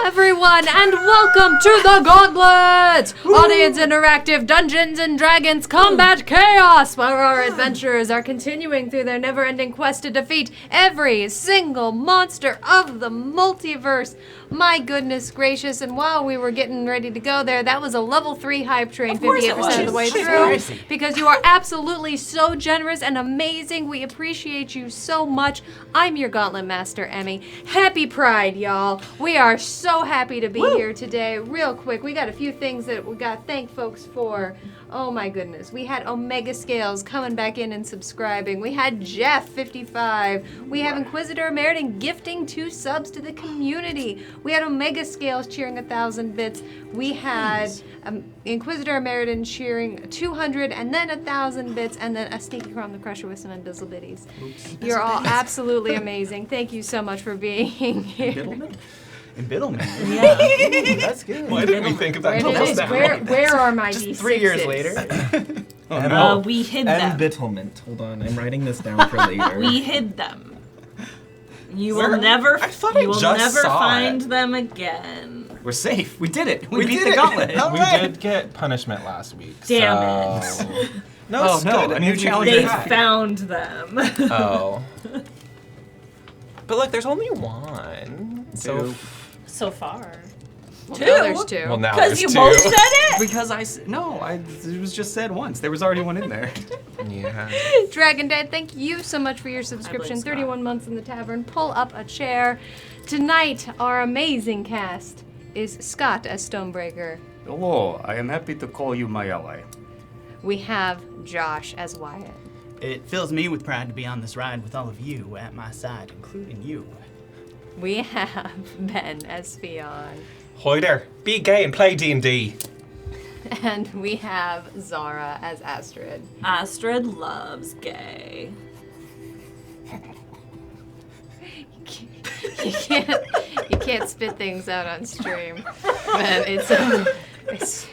Everyone, and welcome to the Gauntlet! Audience interactive Dungeons and Dragons combat chaos, where our adventurers are continuing through their never-ending quest to defeat every single monster of the multiverse. My goodness gracious, and while we were getting ready to go there, that was a level 3 hype train 58% of the way through, because you are absolutely so generous and amazing. We appreciate you so much. I'm your Gauntlet Master, Emmy. Happy Pride, y'all. We are so happy happy to be here today. Real quick, we got a few things that we got to thank folks for. Oh my goodness. We had Omega Scales coming back in and subscribing. We had Jeff, 55. We have Inquisitor Emeritus gifting 2 subs to the community. We had Omega Scales cheering 1,000 bits. We had Inquisitor Emeritus cheering 200 and then 1,000 bits, and then a Sneaky Crom the Crusher with some Invisible Bitties. You're all absolutely amazing. Thank you so much for being here. Embittlement. Yeah. That's good. Why didn't we think of that until just now? Where are my Just D6s? 3 years later. Oh, no. We hid them. Embittlement. Hold on, I'm writing this down for later. We hid them. You Where- will never. I thought I you will just never saw find it. them again. We're safe. We did it. We beat did the it. gauntlet. We did get punishment last week. Damn so... it. No, Oh, it's no, good. a new Maybe challenge They is high. found them. Oh. But look, there's only one. So So far. Well, now there's 2. well, now Because there's you 2. both said it? Because it was just said once. There was already one in there. Yeah. Dragon Dad, thank you so much for your subscription. Scott. 31 months in the tavern. Pull up a chair. Tonight, our amazing cast is Scott as Stonebreaker. Hello, I am happy to call you my ally. We have Josh as Wyatt. It fills me with pride to be on this ride with all of you at my side, including you. We have Ben as Fionn. Hoy there. Be gay and play D&D. And we have Zara as Astrid. Astrid loves gay. You can't spit things out on stream. But it's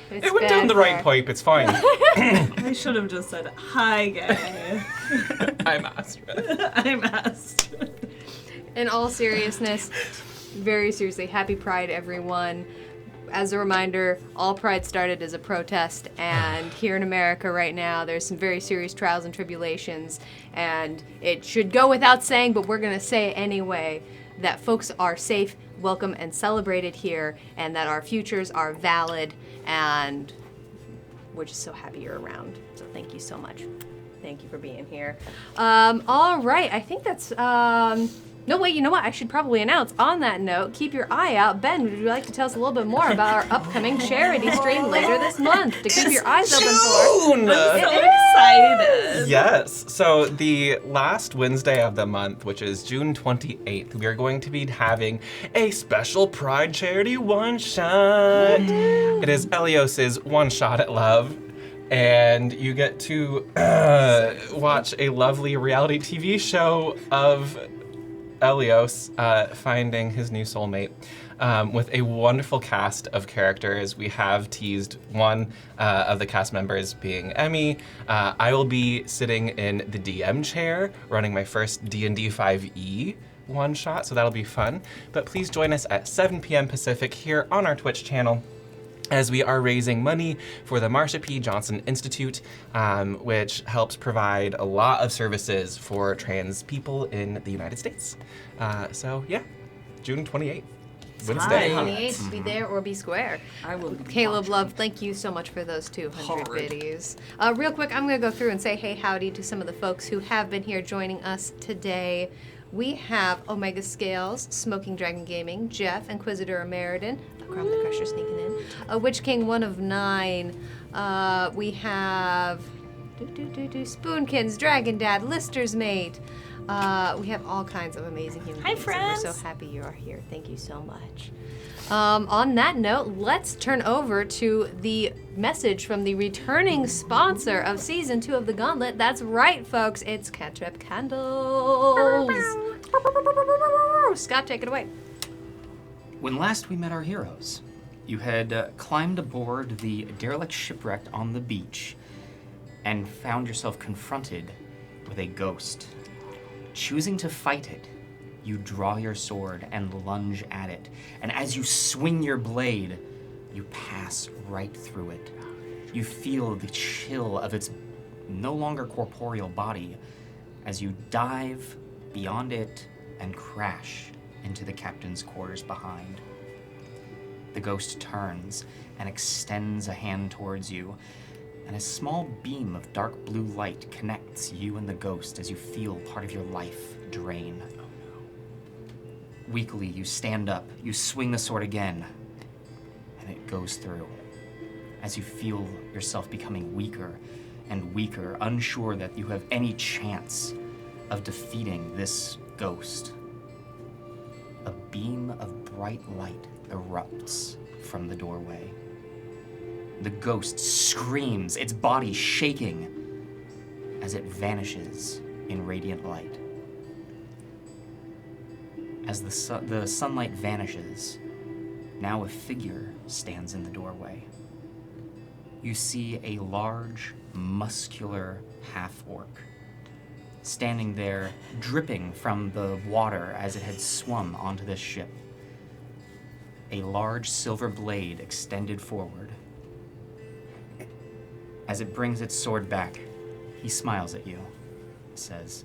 It went down the right pipe. It's fine. I should have just said, hi, gay. I'm Astrid. I'm Astrid. In all seriousness, very seriously, happy Pride, everyone. As a reminder, all Pride started as a protest, and here in America right now, there's some very serious trials and tribulations, and it should go without saying, but we're going to say it anyway, that folks are safe, welcome, and celebrated here, and that our futures are valid, and we're just so happy you're around. So thank you so much. Thank you for being here. All right, I think that's... No, wait, you know what? I should probably announce. On that note, keep your eye out. Ben, would you like to tell us a little bit more about our upcoming charity stream later this month to keep your eyes open for? June! So excited. Yes. So the last Wednesday of the month, which is June 28th, we are going to be having a special Pride charity one-shot. It is Elios's One Shot at Love. And you get to watch a lovely reality TV show of Elios finding his new soulmate with a wonderful cast of characters. We have teased one of the cast members being Emmy. I will be sitting in the DM chair running my first D&D 5e one shot, so that'll be fun. But please join us at 7 p.m. Pacific here on our Twitch channel, as we are raising money for the Marsha P. Johnson Institute, which helps provide a lot of services for trans people in the United States. So yeah, June 28th, Wednesday. 28th, be there or be square. I will be Caleb watching. Love, thank you so much for those 200 Horrid. videos. Real quick, I'm going to go through and say hey howdy to some of the folks who have been here joining us today. We have Omega Scales, Smoking Dragon Gaming, Jeff, Inquisitor Emeritus, Crom the Crusher sneaking in, Witch King 1 of 9. We have Spoonkins, Dragon Dad, Lister's Mate. We have all kinds of amazing human Hi, beings. And we're so friends. happy you are here. Thank you so much. On that note, let's turn over to the message from the returning sponsor of Season 2 of The Gauntlet. That's right, folks. It's Cantrip Candles. Scott, take it away. When last we met our heroes, you had climbed aboard the derelict shipwreck on the beach and found yourself confronted with a ghost. Choosing to fight it, you draw your sword and lunge at it, and as you swing your blade, you pass right through it. You feel the chill of its no longer corporeal body as you dive beyond it and crash into the captain's quarters behind. The ghost turns and extends a hand towards you, and a small beam of dark blue light connects you and the ghost as you feel part of your life drain. Weakly, you stand up, you swing the sword again, and it goes through. As you feel yourself becoming weaker and weaker, unsure that you have any chance of defeating this ghost, a beam of bright light erupts from the doorway. The ghost screams, its body shaking, as it vanishes in radiant light. As the sunlight vanishes, now a figure stands in the doorway. You see a large, muscular half-orc standing there, dripping from the water as it had swum onto this ship. A large silver blade extended forward. As it brings its sword back, he smiles at you, says,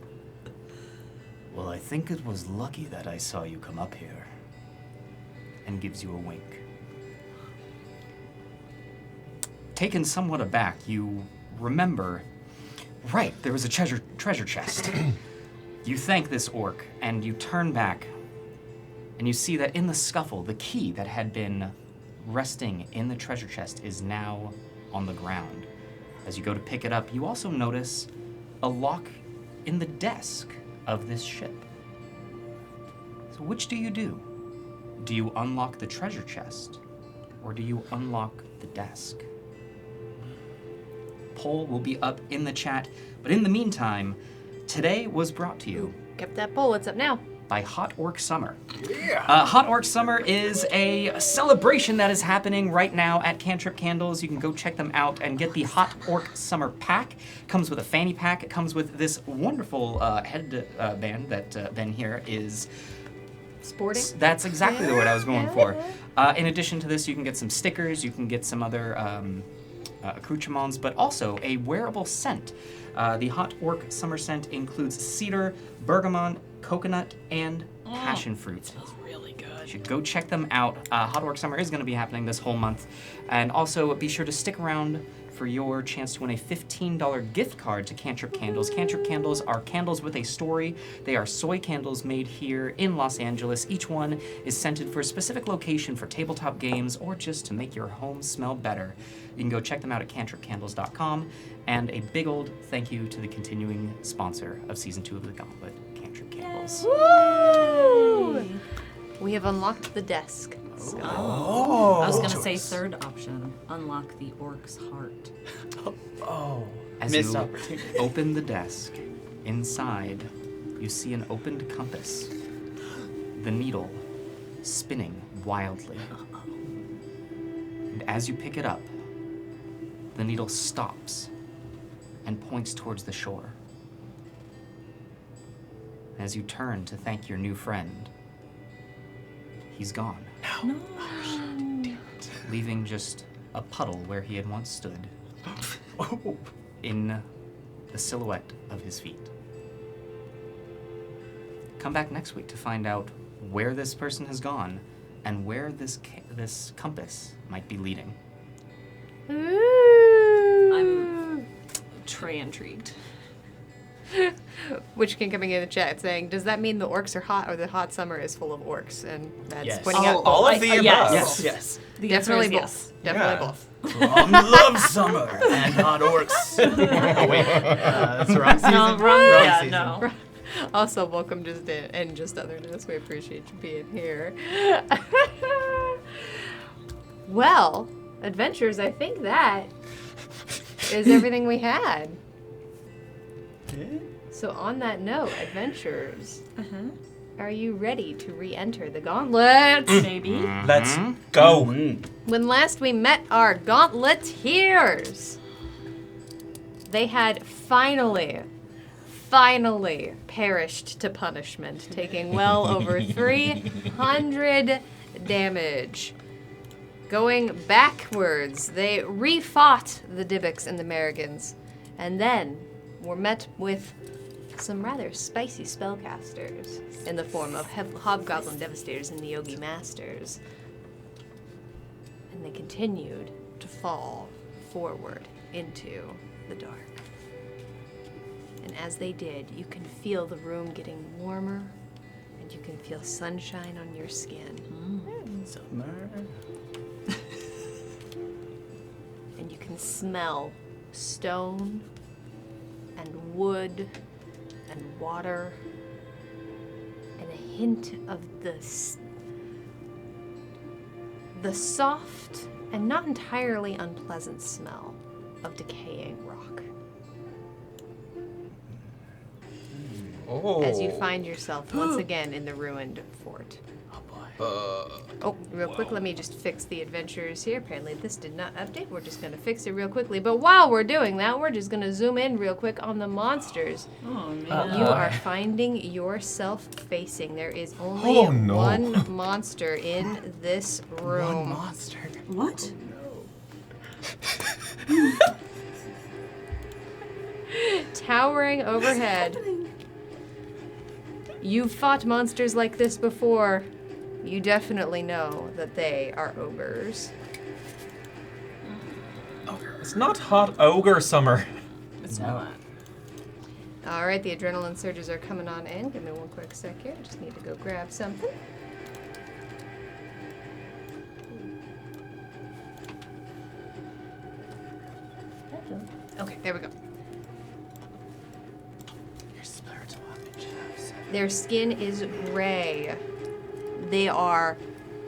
"Well, I think it was lucky that I saw you come up here," and gives you a wink. Taken somewhat aback, you remember, right, there was a treasure chest. You thank this orc, and you turn back, and you see that in the scuffle, the key that had been resting in the treasure chest is now on the ground. As you go to pick it up, you also notice a lock in the desk of this ship. So which do you do? Do you unlock the treasure chest, or do you unlock the desk? Poll will be up in the chat, but in the meantime, today was brought to you Kept that poll. It's up now. by Hot Orc Summer. Hot Orc Summer is a celebration that is happening right now at Cantrip Candles. You can go check them out and get the Hot Orc Summer pack. Comes with a fanny pack. It comes with this wonderful headband that Ben here is Sporting. That's exactly the word I was going for. In addition to this, you can get some stickers, you can get some other accoutrements, but also a wearable scent. The Hot Orc Summer Scent includes cedar, bergamot, coconut, and passion fruit. Smells really good. You should go check them out. Hot Orc Summer is going to be happening this whole month. And also be sure to stick around for your chance to win a $15 gift card to Cantrip Candles. Cantrip Candles are candles with a story. They are soy candles made here in Los Angeles. Each one is scented for a specific location for tabletop games or just to make your home smell better. You can go check them out at cantripcandles.com. And a big old thank you to the continuing sponsor of Season 2 of The Gauntlet, Cantrip Candles. Woo! We have unlocked the desk. So. I was gonna say third option, unlock the orc's heart. As Missed you opportunity. open the desk, inside you see an opened compass. The needle spinning wildly. And as you pick it up, the needle stops and points towards the shore. As you turn to thank your new friend, he's gone. No. Leaving just a puddle where he had once stood in the silhouette of his feet. Come back next week to find out where this person has gone and where this compass might be leading. I'm Trey intrigued. Which can coming in the chat saying, does that mean the orcs are hot or the hot summer is full of orcs? And that's Yes. pointing out All of the above. yes. Yes. The answer definitely is both. yes. Definitely Yeah. both. Rom love summer and hot orcs. That's the wrong season. No, wrong. Yeah, season. no. Also, welcome just in and just otherness. We appreciate you being here. Well, adventures, I think that is everything we had. So on that note, adventurers, are you ready to re-enter the gauntlet? Maybe. Let's go. When last we met our gauntleteers, they had finally perished to punishment, taking well over 300 damage. Going backwards, they refought the Dybbuk's and the Merrigans, and then were met with some rather spicy spellcasters in the form of Hobgoblin Devastators and the Yogi Masters. And they continued to fall forward into the dark. And as they did, you can feel the room getting warmer, and you can feel sunshine on your skin. Summer. and you can smell stone and wood and water and a hint of the soft and not entirely unpleasant smell of decaying rock. Oh. As you find yourself once again in the ruined fort. Oh, real quick, let me just fix the adventures here. Apparently this did not update. We're just going to fix it real quickly. But while we're doing that, we're just going to zoom in real quick on the monsters. Oh, man. You are finding yourself facing. There is only one monster in this room. One monster. What? Towering overhead. You've fought monsters like this before. You definitely know that they are ogres. It's not hot ogre summer. It's not. All right, the adrenaline surges are coming on in. Give me one quick sec here. Just need to go grab something. Okay, there we go. Your spiritual image. Their skin is gray. They are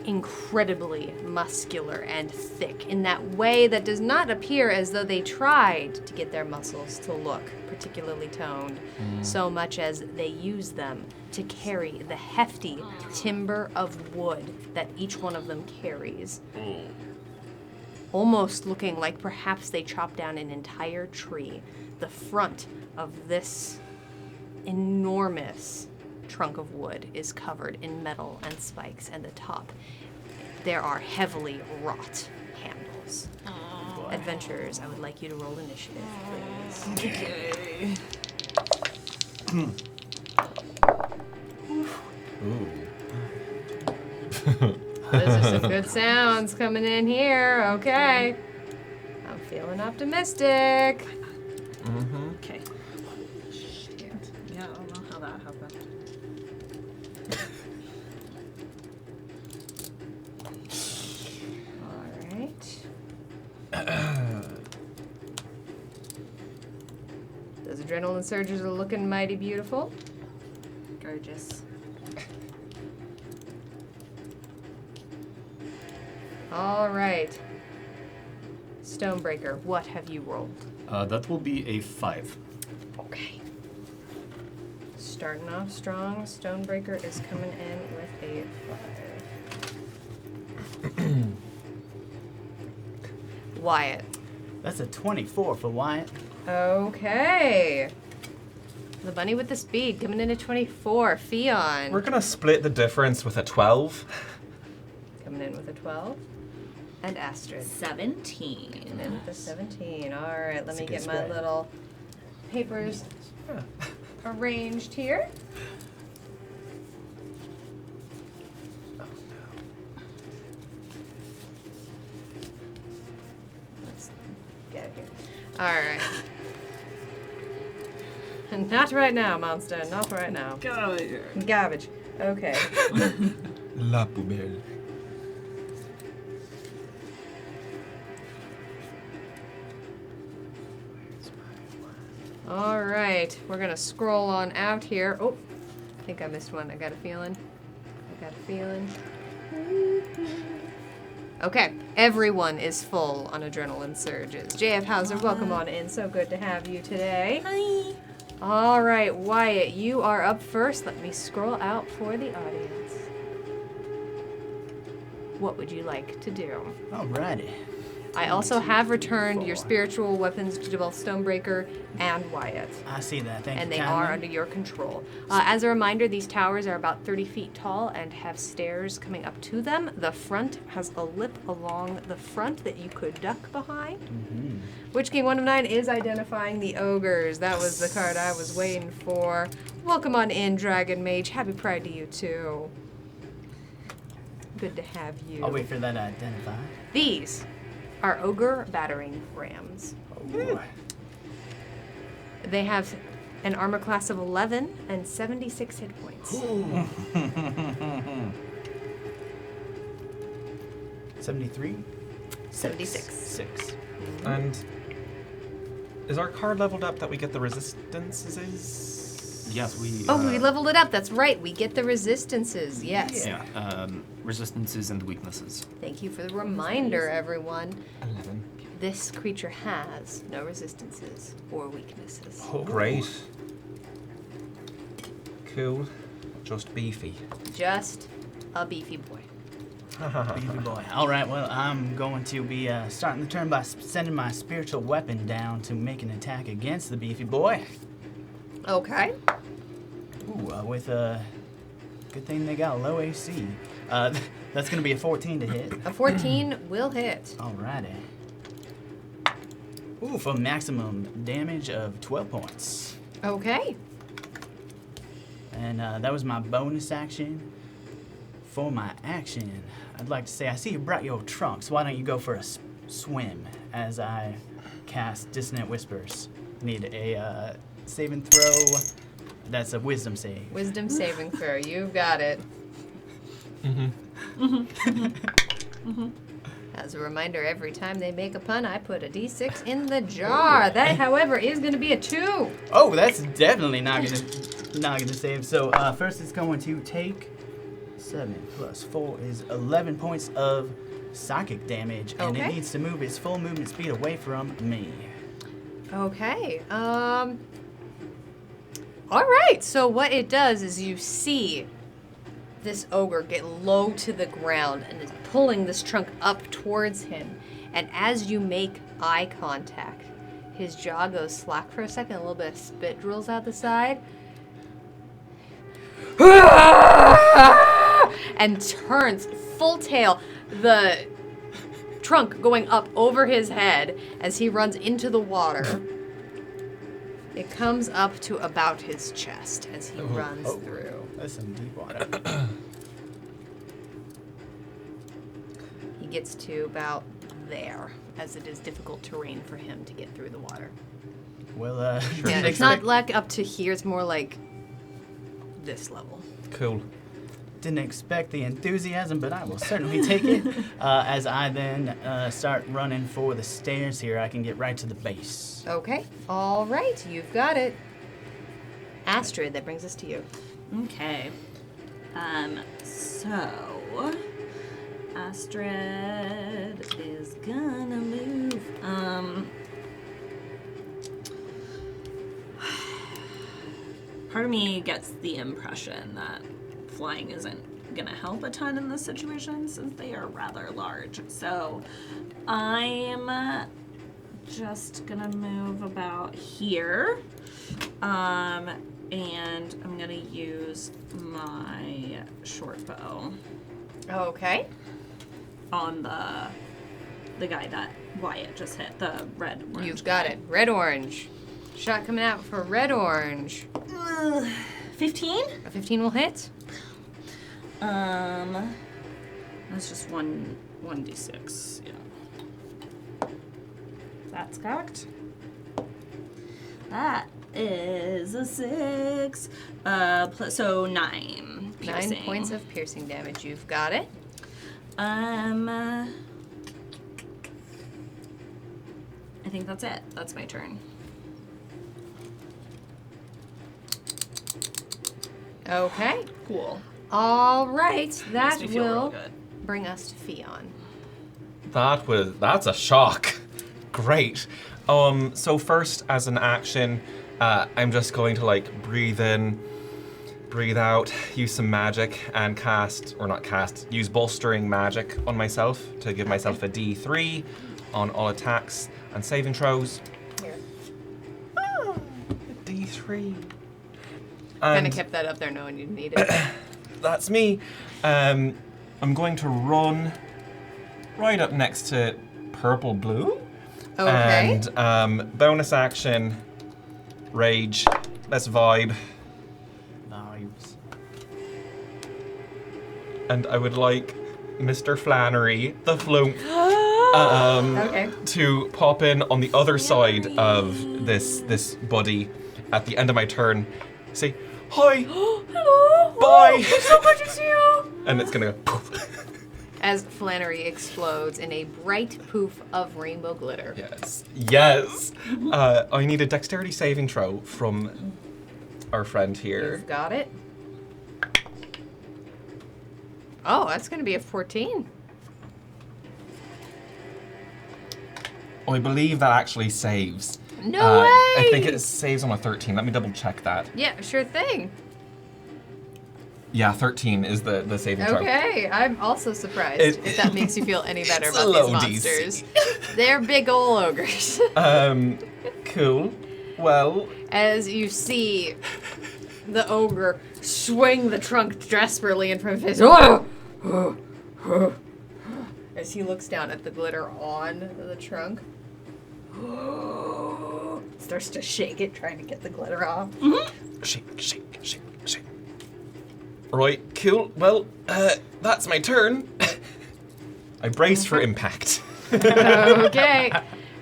incredibly muscular and thick in that way that does not appear as though they tried to get their muscles to look particularly toned, so much as they use them to carry the hefty timber of wood that each one of them carries. Almost looking like perhaps they chopped down an entire tree. The front of this enormous trunk of wood is covered in metal and spikes, and the top there are heavily wrought handles. Adventurers, I would like you to roll initiative, please. Okay. Those are some good sounds coming in here. Okay. I'm feeling optimistic. Okay. Yeah, I don't know how that happened. All right. Those adrenaline surges are looking mighty beautiful. Gorgeous. All right. Stonebreaker, what have you rolled? That will be a 5. Okay. Starting off strong, Stonebreaker is coming in with a 5. Wyatt. That's a 24 for Wyatt. Okay. The bunny with the speed coming in at 24. Fion. We're gonna split the difference with a 12. Coming in with a 12. And Astrid. 17. Coming in with a 17. All right, let That's me a good get my spread. little papers arranged here. Let's get it here. All right. Not right now, monster. Not right now. Get out of here. Garbage. Okay. La poubelle. All right. We're going to scroll on out here. Oh, I think I missed one. I got a feeling. Okay. Everyone is full on adrenaline surges. JF Hauser, welcome on in. So good to have you today. Hi. All right, Wyatt, you are up first. Let me scroll out for the audience. What would you like to do? Alrighty. I also have returned your spiritual weapons to both Stonebreaker and Wyatt, I see that. Thank and you they kindly. are under your control. As a reminder, these towers are about 30 feet tall and have stairs coming up to them. The front has a lip along the front that you could duck behind. Witch King 1 of 9 is identifying the ogres. That was the card I was waiting for. Welcome on in, Dragon Mage. Happy Pride to you, too. Good to have you. I'll wait for that to identify. These are ogre battering rams. Oh boy. They have an armor class of 11 and 76 hit points. 73? 76. 6. And is our card leveled up that we get the resistances? Yes, we. We leveled it up. That's right. We get the resistances. Yes. Yeah. Resistances and weaknesses. Thank you for the reminder, everyone. 11. This creature has no resistances or weaknesses. Oh, great. Cool. Just beefy. Just a beefy boy. Beefy boy. All right, well, I'm going to be starting the turn by sending my spiritual weapon down to make an attack against the beefy boy. Okay. Ooh, with a good thing they got low AC. That's going to be a 14 to hit. A 14 will hit. Alrighty. Ooh, for maximum damage of 12 points. Okay. And that was my bonus action. For my action, I'd like to say, I see you brought your trunks. Why don't you go for a swim as I cast Dissonant Whispers? Need a saving throw. That's a wisdom save. Wisdom saving throw. You've got it. As a reminder, every time they make a pun, I put a d6 in the jar. That, however, is going to be a 2. Oh, that's definitely not gonna save. So first, it's going to take 7 plus 4 is 11 points of psychic damage, and it Okay. needs to move its full movement speed away from me. Okay. All right. So what it does is you see this ogre get low to the ground and is pulling this trunk up towards him. And as you make eye contact, his jaw goes slack for a second. A little bit of spit drills out the side. And turns full tail, the trunk going up over his head as he runs into the water. It comes up to about his chest as he runs through. That's some deep water. He gets to about there, as it is difficult terrain for him to get through the water. Well, Yeah, it's not like up to here, it's more like this level. Cool. Didn't expect the enthusiasm, but I will certainly take it. As I then start running for the stairs here, I can get right to the base. Okay, all right, you've got it. Astrid, that brings us to you. Okay. So Astrid is gonna move. Part of me gets the impression that flying isn't gonna help a ton in this situation since they are rather large. So I'm just gonna move about here. And I'm gonna use my short bow Okay. on the guy that Wyatt just hit, the red orange. You've got it. Red orange. Shot coming out for red orange. 15? A 15 will hit. That's just 1d6. Yeah. That's cocked. That is a 6. So 9 piercing. 9 points of piercing damage. You've got it. I think that's it. That's my turn. Okay. Cool. All right. That Makes me feel real will good. bring us to Fion. That's a shock. Great. So first, as an action, I'm just going to like breathe in, breathe out, use some magic, and use bolstering magic on myself to give myself a D3 on all attacks and saving throws. Here. A D3. Kind And of kept that up there knowing you need it. that's me. I'm going to run right up next to purple blue. Okay. And bonus action, rage. Let's vibe. Vibes. And I would like Mr. Flannery, the flunk, Okay. to pop in on the other side of this buddy at the end of my turn. Say, hi, Hello. bye. So good to see you. And it's gonna go poof. as Flannery explodes in a bright poof of rainbow glitter. Yes. Yes. I need a dexterity saving throw from our friend here. You've got it. Oh, that's going to be a 14. I believe that actually saves. No way! I think it saves on a 13. Let me double check that. Yeah, sure thing. Yeah, 13 is the saving throw. Okay, I'm also surprised if that makes you feel any better It's a about low these DC. monsters. They're big ol' ogres. Cool. Well, As you see the ogre swing the trunk desperately in front of his as he looks down at the glitter on the trunk. Starts to shake it, trying to get the glitter off. shake. Right, cool. Well, that's my turn. I brace for impact. Okay.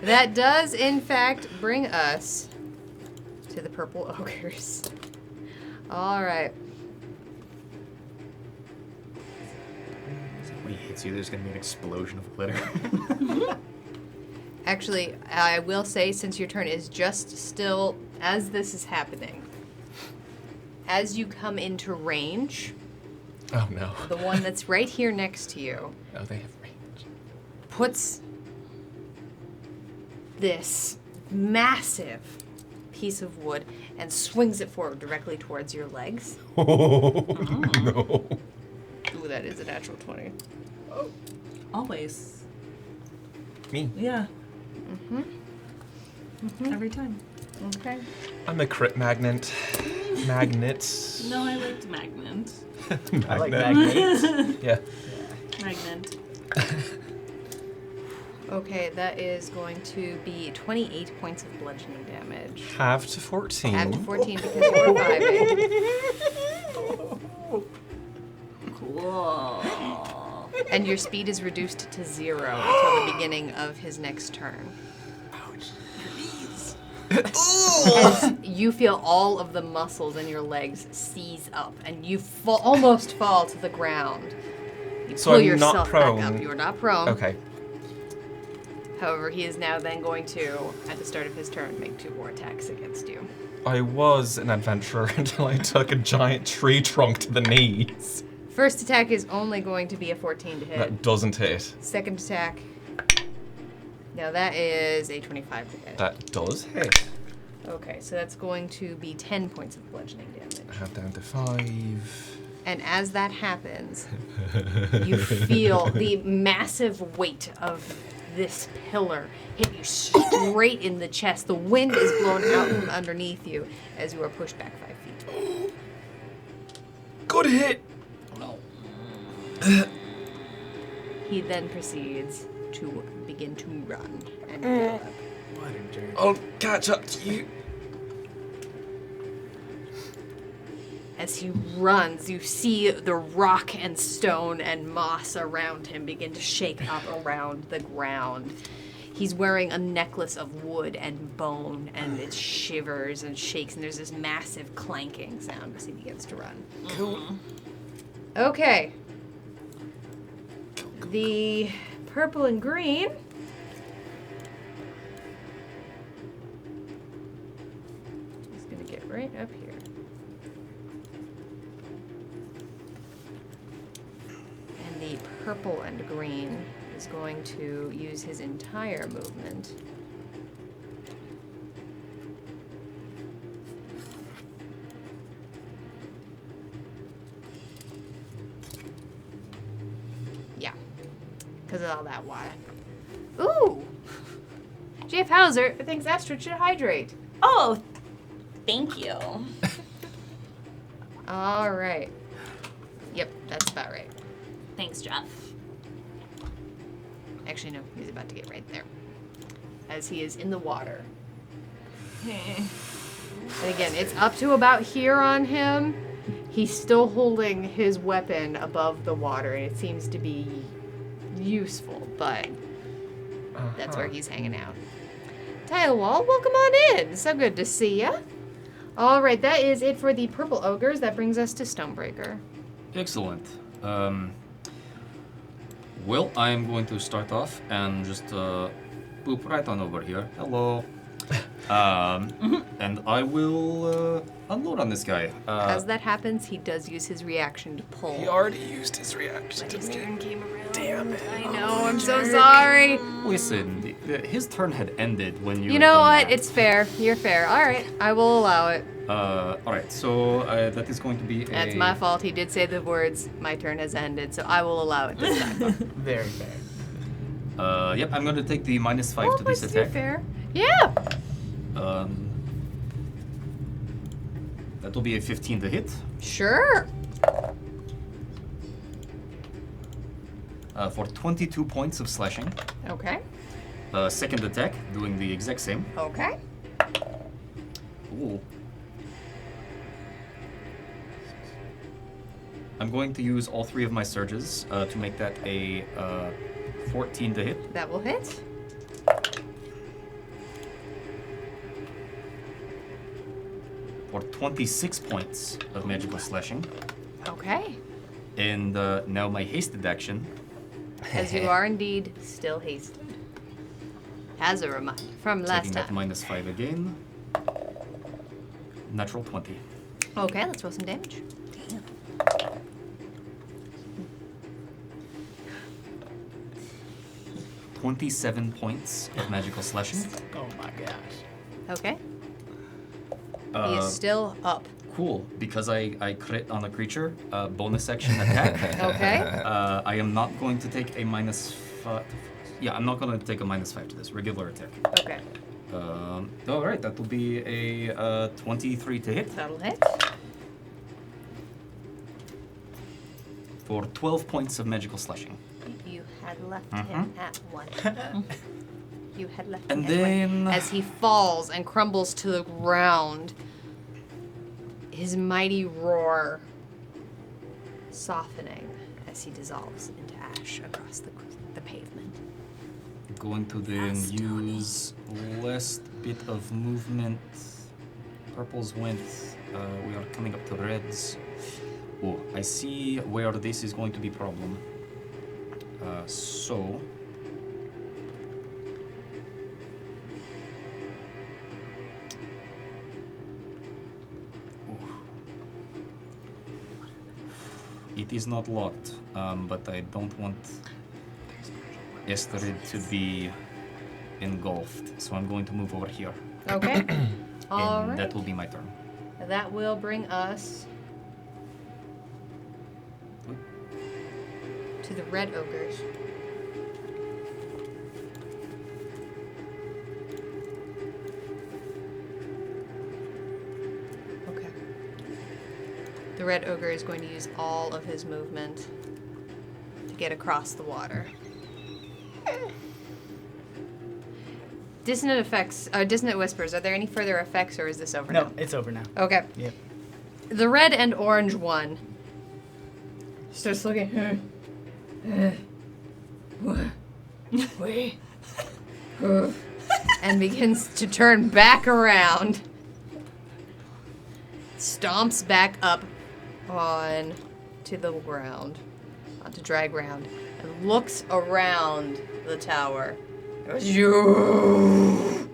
That does, in fact, bring us to the purple ogres. All right. When he hits you, there's gonna be an explosion of glitter. Actually, I will say, since your turn is just still, as this is happening, as you come into range, Oh no. the one that's right here next to you Oh, they have range. puts this massive piece of wood and swings it forward directly towards your legs. Oh, no. Ooh, that is a natural 20. Always. Me. Yeah. Every time. Okay. I'm a crit magnet. Magnet. No, I liked magnet. Magnet. I like magnates. Yeah. Magnet. Okay, that is going to be 28 points of bludgeoning damage. Half to 14. Add to 14 because you're reviving. Cool. And your speed is reduced to 0 until the beginning of his next turn. As you feel all of the muscles in your legs seize up, and you almost fall to the ground. You So pull I'm not yourself back prone. up. You are not prone. Okay. However, he is now then going to, at the start of his turn, make 2 more attacks against you. I was an adventurer until I took a giant tree trunk to the knees. First attack is only going to be a 14 to hit. That doesn't hit. Second attack. Now that is a 25 to hit. That does hit. Okay, so that's going to be 10 points of bludgeoning damage. I have down to 5. And as that happens, you feel the massive weight of this pillar hit you straight in the chest. The wind is blown out from underneath you as you are pushed back 5 feet. Good hit. He then proceeds to begin to run and gallop. What a jerk. I'll catch up to you. As he runs, you see the rock and stone and moss around him begin to shake up around the ground. He's wearing a necklace of wood and bone, and it shivers and shakes, and there's this massive clanking sound as he begins to run. Cool. Okay. The purple and green. He's going to get right up here. And the purple and green is going to use his entire movement. Yeah. Because of all that water. Ooh! Jeff Hauser thinks Astrid should hydrate. Oh, thank you. All right. Yep, that's about right. Thanks, Jeff. Actually, no, he's about to get right there. As he is in the water. And again, it's up to about here on him. He's still holding his weapon above the water, and it seems to be useful, but that's where he's hanging out. Tailwall, welcome on in. So good to see ya. All right, that is it for the purple ogres. That brings us to Stonebreaker. Excellent. Well, I'm going to start off and just boop right on over here. Hello. And I will unload on this guy. As that happens, he does use his reaction to pull. He already used his reaction But to his me. turn came around. Damn it. I know, I'm so sorry. Listen, his turn had ended when you. You had know done what? that. It's fair. You're fair. All right, I will allow it. All right. So that is going to be. That's my fault. He did say the words, my turn has ended, so I will allow it this time. Very fair. Yep. I'm going to take the -5 to this let's attack. do fair. Yeah. That will be a 15 to hit. Sure. For 22 points of slashing. Okay. Second attack, doing the exact same. Okay. Ooh. I'm going to use all 3 of my surges to make that a 14 to hit. That will hit. For 26 points of magical slashing. Okay. And now my hasted action. As you are indeed still hasted. As a reminder from last Taking that time. -5 again. Natural 20. Okay, let's roll some damage. 27 points of magical slashing. Oh my gosh. Okay. He is still up. Cool, because I crit on a creature, bonus action attack. Okay. I am not going to take a -5. Yeah, I'm not going to take a -5 to this regular attack. Okay. All right, that will be a 23 to hit That'll hit. for 12 points of magical slashing. You had left him at 1. You had left And him at 1. then- As he falls and crumbles to the ground, his mighty roar softening as he dissolves into ash across the pavement. Going to then use last bit of movement. Purples went. We are coming up to reds. Oh, I see where this is going to be problem. So. It is not locked, but I don't want Estrid to be engulfed, so I'm going to move over here. Okay. All And right. that will be my turn. That will bring us to the red ogres. Okay. The red ogre is going to use all of his movement to get across the water. Dissonant effects, dissonant whispers. Are there any further effects, or is this over No, now? it's over now. Okay. Yep. The red and orange one starts looking. And begins to turn back around. Stomps back up on to the ground, onto dry ground, and looks around the tower. Goes, "You,"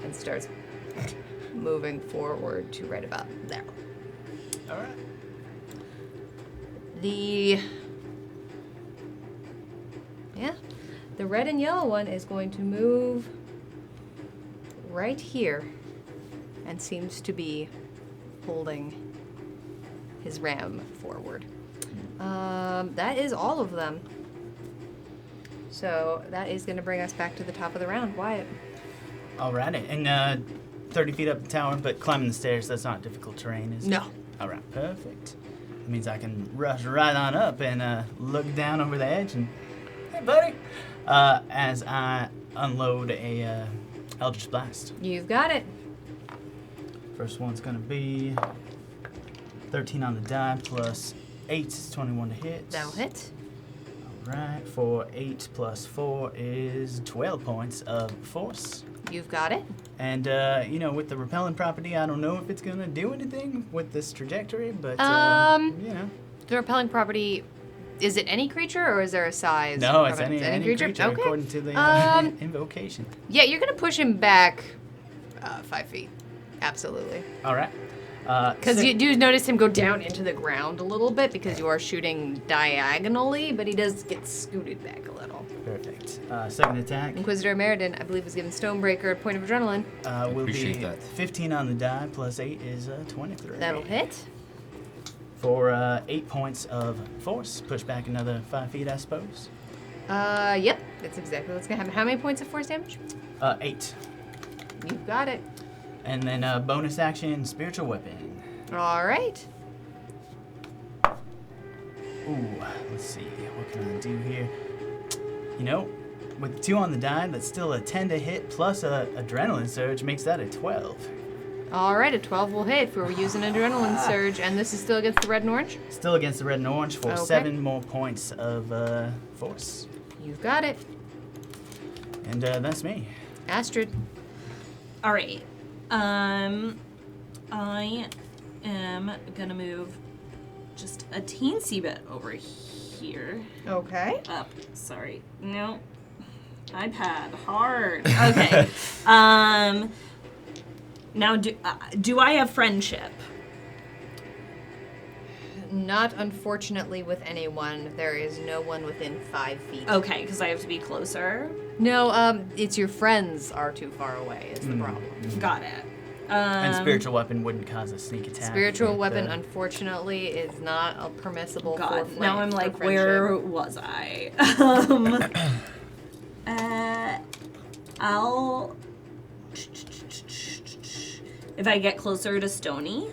and starts moving forward to right about there. All right. The red and yellow one is going to move right here and seems to be holding his ram forward. That is all of them. So that is going to bring us back to the top of the round. Wyatt. Alrighty. And 30 feet up the tower, but climbing the stairs, that's not difficult terrain, is it? No. Alright, perfect. That means I can rush right on up and look down over the edge and, hey, buddy, as I unload a Eldritch Blast. You've got it. First one's going to be 13 on the die plus 8 is 21 to hit. That'll hit. Alright, for 8 plus 4 is 12 points of force. You've got it. And, with the repelling property, I don't know if it's going to do anything with this trajectory, but, Um, you know. The repelling property Is it any creature or is there a size? No, it's preference? any creature Okay. according to the invocation. Yeah, you're gonna push him back 5 feet. Absolutely. All right. Because you do notice him go down into the ground a little bit because you are shooting diagonally, but he does get scooted back a little. Perfect. Second attack Inquisitor Meriden, I believe, was given Stonebreaker a point of adrenaline. will Appreciate be that. 15 on the die plus 8 is 23. That'll hit. For 8 points of force. Push back another 5 feet, I suppose. Yep, that's exactly what's gonna happen. How many points of force damage? 8. You've got it. And then bonus action, spiritual weapon. All right. Ooh, let's see. What can I do here? You know, with 2 on the die, that's still a 10 to hit plus a adrenaline surge makes that a 12. All right, a 12 will hit if we were using adrenaline surge, and this is still against the red and orange. Still against the red and orange for Okay. 7 more points of force. You've got it. And that's me. Astrid. All right. I am gonna move just a teensy bit over here. Okay. Up. Sorry. No. iPad. Hard. Okay. Now, do I have friendship? Not unfortunately with anyone. There is no one within 5 feet. Okay, because I have to be closer. No, it's your friends are too far away is the problem. Got it. And spiritual weapon wouldn't cause a sneak attack. Spiritual but, unfortunately, unfortunately, is not permissible for God, flank, now I'm for like, friendship. where was I? I'll. If I get closer to Stony.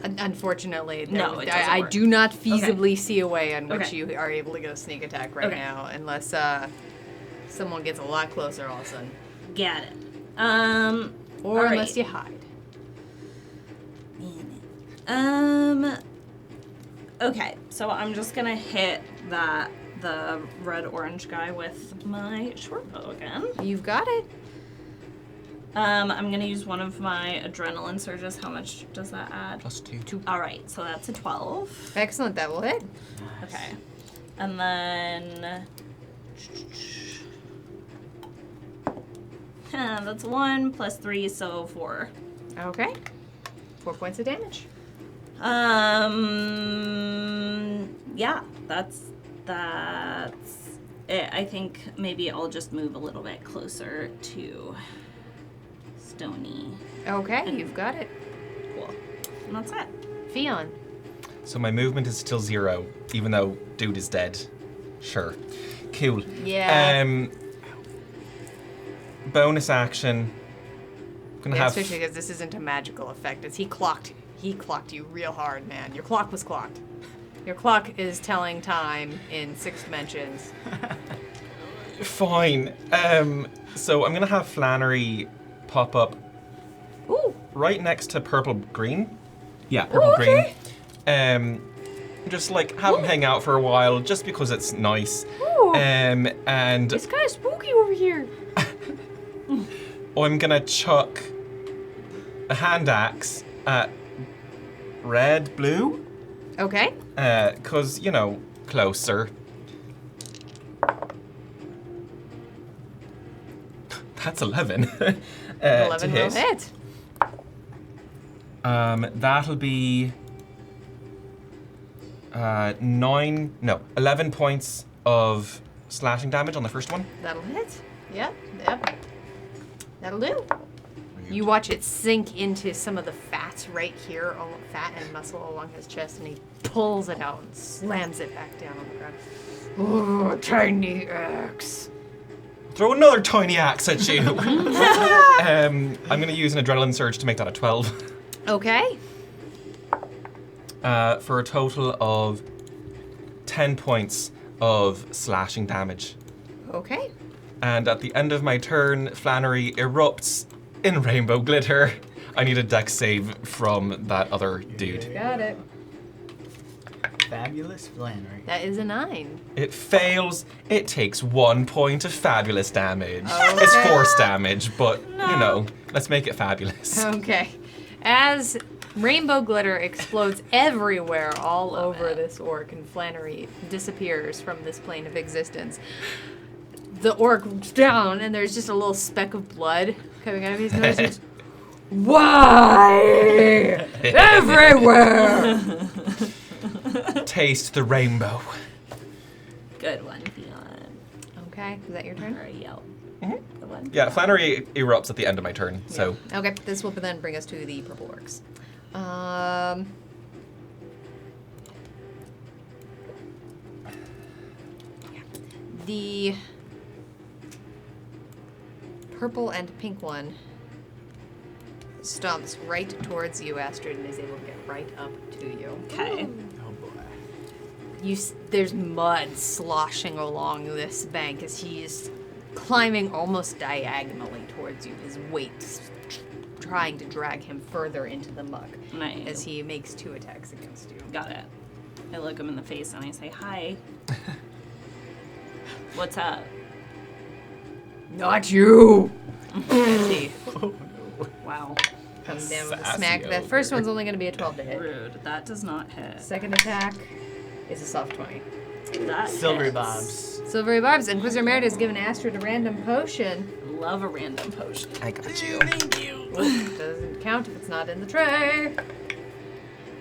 Unfortunately, No, it doesn't I work. do not feasibly see a way in which Okay. you are able to get a sneak attack right Okay. now, unless someone gets a lot closer all of a sudden, Get it. or all right. unless you hide. Okay, so I'm just gonna hit the red-orange guy with my short bow again. You've got it. I'm gonna use one of my adrenaline surges. How much does that add? +2. All right, so that's a 12. Excellent, that will hit. Okay, and then that's 1 plus 3, so 4. Okay. 4 points of damage. Yeah, that's it. I think maybe I'll just move a little bit closer to Stony. Okay, you've got it. Cool. And that's it. Fion. So my movement is still 0, even though dude is dead. Sure. Cool. Yeah. Bonus action. Gonna Yeah, have. especially because this isn't a magical effect. He clocked you real hard, man. Your clock was clocked. Your clock is telling time in 6 dimensions. Fine. So I'm gonna have Flannery pop up Ooh. right next to purple green. Yeah, purple okay. green. Just like have him hang out for a while, just because it's nice. Ooh. And It's kind of spooky over here. I'm gonna chuck a hand axe at red, blue, Okay. cause you know closer. That's 11. 11 to will hit. That'll be 11 points of slashing damage on the first one. That'll hit. Yep. That'll do. You watch it sink into some of the fat right here, fat and muscle along his chest, and he pulls it out and slams it back down on the ground. Oh, tiny axe. Throw another tiny axe at you. I'm gonna use an adrenaline surge to make that a 12. Okay. For a total of 10 points of slashing damage. Okay. And at the end of my turn, Flannery erupts in rainbow glitter. I need a dex save from that other dude. Got it. Fabulous Flannery. That is a 9. It fails. It takes 1 point of fabulous damage. It's force damage, but you know, let's make it fabulous. Okay. As Rainbow glitter explodes everywhere all Love over it. this orc, and Flannery disappears from this plane of existence. The orc looks down, and there's just a little speck of blood coming out of his nose. He's, why? Everywhere! Taste the rainbow. Good one, Theon. Okay, is that your turn? Or a yelp. Mhm. Good one. Yeah, Flannery erupts at the end of my turn, so Okay, this will then bring us to the purple orcs. The purple and pink one stomps right towards you, Astrid, and is able to get right up to you. Okay. Oh boy. There's mud sloshing along this bank as he is climbing almost diagonally towards you, his weight trying to drag him further into the muck Nice. as he makes 2 attacks against you. Got it. I look him in the face and I say, hi. What's up? Not you! As he Wow. comes down with a Sassy smack. The ogre. first one's only going to be a 12 to hit. Rude. That does not hit. Second attack is a soft 20. That Silvery hits. Bobs. Silvery Barbs, Inquisitor Meredith has given Astrid a random potion. Love a random potion. I got you. Doesn't count if it's not in the tray.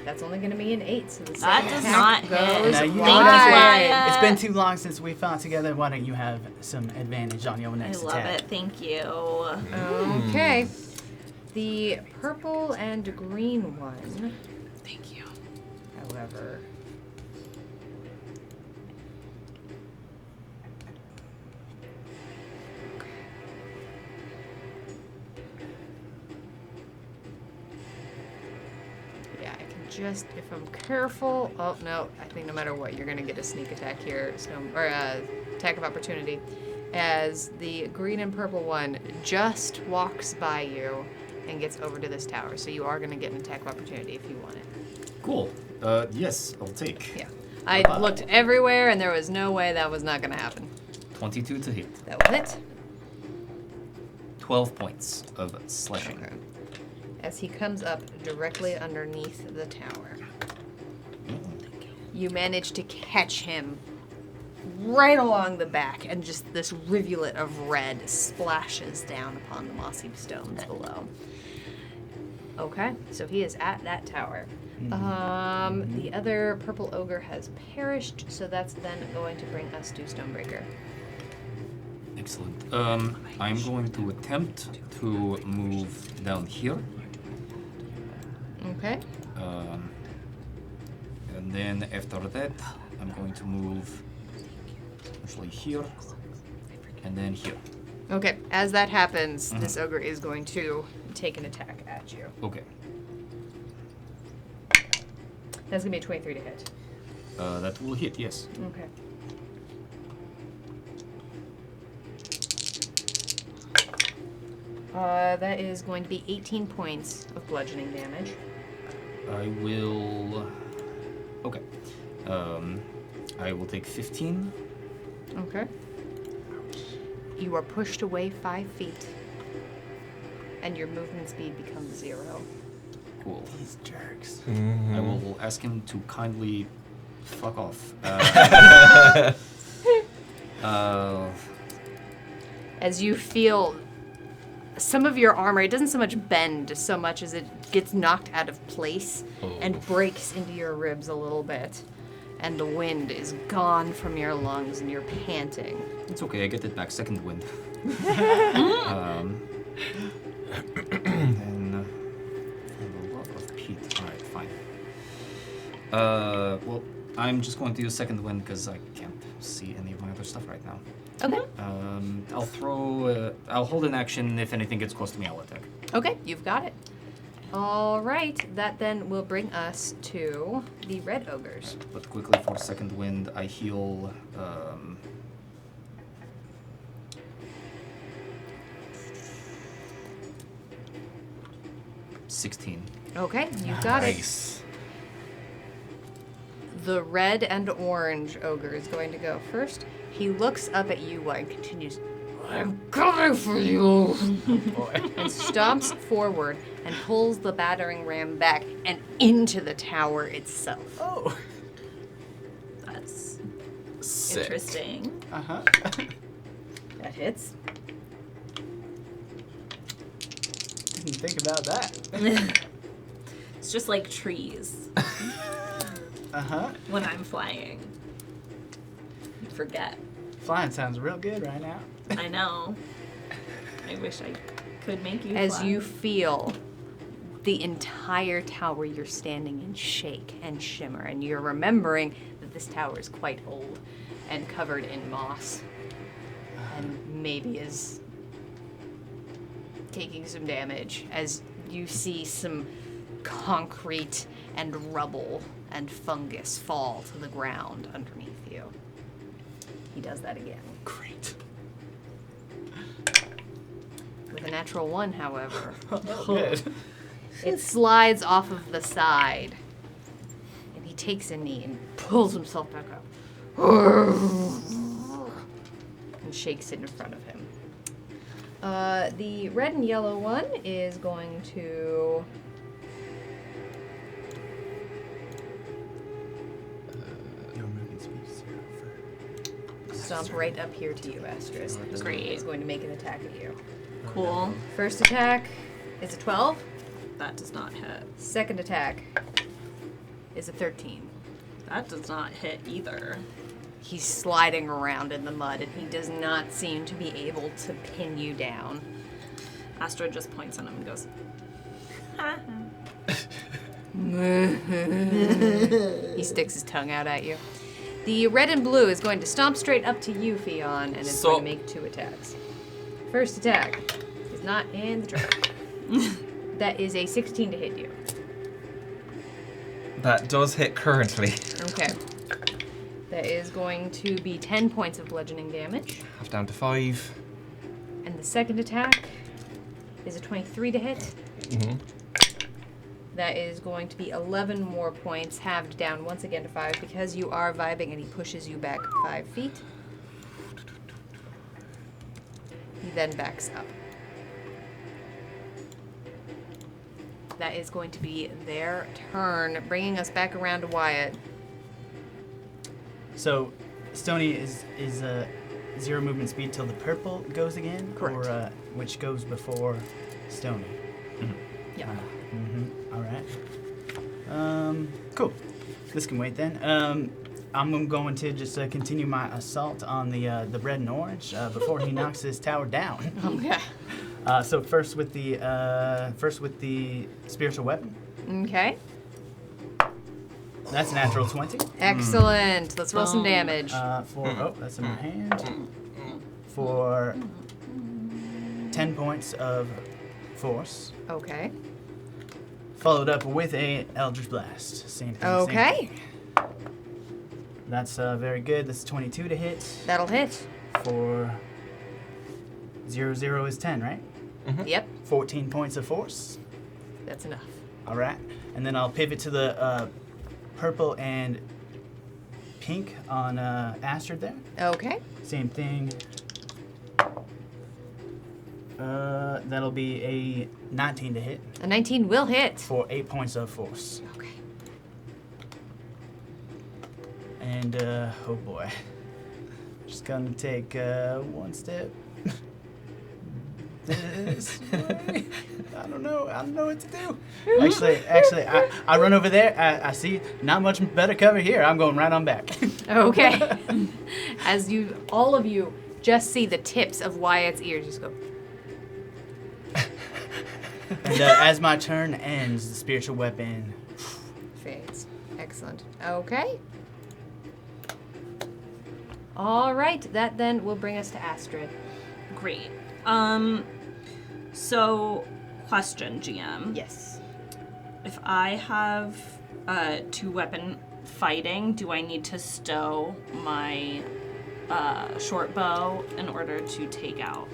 That's only going to be an 8, so the That second does attack not hit. goes Now you wide. Wyatt. It's been too long since we fought together. Why don't you have some advantage on your I next love attack? it. Thank you. Okay. The purple and green one, Thank you. however. Yeah, I can just, if I'm careful. Oh, no, I think no matter what, you're going to get a sneak attack here, or attack of opportunity, as the green and purple one just walks by you and gets over to this tower. So you are going to get an attack of opportunity if you want it. Cool. Yes, I'll take. Yeah. I looked everywhere, and there was no way that was not going to happen. 22 to hit. That was it. 12 points of slashing. Okay. As he comes up directly underneath the tower, you manage to catch him right along the back, and just this rivulet of red splashes down upon the mossy stones below. Okay, so he is at that tower. The other purple ogre has perished, so that's then going to bring us to Stonebreaker. Excellent. I'm going to attempt to move down here. Okay. And then after that, I'm going to move actually here and then here. Okay, as that happens, this ogre is going to take an attack at you. Okay. That's going to be a 23 to hit. That will hit, yes. Okay. That is going to be 18 points of bludgeoning damage. I will. Okay. I will take 15. Okay. You are pushed away 5 feet, and your movement speed becomes 0. Cool. These jerks. I will ask him to kindly fuck off. As you feel some of your armor, it doesn't so much bend so much as it gets knocked out of place and breaks into your ribs a little bit. And the wind is gone from your lungs and you're panting. It's okay, I get it back. Second wind. And a lot of peat. Alright, fine. Well, I'm just going to use second wind because I can't see any of my other stuff right now. Okay. I'll throw. I'll hold an action. If anything gets close to me, I'll attack. Okay, you've got it. All right, that then will bring us to the red ogres. But quickly for second wind, I heal. 16. Okay, you've got it. Nice. The red and orange ogre is going to go first. He looks up at you and continues, I'm coming for you. Boy. And stomps forward and pulls the battering ram back and into the tower itself. Oh. That's Sick. interesting. Uh-huh. That hits. Didn't think about that. It's just like trees Uh-huh. when I'm flying. You forget. Flying sounds real good right now. I know. I wish I could make you As fly. you feel the entire tower you're standing in shake and shimmer, and you're remembering that this tower is quite old and covered in moss, and maybe is taking some damage as you see some concrete and rubble and fungus fall to the ground underneath you. He does that again. Great. With a natural 1, however. Good. It slides off of the side. And he takes a knee and pulls himself back up. And shakes it in front of him. The red and yellow one is going to... Your movement speed is 0 stomp right up here to you, Astrid. Great. He's going to make an attack at you. Cool. First attack is a 12. That does not hit. Second attack is a 13. That does not hit either. He's sliding around in the mud, and he does not seem to be able to pin you down. Astrid just points at him and goes, He sticks his tongue out at you. The red and blue is going to stomp straight up to you, Fionn, and it's going to make 2 attacks. First attack is not in the trap. That is a 16 to hit you. That does hit currently. Okay. That is going to be 10 points of bludgeoning damage. Half down to 5. And the second attack is a 23 to hit. Mm-hmm. That is going to be 11 more points, halved down once again to 5 because you are vibing and he pushes you back 5 feet. He then backs up. That is going to be their turn, bringing us back around to Wyatt. So, Stony is 0 movement speed till the purple goes again? Correct. Or which goes before Stony? Yeah. All right. Cool. This can wait then. I'm going to just continue my assault on the red and orange before he knocks his tower down. Okay. So first with the spiritual weapon. Okay. That's a natural 20. Excellent. Let's roll some damage. That's in my hand. For 10 points of force. Okay. Followed up with a Eldritch Blast. Same thing. Okay. That's very good. That's 22 to hit. That'll hit. For 0 is 10, right? Yep. 14 points of force. That's enough. All right. And then I'll pivot to the purple and pink on Astrid there. Okay. Same thing. That'll be a 19 to hit A 19 will hit. for 8 points of force. Okay. And, oh boy. Just gonna take one step. This way. I don't know what to do. Actually, I run over there. I see not much better cover here. I'm going right on back. Okay. As all of you just see the tips of Wyatt's ears just go. And as my turn ends, the spiritual weapon. Fades. Excellent. Okay. All right. That then will bring us to Astrid. great. So, question, GM. Yes. If I have 2-weapon fighting, do I need to stow my short bow in order to take out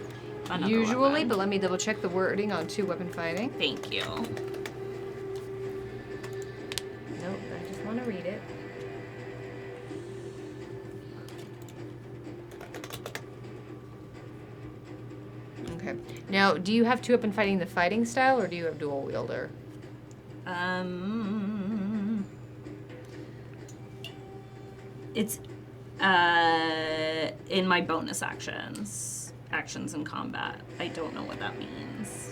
another Usually, weapon? but let me double check the wording on 2-weapon fighting. Thank you. Nope, I just want to read it. Okay. Now, do you have 2-up and fighting the fighting style, or do you have dual wielder? It's in my bonus actions in combat. I don't know what that means.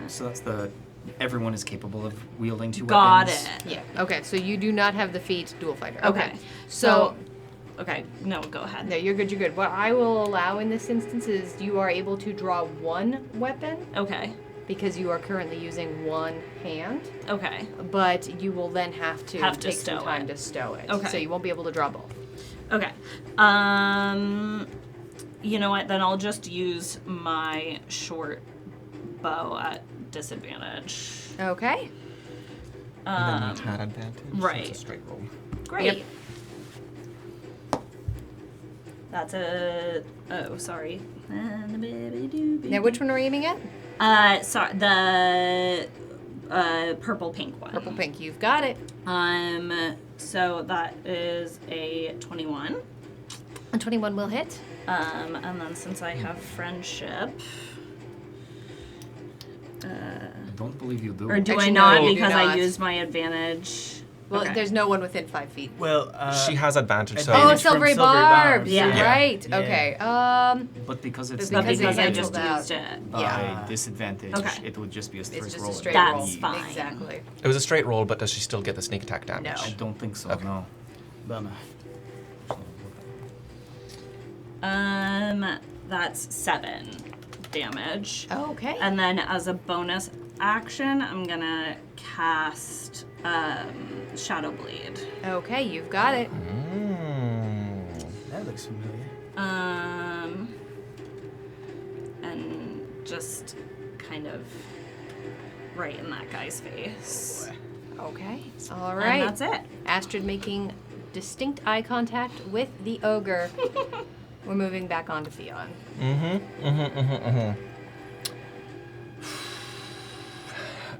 So that's the everyone is capable of wielding 2 Got weapons. it. Yeah. Okay, so you do not have the feat dual fighter. Okay. So, Okay, no, go ahead. no, you're good, you're good. What I will allow in this instance is you are able to draw 1 weapon Okay. because you are currently using 1 hand, Okay. but you will then have to take some stow time it. to stow it. Okay. So you won't be able to draw both. Okay. You know what? Then I'll just use my short bow at disadvantage. Okay. And then you had advantage. right. It's a straight roll. Great. Yep. That's a. Oh, sorry. Now, which one are we aiming at? Sorry. The purple pink one. Purple pink. You've got it. So that is a 21. A 21 will hit. And then since I have friendship. I don't believe you do. Or do Actually, I no, not you do because not. I used my advantage? Well, Okay. there's no one within 5 feet. Well, She has advantage, so Oh, Advantage from silvery silvery barbs. barbs. Yeah. You're right. Yeah. Okay. But because it's But But because I it just canceled used it. by Yeah. disadvantage, Okay. it would just be a It's first just roll. a straight That's roll. fine. Exactly. it was a straight roll, but does she still get the sneak attack damage? No. I don't think so. Okay. No. bummer. That's 7 damage. Okay. And then as a bonus action, I'm gonna cast Shadow Bleed. Okay, you've got it. That looks familiar. And just kind of right in that guy's face. Okay. All And right. that's it. Astrid making distinct eye contact with the ogre. We're moving back on to Theon.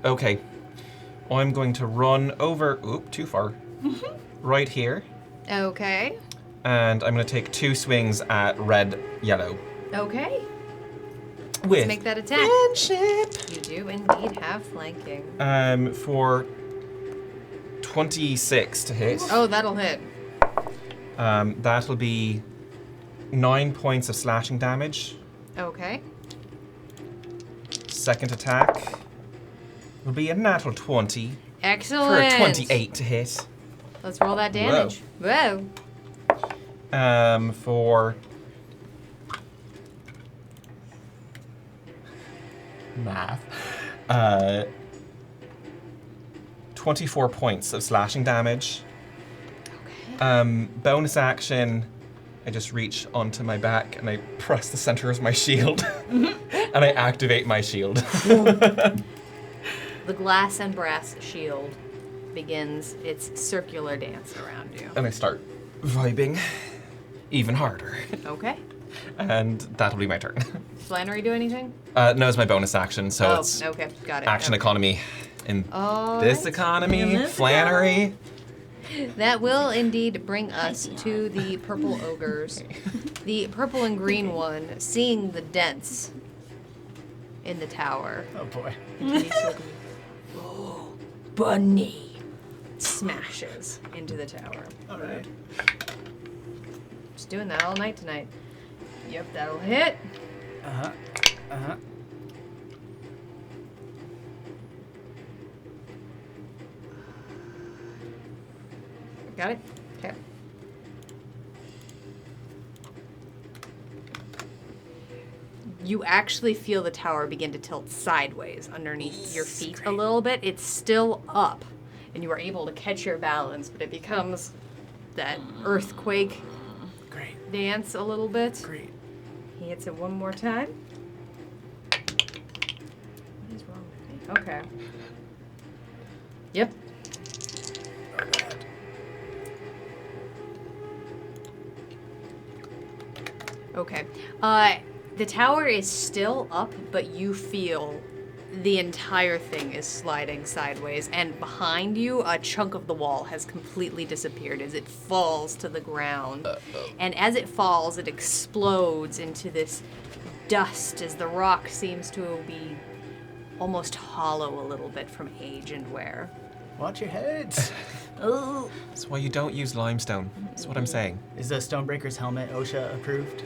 Okay. I'm going to run over. Oop, too far. Right here. Okay. And I'm going to take 2 swings at red, yellow. Okay. With Let's make that attack. friendship. You do indeed have flanking. For 26 to hit. Oh, that'll hit. That'll be 9 points of slashing damage. Okay. Second attack will be a natural 20 for Excellent. a 28 to hit. Let's roll that damage. Whoa. For math, 24 points of slashing damage. Okay. Bonus action, I just reach onto my back and I press the center of my shield, and I activate my shield. The glass and brass shield begins its circular dance around you. And I start vibing even harder. Okay. And that'll be my turn. Flannery do anything? No, it's my bonus action, so oh, it's okay. Got it. action Okay. economy. In All this right. economy, In this Flannery. That will indeed bring us to the purple ogres. The purple and green one, seeing the dents in the tower, Oh boy. continues to look at you. Oh, bunny! Smashes into the tower. All right. Just doing that all night tonight. Yep, that'll hit. Uh-huh. Uh-huh. Got it? Okay. You actually feel the tower begin to tilt sideways underneath your feet a little bit. It's still up, and you are able to catch your balance, but it becomes that earthquake Great. dance a little bit. Great. He hits it one more time. What is wrong with me? Okay. Yep. Oh god. Okay. The tower is still up, but you feel the entire thing is sliding sideways, and behind you, a chunk of the wall has completely disappeared as it falls to the ground. And as it falls, it explodes into this dust as the rock seems to be almost hollow a little bit from age and wear. Watch your heads. Oh. That's why you don't use limestone. That's what I'm saying. Is the Stonebreaker's helmet OSHA approved?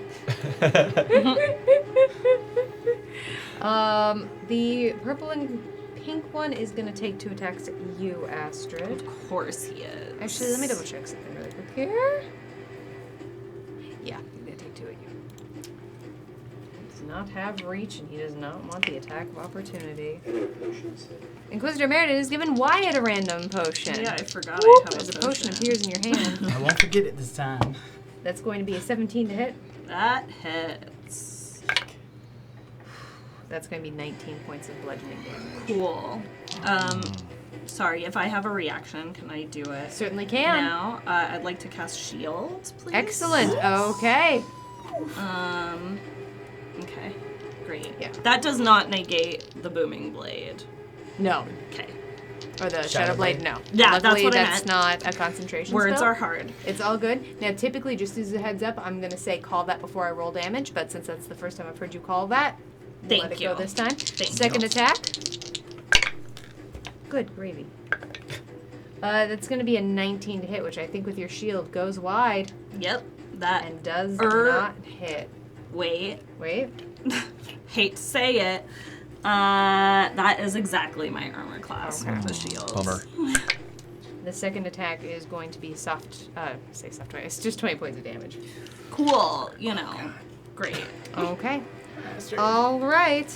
The purple and pink one is going to take 2 attacks at you, Astrid. Of course he is. Actually, let me double check something really quick here. Yeah, he's going to take 2 at you. He does not have reach, and he does not want the attack of opportunity. Inquisitor Meriden has given Wyatt a random potion. Yeah, I forgot I have As a potion appears in your hand. I won't forget it this time. That's going to be a 17 to hit. That hits. That's going to be 19 points of bludgeoning damage. Cool. Sorry, if I have a reaction, can I do it Certainly can. now? I'd like to cast Shield, please. Excellent. Okay. Okay. Great. Yeah. That does not negate the booming blade. No. Okay. Or the Shadow Shadow Blade, Blade? no. Yeah, that's Luckily, what I that's not a concentration Words spell. are hard. It's all good. Now, typically, just as a heads up, I'm going to say call that before I roll damage, but since that's the first time I've heard you call that, we'll let it go this time. Second attack. Good gravy. That's going to be a 19 to hit, which I think with your shield goes wide Yep. That. and does not hit. Wait. Wait. Hate to say it. That is exactly my armor class Okay. with the shield. Bummer. The second attack is going to be soft. Say soft 20. It's just 20 points of damage. Cool. You know. Great. Okay. All right.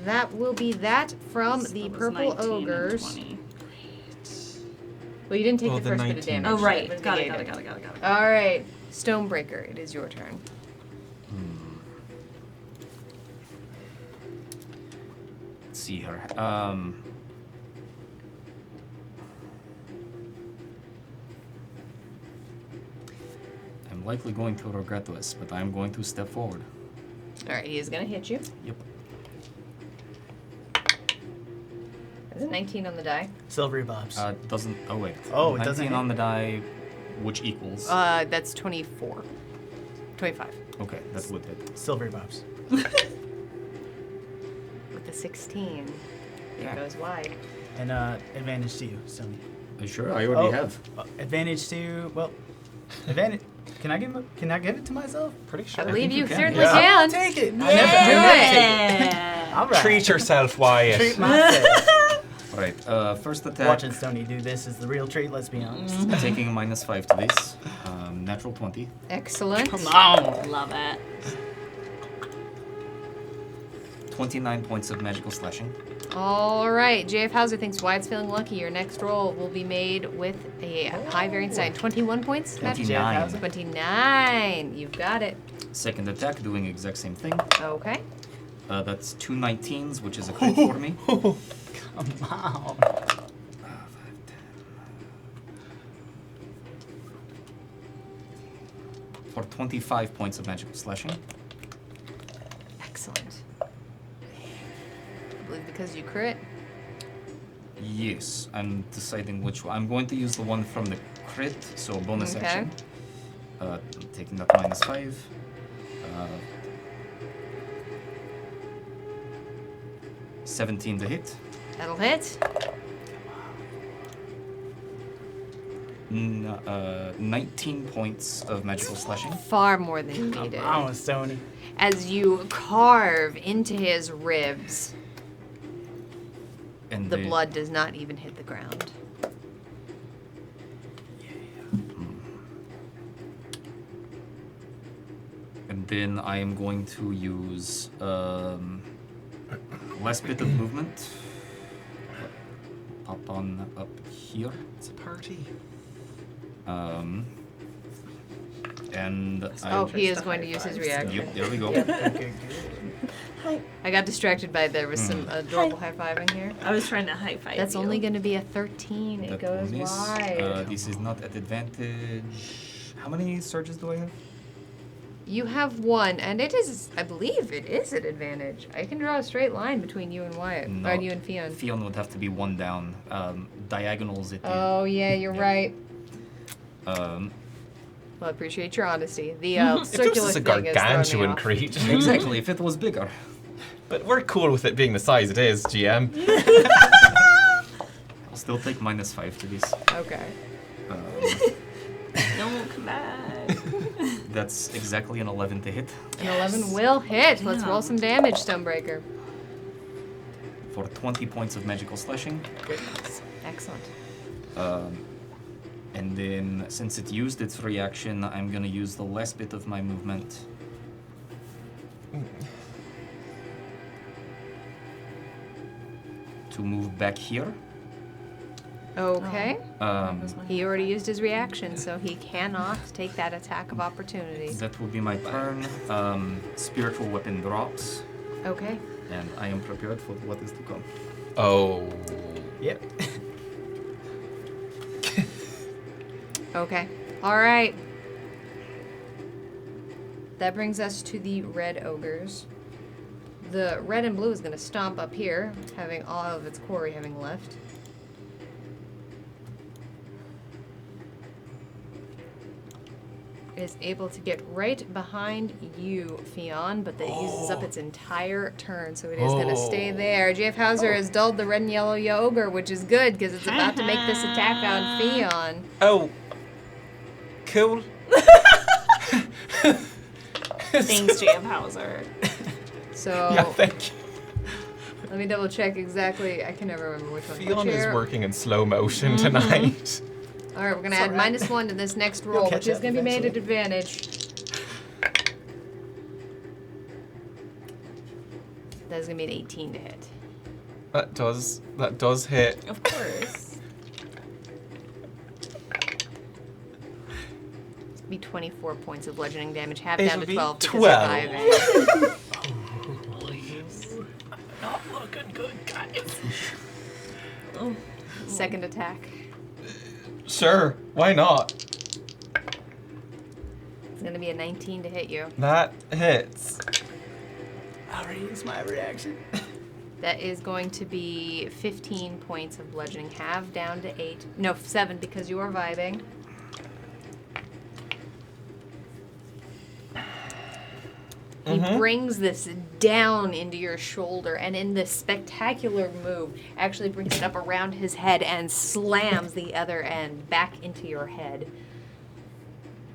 That will be that from So the that was purple 19 and ogres. 20. Well, you didn't take Well, the the first bit of 19. damage. Oh, right. It was Got it. negated. All right. Stonebreaker, it is your turn. Let's see here. I'm likely going to regret this, but I'm going to step forward. All right, he is going to hit you. Yep. That's a 19 on the die. Silvery Bobs. Doesn't. Oh wait. Oh, it 19 doesn't on hit. the die, which equals. That's 24. 25. Okay, that would hit. Silvery Bobs. With the 16, Yeah. it goes wide. And advantage to you, Sony. Sure, I already Oh, have. Advantage to, well, advantage. Can I give it to myself? Pretty I sure. believe you you can. certainly Yeah. can. Take it. Do it. All right. Treat yourself, Wyatt. Treat myself. Right. First attack. Watching Sony do this is the real treat. Let's be honest. Taking -5 to this. Natural 20. Excellent. Come on. Love it. 29 points of magical slashing. All right, JF Hauser thinks Wyatt's feeling lucky. Your next roll will be made with a high variance die. 21 points? Matt? 29. 29. You've got it. Second attack, doing the exact same thing. Okay. That's 2 19s, which is a crit for me. Come on. For 25 points of magical slashing. Excellent. I believe because you crit. Yes, I'm deciding which one. I'm going to use the one from the crit, so bonus Okay. action. I'm taking that -5. 17 to hit. That'll hit. 19 points of magical slashing. Far more than you needed. Come on, Sony. As you carve into his ribs, And the blood does not even hit the ground. And then I am going to use last bit of movement. Pop on up here. It's a party. And He is going to use his reaction. Yep, there we go. Okay, good. I got distracted by there was some adorable high fiving here. I was trying to high five. That's you. only going to be a 13. It That goes will miss. wide. This is not at advantage. How many surges do I have? You have one, and it is, I believe it is at advantage. I can draw a straight line between you and Wyatt, No. or you and Fionn. Fionn would have to be one down. Diagonals at the Oh, yeah, you're right. Well, I appreciate your honesty. The If this circular is a thing is throwing me gargantuan off. creature. Exactly, if it was bigger. But we're cool with it being the size it is, GM. I'll still take -5 to this. Okay. Don't come back. That's exactly an 11 to hit. An 11 will hit. Let's roll some damage, Stonebreaker. For 20 points of magical slashing. Excellent. And then, since it used its reaction, I'm gonna use the last bit of my movement. To move back here. Okay. Um, He already used his reaction, so he cannot take that attack of opportunity. that will be my turn. Spiritual weapon drops, Okay. and I am prepared for what is to come. Oh. Yep. Okay. All right. That brings us to the red ogres. The red and blue is going to stomp up here, having all of its quarry having left. It is able to get right behind you, Fionn, but that uses up its entire turn, so it is going to stay there. JF Hauser has dulled the red and yellow ogre, which is good because it's about to make this attack on Fionn. Oh. Cool. Thanks, GM Hauser. So Yeah, thank you. let me double check exactly. I can never remember which one. Fionn Which is here? working in slow motion tonight. All right, we're gonna add -1 to this next roll, catch which is up gonna be made at eventually. advantage. That is gonna be an 18 to hit. That does hit. Of course. It's gonna be 24 points of bludgeoning damage, half It'll down to be 12 because 12. you're surviving. Not looking good, guys. Second attack. Sure, why not? It's gonna be a 19 to hit you. That hits. I already used my reaction. That is going to be 15 points of bludgeoning, half down to 8. No, 7 because you are vibing. He brings this down into your shoulder, and in this spectacular move, actually brings it up around his head and slams the other end back into your head.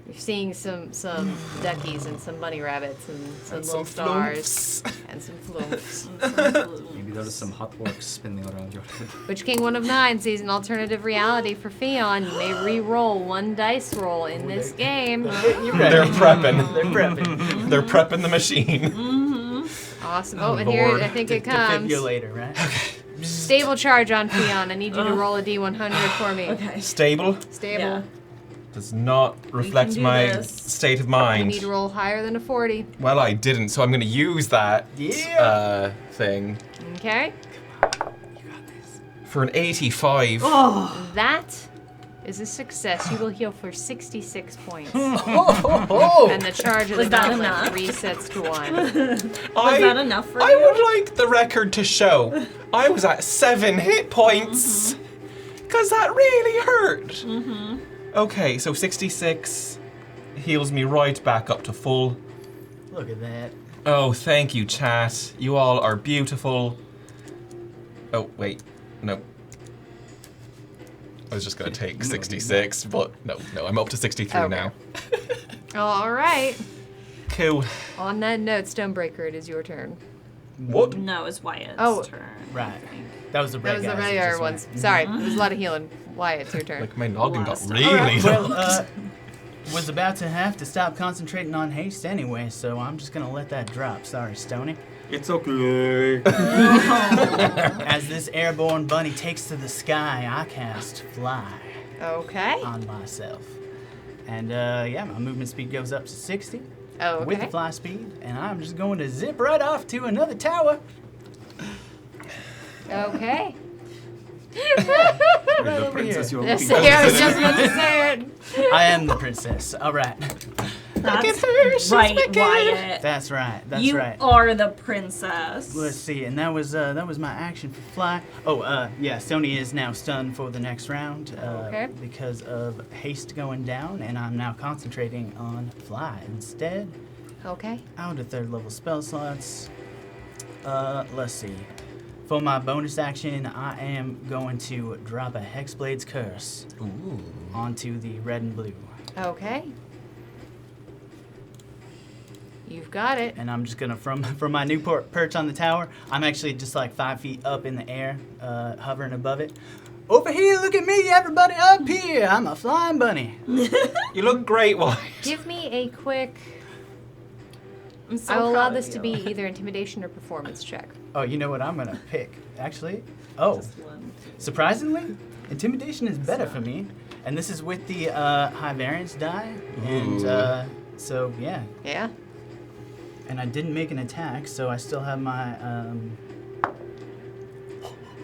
You're seeing some duckies and some bunny rabbits and some little stars and some flumps. Maybe there's some hot works spinning around your head. Witch King 1 of 9 sees an alternative reality for Fionn. You may re-roll 1 dice roll in this game. They're prepping. They're prepping. They're prepping the machine. Awesome. Oh, and here I think it comes. Defibrillator, right? Stable charge on Fionn. I need you to roll a D100 for me. Okay. Stable Stable. Yeah. does not reflect do my this. state of You mind. need to roll higher than a 40. Well, I didn't, so I'm going to use that thing Okay. for an 85. That is a success. You will heal for 66 points. Oh! And the charge of Was the that gauntlet enough? resets to 1. Was that enough for I you? would like the record to show I was at 7 hit points. Because that really hurt. Okay, so 66 heals me right back up to full. Look at that. Oh, thank you, chat. You all are beautiful. Oh, wait. No. I was just going to take 66, but no, I'm up to 63 Okay. now. All right. Cool. On that note, Stonebreaker, it is your turn. What? No, it's Wyatt's Oh. turn. Right. That was the That red was the guys that regular just ones. went. Sorry, there was a lot of healing. Wyatt, it's your turn. Like, my noggin got Last. really Well, low. was about to have to stop concentrating on haste anyway, so I'm just gonna let that drop. Sorry, Stoney. It's okay. As this airborne bunny takes to the sky, I cast Fly Okay. on myself. And yeah, my movement speed goes up to 60 Oh, with the okay. fly speed, and I'm just going to zip right off to another tower. Okay. Right over Princess, here. you're Yes, looking I was just about to say it. I am the princess. All right. That's She's right, wicked. Wyatt. That's right. That's you right. are the princess. Let's see, and that was my action for fly. Oh, yeah, Sony is now stunned for the next round Okay. because of haste going down, and I'm now concentrating on fly instead. Okay. Out of third level spell slots. Let's see. For my bonus action, I am going to drop a Hexblade's Curse Ooh. onto the red and blue, Okay. You've got it. and I'm just gonna from my new perch on the tower. I'm actually just like 5 feet up in the air, hovering above it. Over here, look at me, everybody up here. I'm a flying bunny. You look great, Wyatt. Give me a quick. I'm so I will allow proud this of to you. be either intimidation or performance check. Oh, you know what I'm gonna pick? Actually, oh, Just one. surprisingly, intimidation is better for me, and this is with the high variance die, and so yeah. Yeah. And I didn't make an attack, so I still have my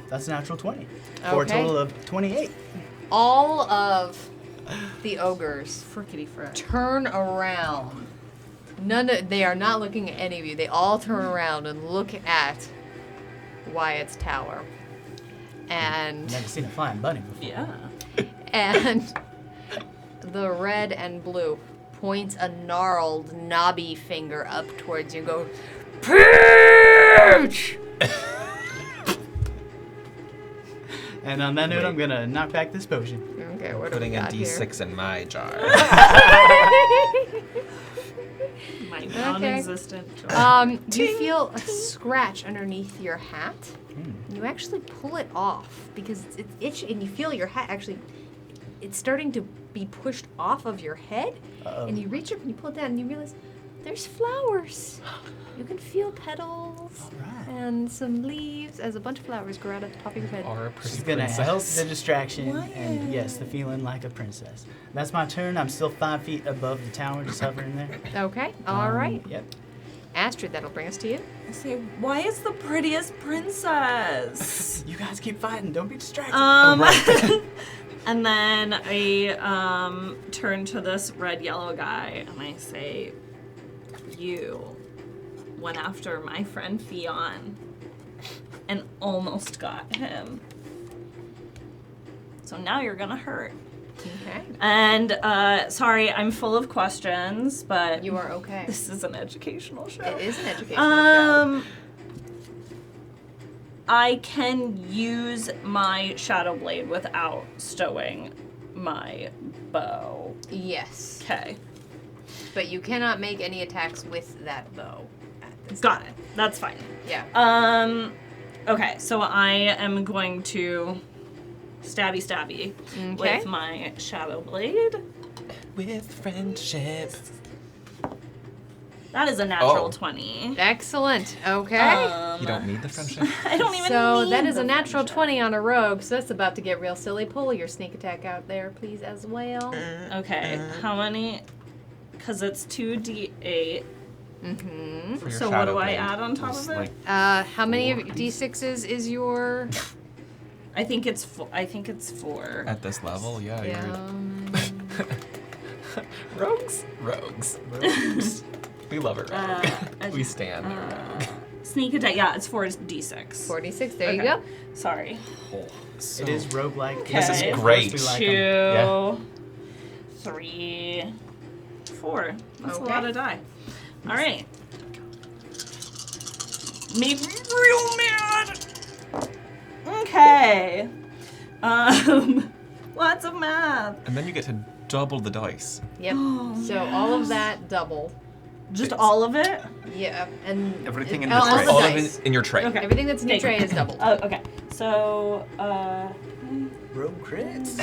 that's a natural 20 for a Okay. total of 28. All of the ogres Frickety frick. turn around. They are not looking at any of you. They all turn around and look at Wyatt's tower. And Never seen a flying bunny before. Yeah. and the red and blue points a gnarled, knobby finger up towards you and go, Peach! And on that note, I'm gonna knock back this potion. Okay, what Putting do a we got here? D6 in my jar. My non-existent. You feel a scratch underneath your hat. You actually pull it off because it's itchy, and you feel your hat actually, it's starting to be pushed off of your head. And you reach up and you pull it down and you realize there's flowers. You can feel petals Alright. and some leaves as a bunch of flowers grow out of the top of your head. Or a pretty She's gonna princess. help the distraction, and yes, the feeling like a princess. That's my turn. I'm still 5 feet above the tower, just hovering there. Okay, all right. Yep. Astrid, that'll bring us to you. I say, why is the prettiest princess? You guys keep fighting. Don't be distracted. And then I turn to this red yellow guy and I say, you went after my friend Fionn and almost got him. So now you're gonna hurt. Okay. And sorry, I'm full of questions, but You are okay. this is an educational show. It is an educational show. I can use my Shadow Blade without stowing my bow. Yes. Okay. But you cannot make any attacks with that bow at this Got it. That's fine. Yeah. Okay, so I am going to stabby Okay. with my Shadow Blade. With friendship. That is a natural Oh. 20. Excellent. Okay. You don't need the friendship? I don't even So need that is the a natural friendship. 20 on a rogue, so that's about to get real silly. Pull your sneak attack out there, please, as well. Okay, how many? Because it's 2d8. Mm-hmm. For your So what shadow do I blade. add on top It's of it? like How many of Four. d6s is your... I think it's 4. At this level, yeah. Rogues? Rogues. We love it, rogue. We stand a rogue. Sneak attack. Yeah, it's 4d6. 46, there you Okay. go. Sorry. So, It is roguelike. This is Okay. great. We like 'em. 2, Yeah. 3, 4. That's Okay. a lot of die. All right. Made me real mad. Okay. Lots of math. And then you get to double the dice. Yep. So all of that double. Just It's- all of it? Yeah, and... Everything in all the tray. the All of dice. it in your tray. Okay. Everything that's in your tray is double. Oh, okay. So, Rogue crits.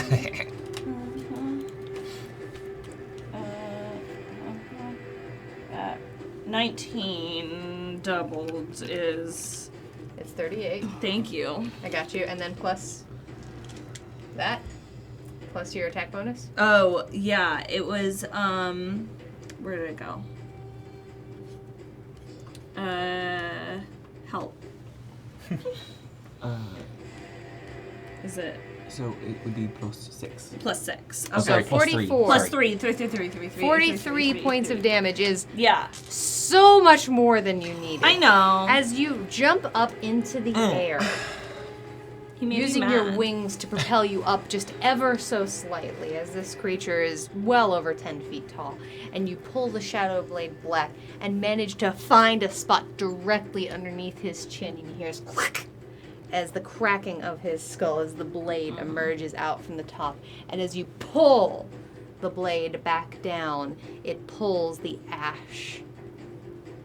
19 doubled is. It's 38. Thank you. I got you. And then plus that. Plus your attack bonus. Oh, yeah. It was, where did it go? Help. Is it So it would be +6. +6. Oh, sorry, Okay. +3. 44. Plus 3. 43 points of damage is Yeah. so much more than you needed. I know. As you jump up into the air, He made me using your mad. wings to propel you up just ever so slightly, as this creature is well over 10 feet tall, and you pull the Shadow Blade black and manage to find a spot directly underneath his chin. You hear click as the cracking of his skull as the blade emerges out from the top, and as you pull the blade back down, it pulls the ash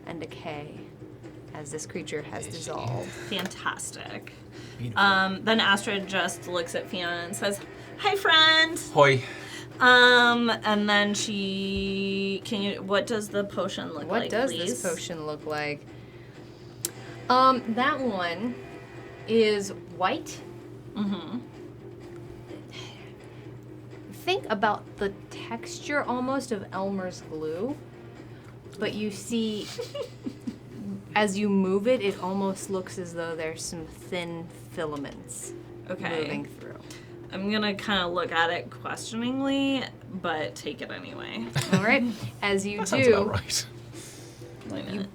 and decay as this creature has dissolved. Fantastic. Beautiful. Then Astrid just looks at Fiona and says, "Hi, friend." Hoi. And then what does the potion look What like, does please? this potion look like? That one is white. Mm-hmm. Think about the texture almost of Elmer's glue, but you see, as you move it, it almost looks as though there's some thin filaments moving through. I'm gonna kind of look at it questioningly, but take it anyway. All right, as you Sounds about do, right. Wait a minute.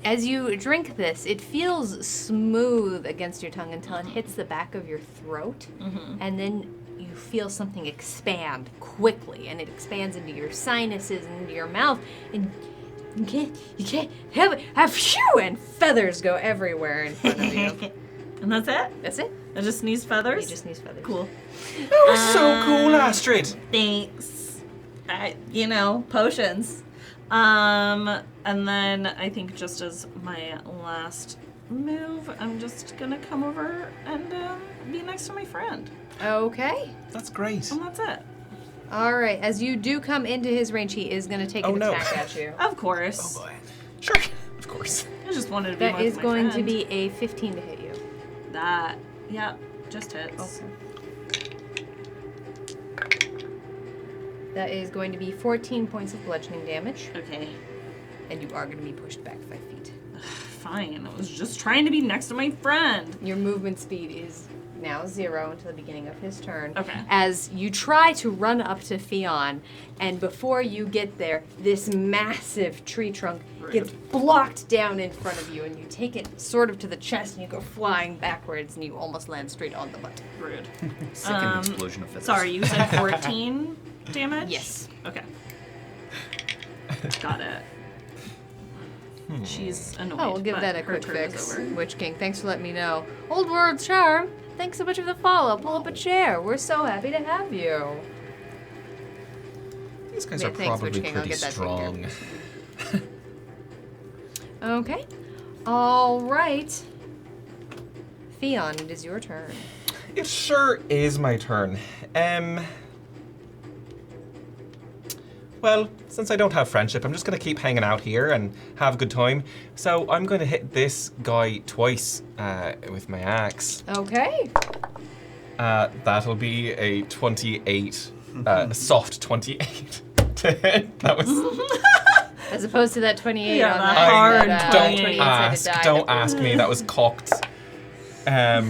as you drink this, it feels smooth against your tongue until it hits the back of your throat, and then you feel something expand quickly, and it expands into your sinuses and into your mouth, and you can't help it. Phew, and feathers go everywhere in front of you. And that's it? That's it. I just sneeze feathers? You just sneeze feathers. Cool. That was so cool, Astrid. Thanks. Potions. And then I think just as my last move, I'm just gonna come over and be next to my friend. Okay. That's great. And that's it. All right. As you do come into his range, he is going to take an no. attack at you. Of course. Oh boy. Sure. Of course. I just wanted to be That with is my going to friend. be a 15 to hit you. That, yeah, just hits. That is going to be 14 points of bludgeoning damage, Okay. and you are going to be pushed back 5 feet. Fine. I was just trying to be next to my friend. Your movement speed is now 0 until the beginning of his turn. Okay. As you try to run up to Fionn, and before you get there, this massive tree trunk gets blocked down in front of you, and you take it sort of to the chest, and you go flying backwards, and you almost land straight on the butt. Rude. Second explosion of feathers. Sorry, you said 14 damage? Yes. Okay. Got it. She's annoyed. Oh, we'll give but that a her quick turn is fix. over. Witch King, thanks for letting me know. Old World Charm, thanks so much for the follow. Pull up a chair. We're so happy to have you. These guys Yeah, are thanks, probably Witch King. I'll pretty get that taken strong. Okay. All right. Fionn, it is your turn. It sure is my turn. Well, since I don't have friendship, I'm just gonna keep hanging out here and have a good time. So I'm gonna hit this guy twice with my axe. Okay. That'll be a 28, soft 28 to hit. That was. As opposed to that 28 Yeah, on that that. hard that, 28 28-sided die. Don't ask me. That was cocked. Ooh, I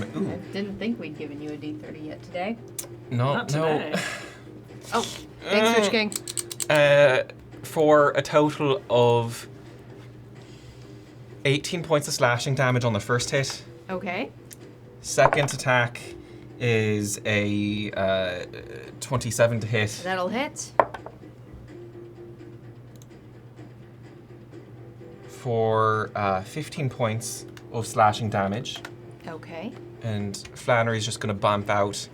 didn't think we'd given you a D30 yet today. no, Not today. Oh, thanks, Witch King. For a total of 18 points of slashing damage on the first hit. Okay. Second attack is a 27 to hit. That'll hit. For 15 points of slashing damage. Okay. And Flannery's just going to bump out.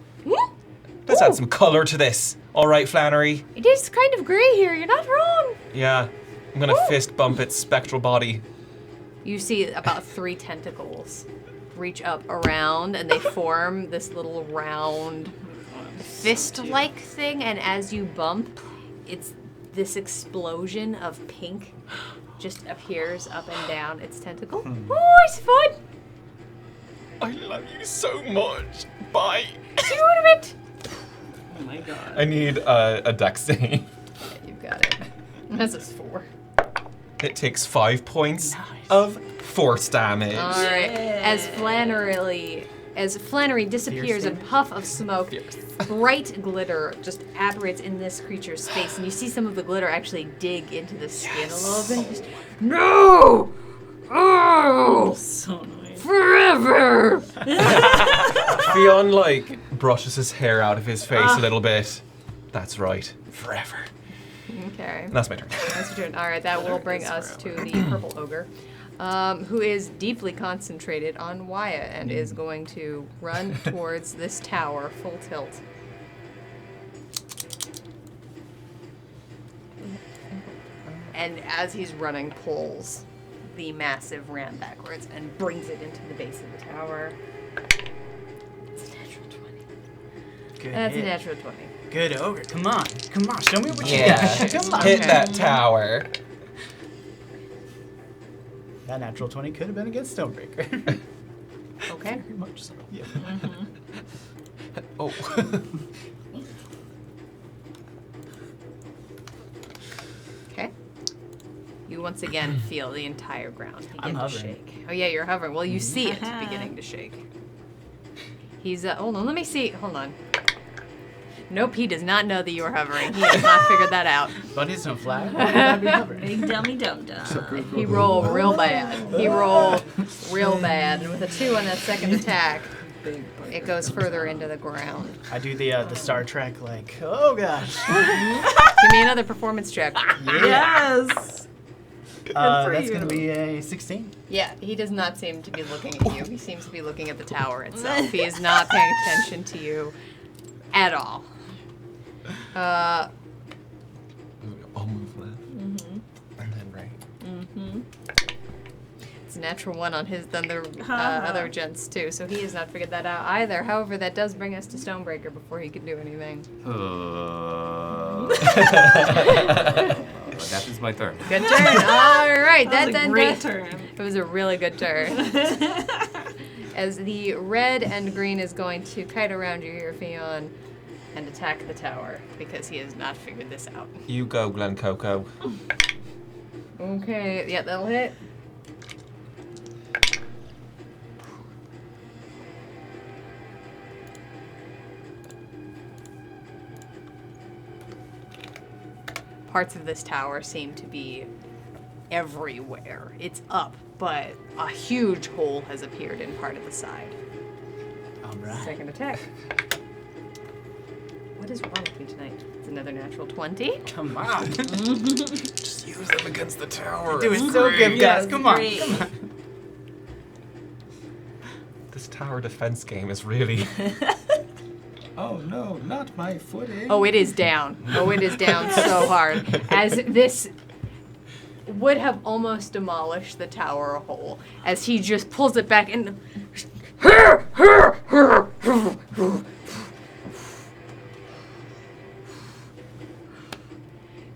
Let's add some color to this. All right, Flannery. It is kind of gray here. You're not wrong. Yeah, I'm going to fist bump its spectral body. You see about 3 tentacles reach up around, and they form this little round fist-like thing. And as you bump, it's this explosion of pink just appears up and down its tentacle. Oh, it's fun. I love you so much. Bye. See you in a bit. Oh my god. I need a dex save. Yeah, you've got it. This is 4. It takes 5 points Nice. of force damage. All right. As Flannery As Flannery disappears, a damage? puff of smoke, bright glitter just apparates in this creature's face, and you see some of the glitter actually dig into the skin a little bit. Just, no! Oh! So annoying. Forever! Fionn, like, brushes his hair out of his face a little bit. That's right. Forever. Okay. And that's my turn. That's your turn. All right, that will bring us to the purple ogre, who is deeply concentrated on Wyatt and is going to run towards this tower full tilt. And as he's running, pulls the massive ram backwards and brings it into the base of the tower. It's a natural 20. Good That's a hit. natural 20. Good ogre. Come on, show me what Yeah. you got. Come on. Hit that tower. That natural 20 could have been against Stonebreaker. Okay. Very much so. Yeah. Oh. Okay. You once again feel the entire ground begin I'm to hovering. shake. Oh yeah, you're hovering. Well, you see it beginning to shake. He's hold on, let me see. Hold on. Nope, he does not know that you are hovering. He has not figured that out. Buddies don't fly. Why would I be hovering? Big dummy dum dum. He rolled real bad. He rolled real bad, and with a 2 on that second attack, it goes further into the ground. I do the Star Trek like, oh gosh. Give me another performance check. Yes. That's gonna be a 16. Yeah, he does not seem to be looking at you. He seems to be looking at the tower itself. He is not paying attention to you at all. I'll move left. And then right. It's a natural 1 on his than the other gents too, so he has not figured that out either. However, that does bring us to Stonebreaker before he can do anything. That is my turn. Good turn. All right, That was a great does- turn. It was a really good turn. As the red and green is going to kite around you here, Fionn, and attack the tower because he has not figured this out. You go, Glen Coco. Okay, yeah, that'll hit. Parts of this tower seem to be everywhere. It's up, but a huge hole has appeared in part of the side. All right. Second attack. What is wrong with me tonight? It's another natural 20. Come on. Just use them against the tower. Doing so good, guys. Come on. Great. Come on. This tower defense game is really... Oh no, not my footing. Oh, it is down. Oh, it is down so hard. As this would have almost demolished the tower whole, as he just pulls it back and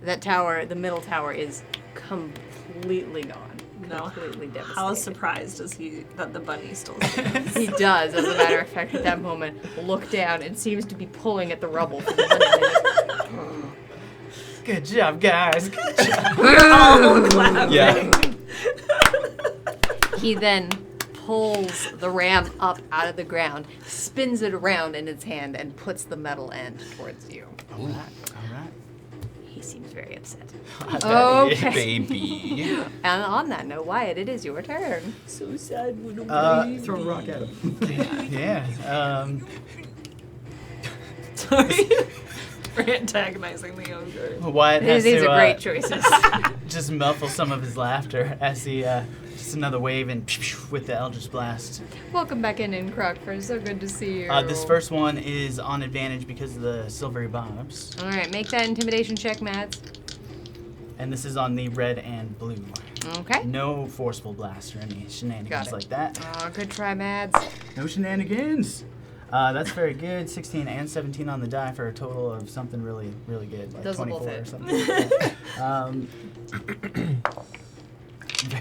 that tower, the middle tower, is completely gone. No. Completely devastated. How surprised is he that the bunny still stands? He does, as a matter of fact, at that moment, look down and seems to be pulling at the rubble from the bunny. Good job, guys. Good job. All clapping. Yeah. He then pulls the ram up out of the ground, spins it around in its hand, and puts the metal end towards you. All right. He seems very upset. I bet Okay. Baby. And on that note, Wyatt, it is your turn. So sad when Throw a rock at him. Yeah. Sorry. For antagonizing the ogre. Wyatt has These to are great choices. just muffle some of his laughter as he just another wave and with the Eldritch Blast. Welcome back in, Crockford. So good to see you. This first one is on advantage because of the silvery bobs, All right, make that intimidation check, Mads. and this is on the red and blue. Okay. No forceful blast or any Got shenanigans it. like that. Oh, good try, Mads. No shenanigans. That's very good. 16 and 17 on the die for a total of something really, really good, like Those will both 24 or hit. something.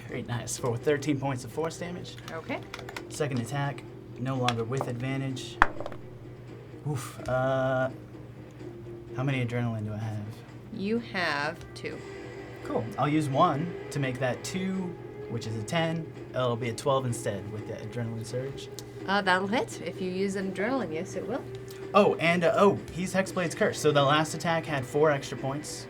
Very nice. For 13 points of force damage. Okay. Second attack, no longer with advantage. Oof. How many adrenaline do I have? You have 2. Cool. I'll use 1 to make that 2, which is a 10. It'll be a 12 instead with the adrenaline surge. That'll hit. If you use an adrenaline, yes, it will. Oh, and he's Hexblade's Curse. So the last attack had 4 extra points.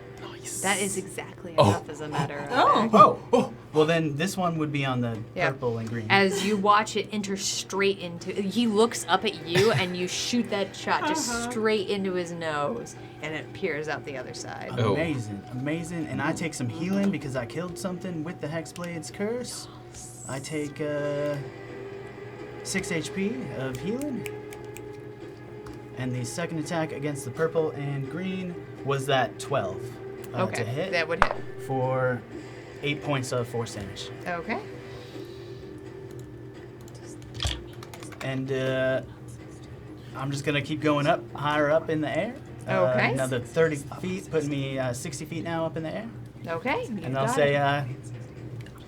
That is exactly enough as a matter of fact. Oh. Well, then this one would be on the Yeah. purple and green. As you watch it enter straight into, he looks up at you and you shoot that shot just straight into his nose, and it peers out the other side. Oh. Amazing. And I take some healing because I killed something with the Hexblade's Curse. I take 6 HP of healing. And the second attack against the purple and green was that 12 Okay, to hit that would hit. for 8 points of force damage. Okay. And I'm just gonna keep going up, higher up in the air. Okay. Another 30 feet, putting me 60 feet now up in the air. Okay. you And I'll got say, it.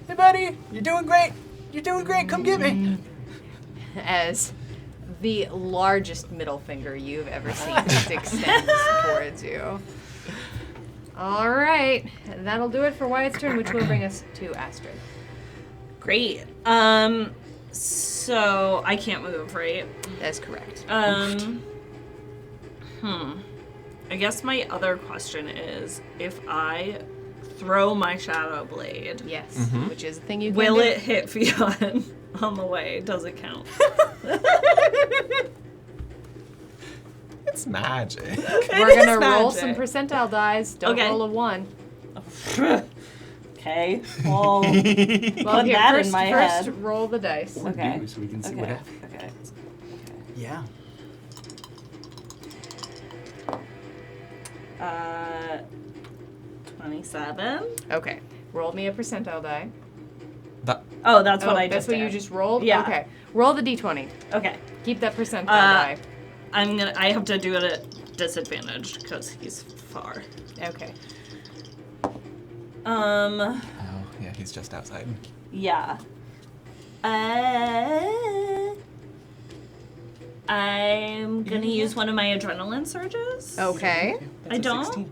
hey buddy, you're doing great. You're doing great. Come get me. As the largest middle finger you've ever seen just extends towards you. All right, that'll do it for Wyatt's turn, which will bring us to Astrid. Great. So I can't move, right? That's correct. I guess my other question is, if I throw my Shadow Blade, Yes, which is a thing you can will do. it hit Fionn on the way? Does it count? It's magic. We're It gonna is roll magic. some percentile dice. Don't Okay. roll a 1. Okay. Well, Well, Put here, that in first, my first head. roll the dice. okay. So we can see what happens. Okay. Yeah. 27. Okay, roll me a percentile die. That Oh, that's what Oh, I that's just what did. you just rolled? Yeah. Okay, roll the d20. Okay. Keep that percentile die. I have to do it at disadvantage because he's far. Okay. oh yeah, he's just outside. Yeah. I'm gonna use one of my adrenaline surges. Okay. I don't? 16.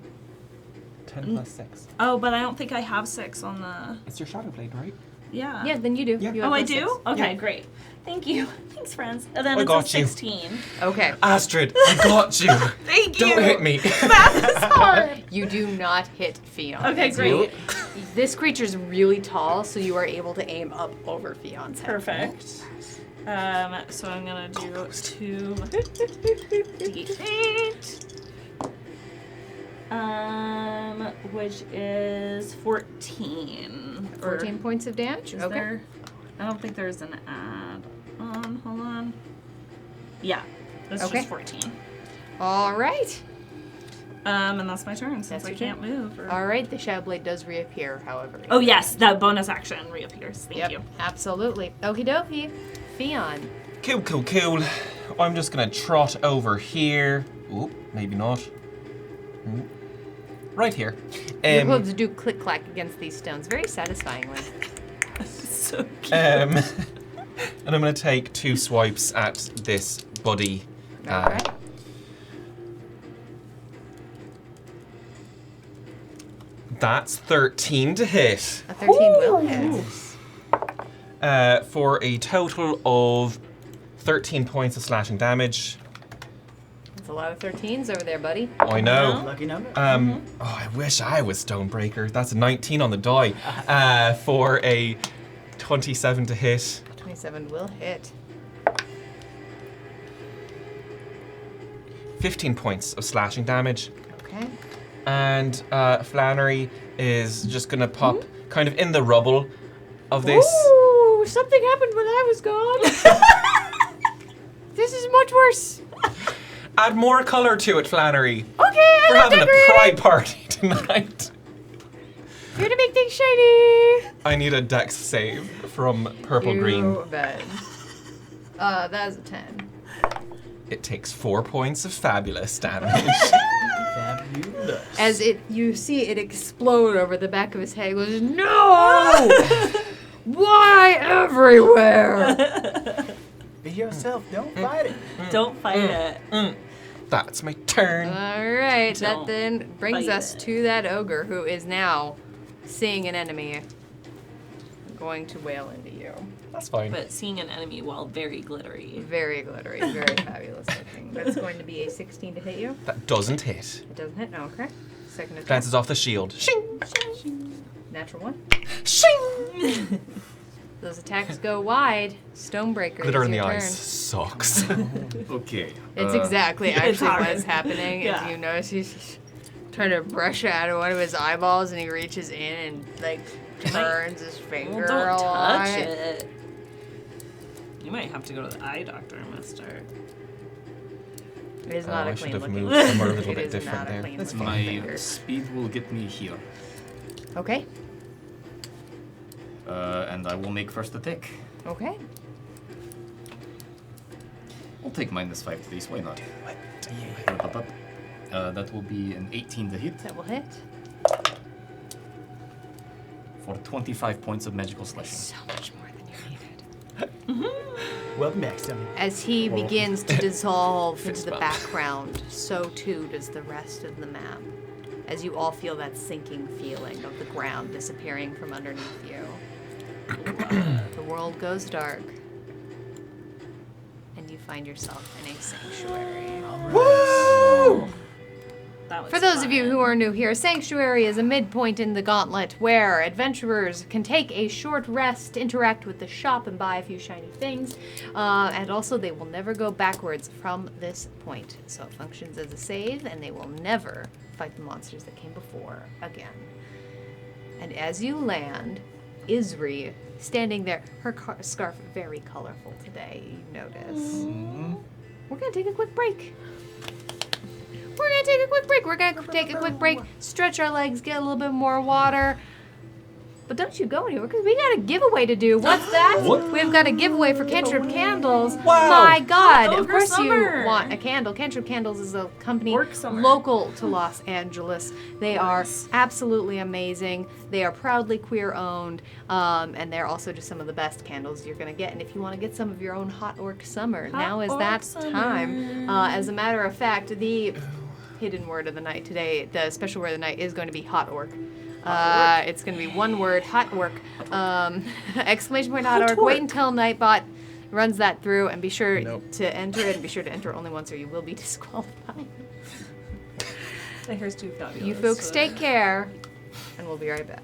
10 plus 6. Oh, but I don't think I have 6 on the. It's your Shadow Blade, right? Yeah. Yeah, then you do. Yeah. You have Oh, I those do? 6. Okay, Yeah. great. Thank you. Thanks, friends. And then I it's got a you. 16. Okay. Astrid, I got you. Thank you. Don't hit me. That's hard. You do not hit Fionn. Okay, great. This creature's really tall, so you are able to aim up over Fion's head. Perfect. So I'm gonna do 2 d8. Which is 14. 14 points of damage? Is Okay. there? I don't think there's an add on. Hold on. Yeah, that's Okay. just 14. All right. And that's my turn since That's I your can't move. or- All right, the Shadow Blade does reappear, however. Oh yes, that bonus action reappears. Thank Yep, you. absolutely. Okie dokie. Fionn. Cool. I'm just gonna trot over here. Oop, maybe not. Right here. Your hooves do click clack against these stones very satisfyingly. So cute. And I'm gonna take 2 swipes at this buddy. All right. That's 13 to hit. A 13 will hit. For a total of 13 points of slashing damage. That's a lot of 13s over there, buddy. I know. Lucky number. Oh, I wish I was Stonebreaker. That's a 19 on the die. For a 27 to hit. 27 will hit. 15 points of slashing damage. Okay. And Flannery is just gonna pop kind of in the rubble of this. Ooh, something happened when I was gone. This is much worse. Add more color to it, Flannery. Okay, We're I'm having a decorating. pride party tonight. Here to make things shiny. I need a dex save from Purple Green. You bet. That's a 10. It takes 4 points of fabulous damage. Fabulous. As you see it explode over the back of his head. He goes, no! Why everywhere? Be yourself. Don't fight it. Don't fight it. That's my turn. All right, that Don't then brings fight us it. to that ogre who is now seeing an enemy. going to wail into you. That's fine. But seeing an enemy while very glittery. Very glittery, very fabulous looking. That's going to be a 16 to hit you. That doesn't hit. It doesn't hit? Okay. Second attack. Glances off the shield. Shing! Natural 1. Shing! Those attacks go wide. Stonebreaker. Glitter is in the your eyes turn. sucks. Okay. It's exactly actually hard. what's happening. Yeah. Is you notice he's just trying to brush out one of his eyeballs, and he reaches in and like turns his finger Well, don't a lot. touch it. You might have to go to the eye doctor, mister. It is not I a should clean have looking. moved somewhere a little It bit is different not a there. clean That's looking My finger. speed will get me here. Okay. And I will make first attack. Okay. I'll take -5 to these, why not? That will be an 18 to hit That will hit. for 25 points of magical slashing. So much more than you needed. Welcome back, Stomach. As he begins to dissolve into Fist the bump. background, so too does the rest of the map. As you all feel that sinking feeling of the ground disappearing from underneath you. The world goes dark. And you find yourself in a sanctuary. That was For those of you fun. who are new here, Sanctuary is a midpoint in the Gauntlet where adventurers can take a short rest, interact with the shop, and buy a few shiny things. And also, they will never go backwards from this point. So it functions as a save, and they will never fight the monsters that came before again. And as you land, Isri, standing there, her scarf very colorful today, you notice. We're going to take a quick break. We're gonna take a quick break. We're gonna take a quick break, stretch our legs, get a little bit more water. But don't you go anywhere, because we got a giveaway to do. What's that? What? We've got a giveaway for Cantrip Candles. Wow. My God! Of Over course summer. you want a candle. Cantrip Candles is a company Work summer. local to Los Angeles. They are Nice. absolutely amazing. They are proudly queer owned, and they're also just some of the best candles you're gonna get. And if you want to get some of your own Hot Orc Summer, now is Orc that Summer. time. As a matter of fact, the hidden word of the night today, the special word of the night is going to be Hot Orc. It's going to be one word, Hot Orc. Exclamation point Hot Orc. Wait until Nightbot runs that through, and be sure to enter it, and be sure to enter only once or you will be disqualified. My hair's too fabulous. You folks take care, and we'll be right back.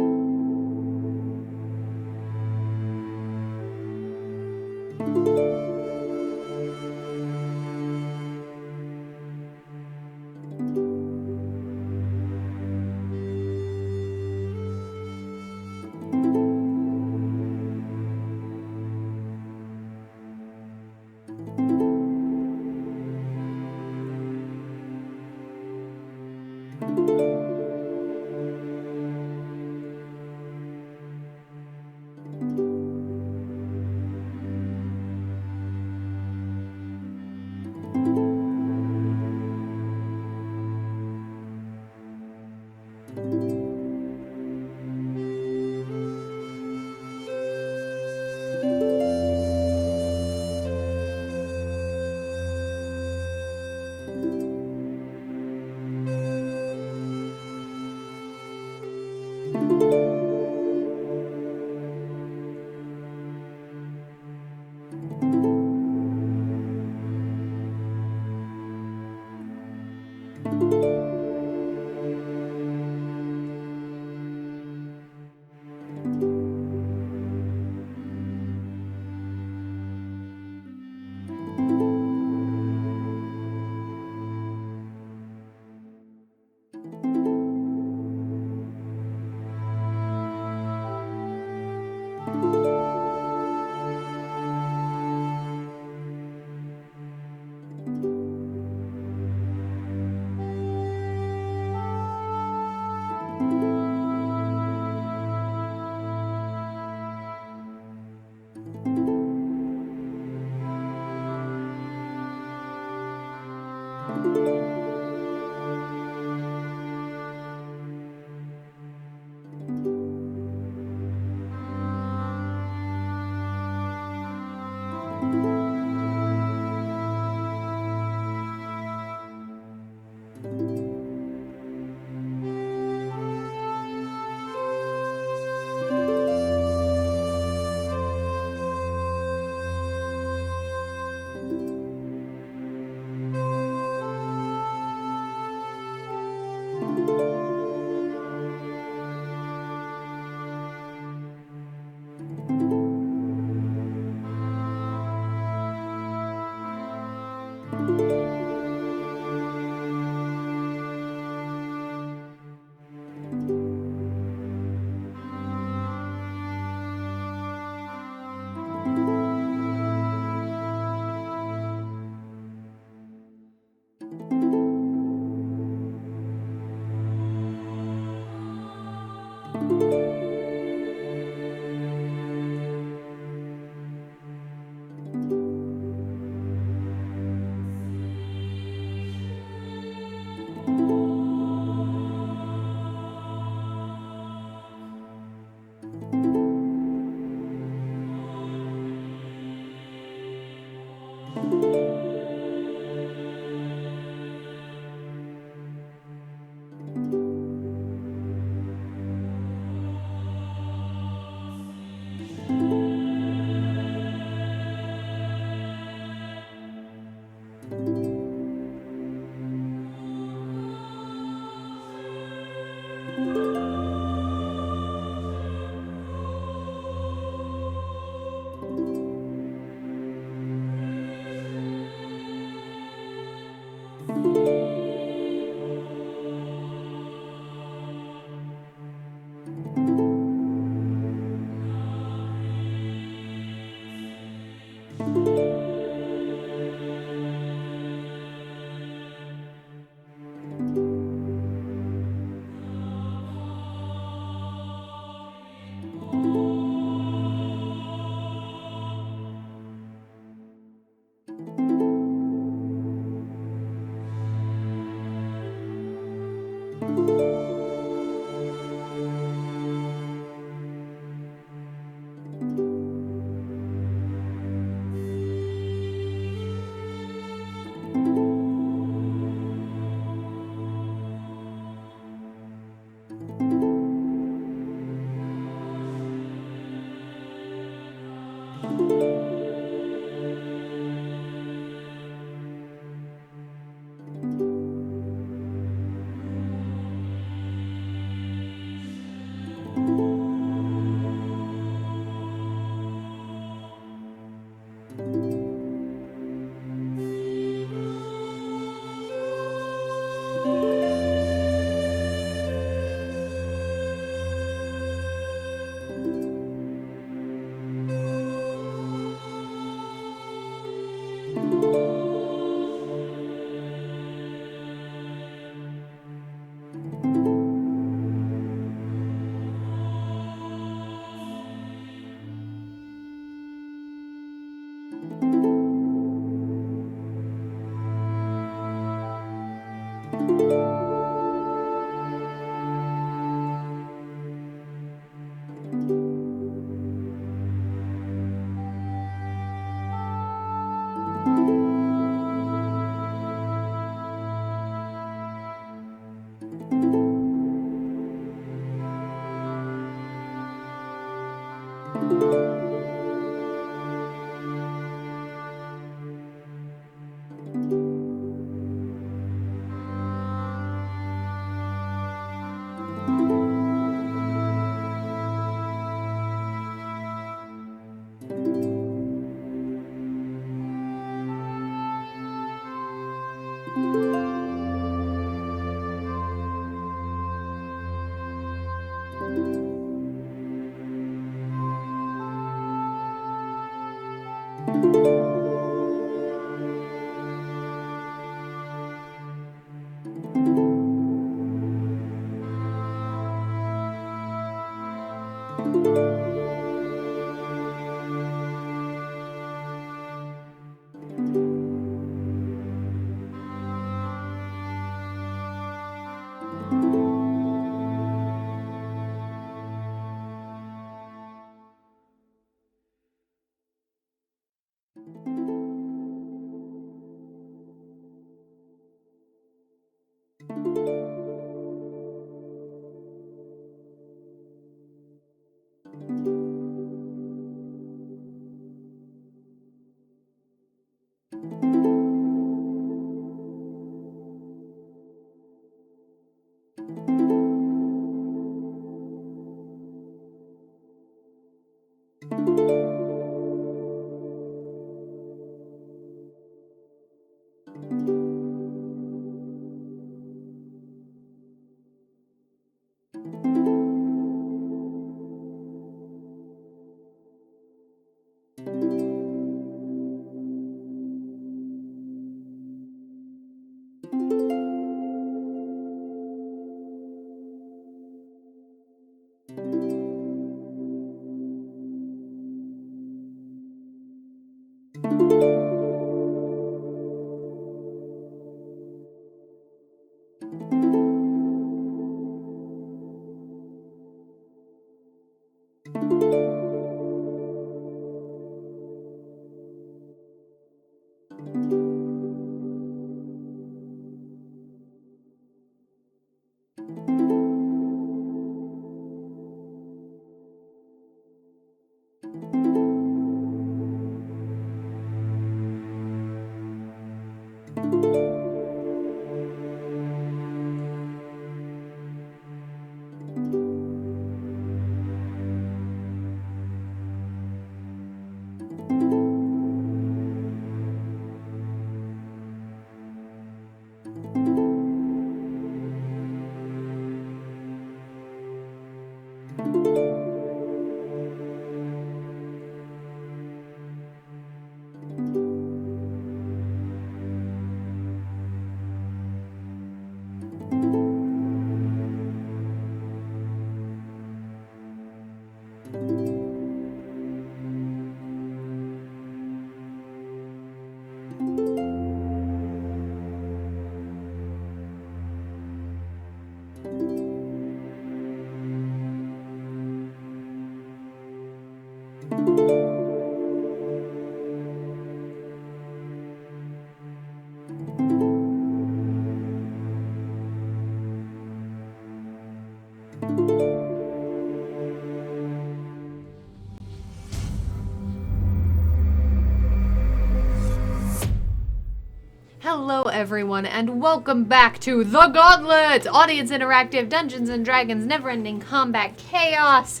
everyone, and welcome back to The Gauntlet! Audience interactive Dungeons and Dragons never-ending combat chaos.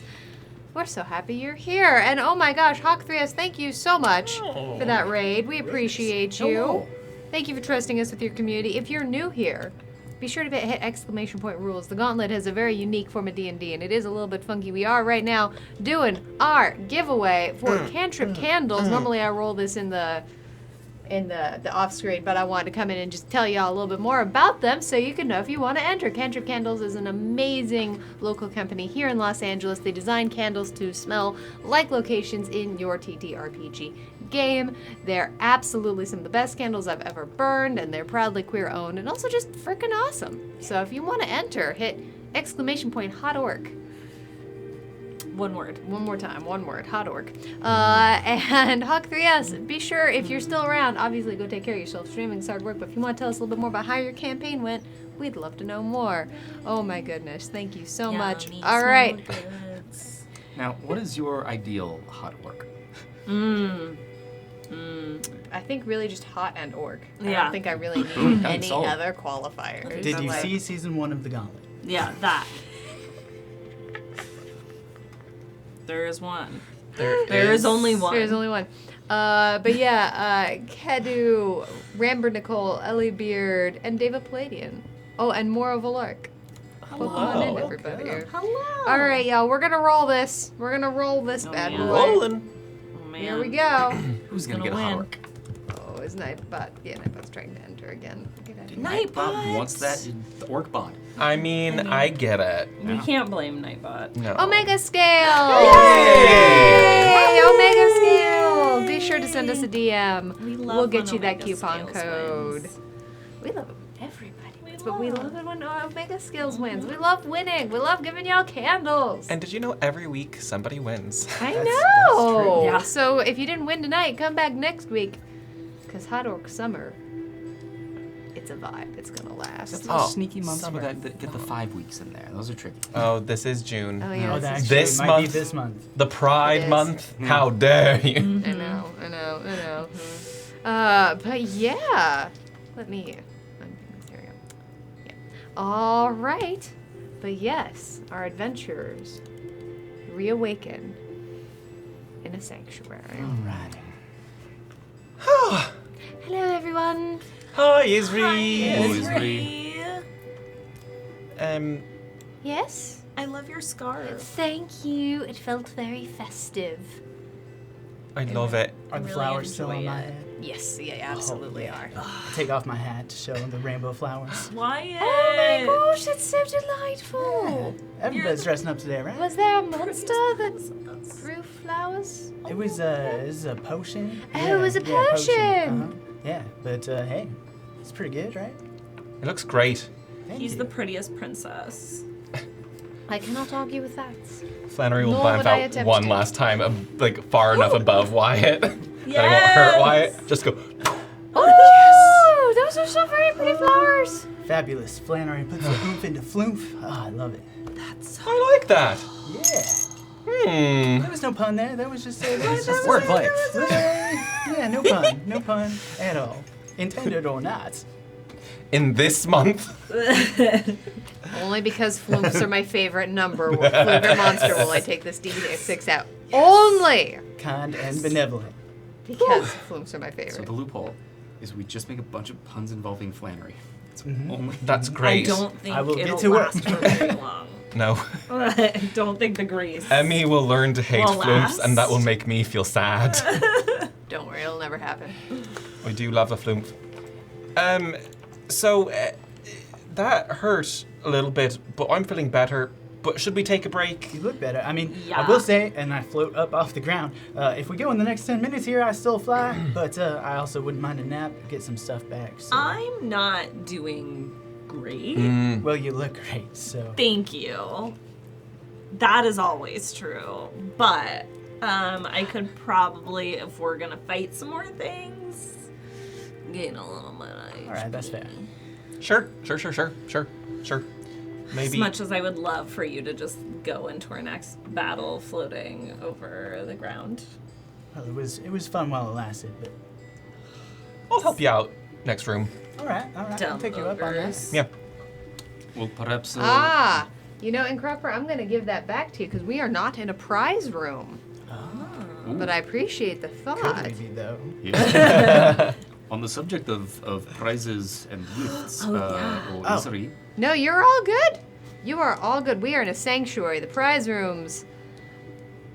We're so happy you're here. And oh my gosh, Hawk3S, thank you so much for that raid. We appreciate you. Hello. Thank you for trusting us with your community. If you're new here, be sure to hit exclamation point rules. The Gauntlet has a very unique form of D&D, and it is a little bit funky. We are right now doing our giveaway for cantrip candles. Normally I roll this in the off screen, but I wanted to come in and just tell y'all a little bit more about them so you can know if you want to enter. Cantrip Candles is an amazing local company here in Los Angeles. They design candles to smell like locations in your TTRPG game. They're absolutely some of the best candles I've ever burned, and they're proudly queer owned and also just freaking awesome. So if you want to enter, hit exclamation point hot org. One word. One more time, one word, hot org. And Hawk3S, be sure if you're still around, obviously go take care of yourself. Streaming's hard work, but if you want to tell us a little bit more about how your campaign went, we'd love to know more. Oh my goodness, thank you so much. Yummy All right. small goods. Now, what is your ideal hot work? I think really just hot and org. I Yeah. don't think I really need any sold. other qualifiers. Did I'm you like, see season 1 of The Gauntlet? Yeah, that. There is one. There is only one. There's only one. But yeah, Kedu, Ramber Nicole, Ellie Beard, and David Palladian. Oh, and Mora Valark. Welcome on in, everybody. Hello. All right, y'all, we're gonna roll this. We're gonna roll this bad yeah. boy. Rolling. Oh, man. Here we go. Who's gonna Gonna get a hot win. work? Oh, is Nightbot? Yeah, Nightbot's trying to enter again. Get out of here. Nightbot. Wants that the orc bond. I mean, I get it. We can't blame Nightbot. No. Omega Scale! Yay! Yay! Omega Scale! Be sure to send us a DM. We love We'll get when you that Omega coupon Scales code. wins. We love everybody wins, but we love it when Omega Scales wins. We love winning. We love giving y'all candles. And did you know every week somebody wins? I That's know. true. Yeah. So if you didn't win tonight, come back next week. Because Hot Orc Summer, it's a vibe. It's gonna last. That's Oh, those sneaky months summer. that get the 5 weeks in there. Those are tricky. Oh, this is June. Oh yeah, Oh, this that is actually This might month? be this month. The Pride It is. Month? How dare you? I know. But yeah, let me. There we go. Yeah. All right, but yes, our adventurers reawaken in a sanctuary. Alright. Hello, everyone. Hi, Isri. Yes. I love your scarf. Thank you. It felt very festive. I love it. Are the really flowers still on enjoy my it. head? Yes, they absolutely are. I take off my hat to show them the rainbow flowers. Why? Oh my gosh, that's so delightful. Everybody's dressing up today, right? Was there a monster that grew flowers? It was a potion. Oh, it was a potion. Uh-huh. Yeah, but hey, it's pretty good, right? It looks great. Thank He's you. the prettiest princess. I cannot argue with that. Flannery will Nor bump would I out attempt one to. last time, like far enough above Wyatt that it won't hurt Wyatt. Just go. Oh, those are so very pretty flowers. Fabulous. Flannery puts the oomph into floof. Oh, I love it. I like that. Yeah. There was no pun there. That was just Wordplay. Yeah, no pun. No pun at all. Intended or not. In this month, Only because flumps are my favorite number. Favorite monster will I take this D6 out. Only Kind and benevolent. because flumps are my So favorite. the loophole is we just make a bunch of puns involving Flannery. It's only that's great. I don't think I will it'll get to work. last for very long. No. I don't think the grease. Emmy will learn to hate Will flumps, and that will last. make me feel sad. Don't worry, it'll never happen. We do love a flump. So that hurt a little bit, but I'm feeling better. But should we take a break? You look better. I mean, I Yeah. will say, and I float up off the ground. If we go in the next 10 minutes here, I still fly. But I also wouldn't mind a nap, get some stuff back. So. I'm not doing great. Well, you look great, so. Thank you. That is always true. But I could probably, if we're gonna fight some more things, gain a little bit of All right, that's fair. Sure. Maybe. As much as I would love for you to just go into our next battle floating over the ground. Well, it was fun while it lasted, but I'll help you out. Next room. All right. I'll Dumb pick you up on that. ogres. Yeah. Well, perhaps. You know, and Cropper, I'm going to give that back to you because we are not in a prize room. But I appreciate the thought. Could we be though? Yes. On the subject of prizes and gifts, or Oh. misery, No, you're all good. You are all good. We are in a sanctuary. The prize rooms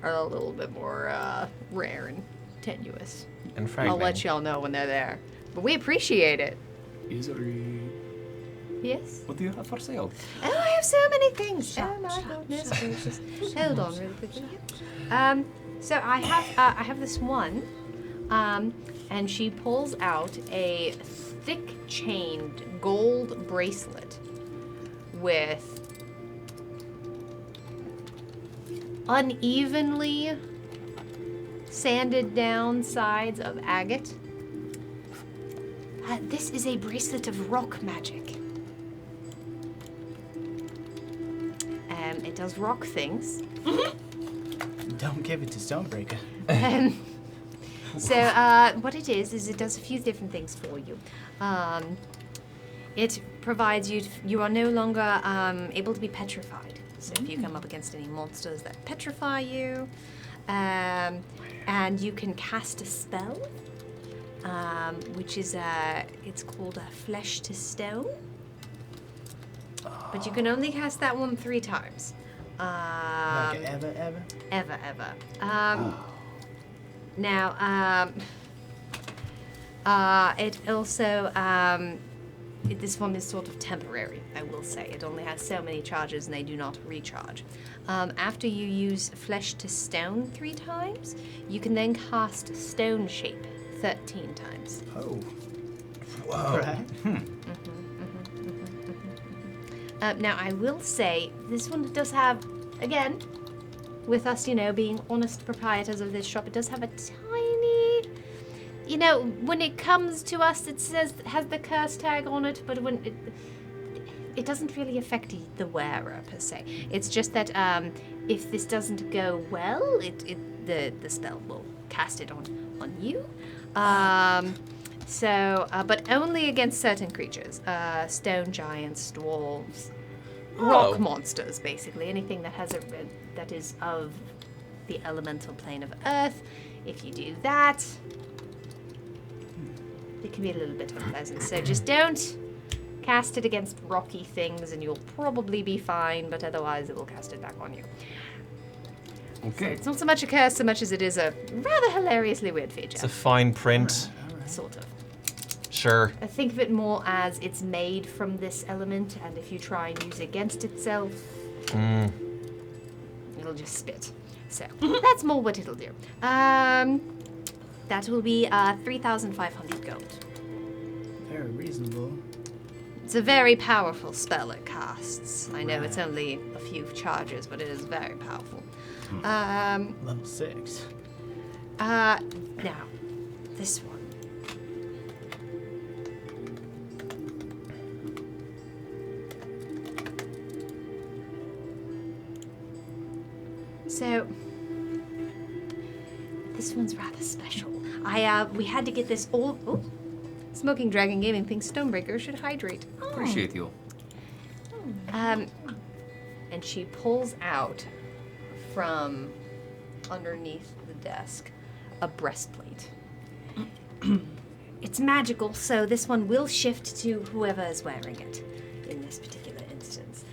are a little bit more rare and tenuous. And I'll frightening. let y'all know when they're there. But we appreciate it. misery. Yes. What do you have for sale? Oh, I have so many things. Oh my goodness gracious. Hold on really quickly. So I have this one, and she pulls out a thick chained gold bracelet with unevenly sanded down sides of agate. This is a bracelet of rock magic. It does rock things. Don't give it to Stonebreaker. So what it is it does a few different things for you. It provides you are no longer able to be petrified. So if you come up against any monsters that petrify you, and you can cast a spell, which is it's called a Flesh to Stone. But you can only cast that one 3 times. Like ever? Ever. Now, it also, this one is sort of temporary, I will say. It only has so many charges and they do not recharge. After you use Flesh to Stone 3 times, you can then cast Stone Shape 13 times. Oh. Whoa. Right. Now, I will say, this one does have, again, with us, being honest proprietors of this shop, it does have a tiny, when it comes to us, it has the curse tag on it, but when it doesn't really affect the wearer, per se. It's just that if this doesn't go well, the spell will cast it on you. But only against certain creatures. Stone giants, dwarves, rock monsters, basically. Anything that is of the elemental plane of earth. If you do that, it can be a little bit unpleasant. So just don't cast it against rocky things and you'll probably be fine, but otherwise it will cast it back on you. Okay. It's not so much a curse so much as it is a rather hilariously weird feature. It's a fine print. Sort of. Sure. I think of it more as it's made from this element, and if you try and use it against itself, it'll just spit. So that's more what it'll do. That will be 3,500 gold. Very reasonable. It's a very powerful spell it casts. I know it's only a few charges, but it is very powerful. Level 6. Now, this one. So, this one's rather special. We had to get this all. Oh, Smoking Dragon Gaming thinks Stonebreaker should hydrate. Appreciate you. And she pulls out from underneath the desk a breastplate. It's magical, so this one will shift to whoever is wearing it in this particular instance.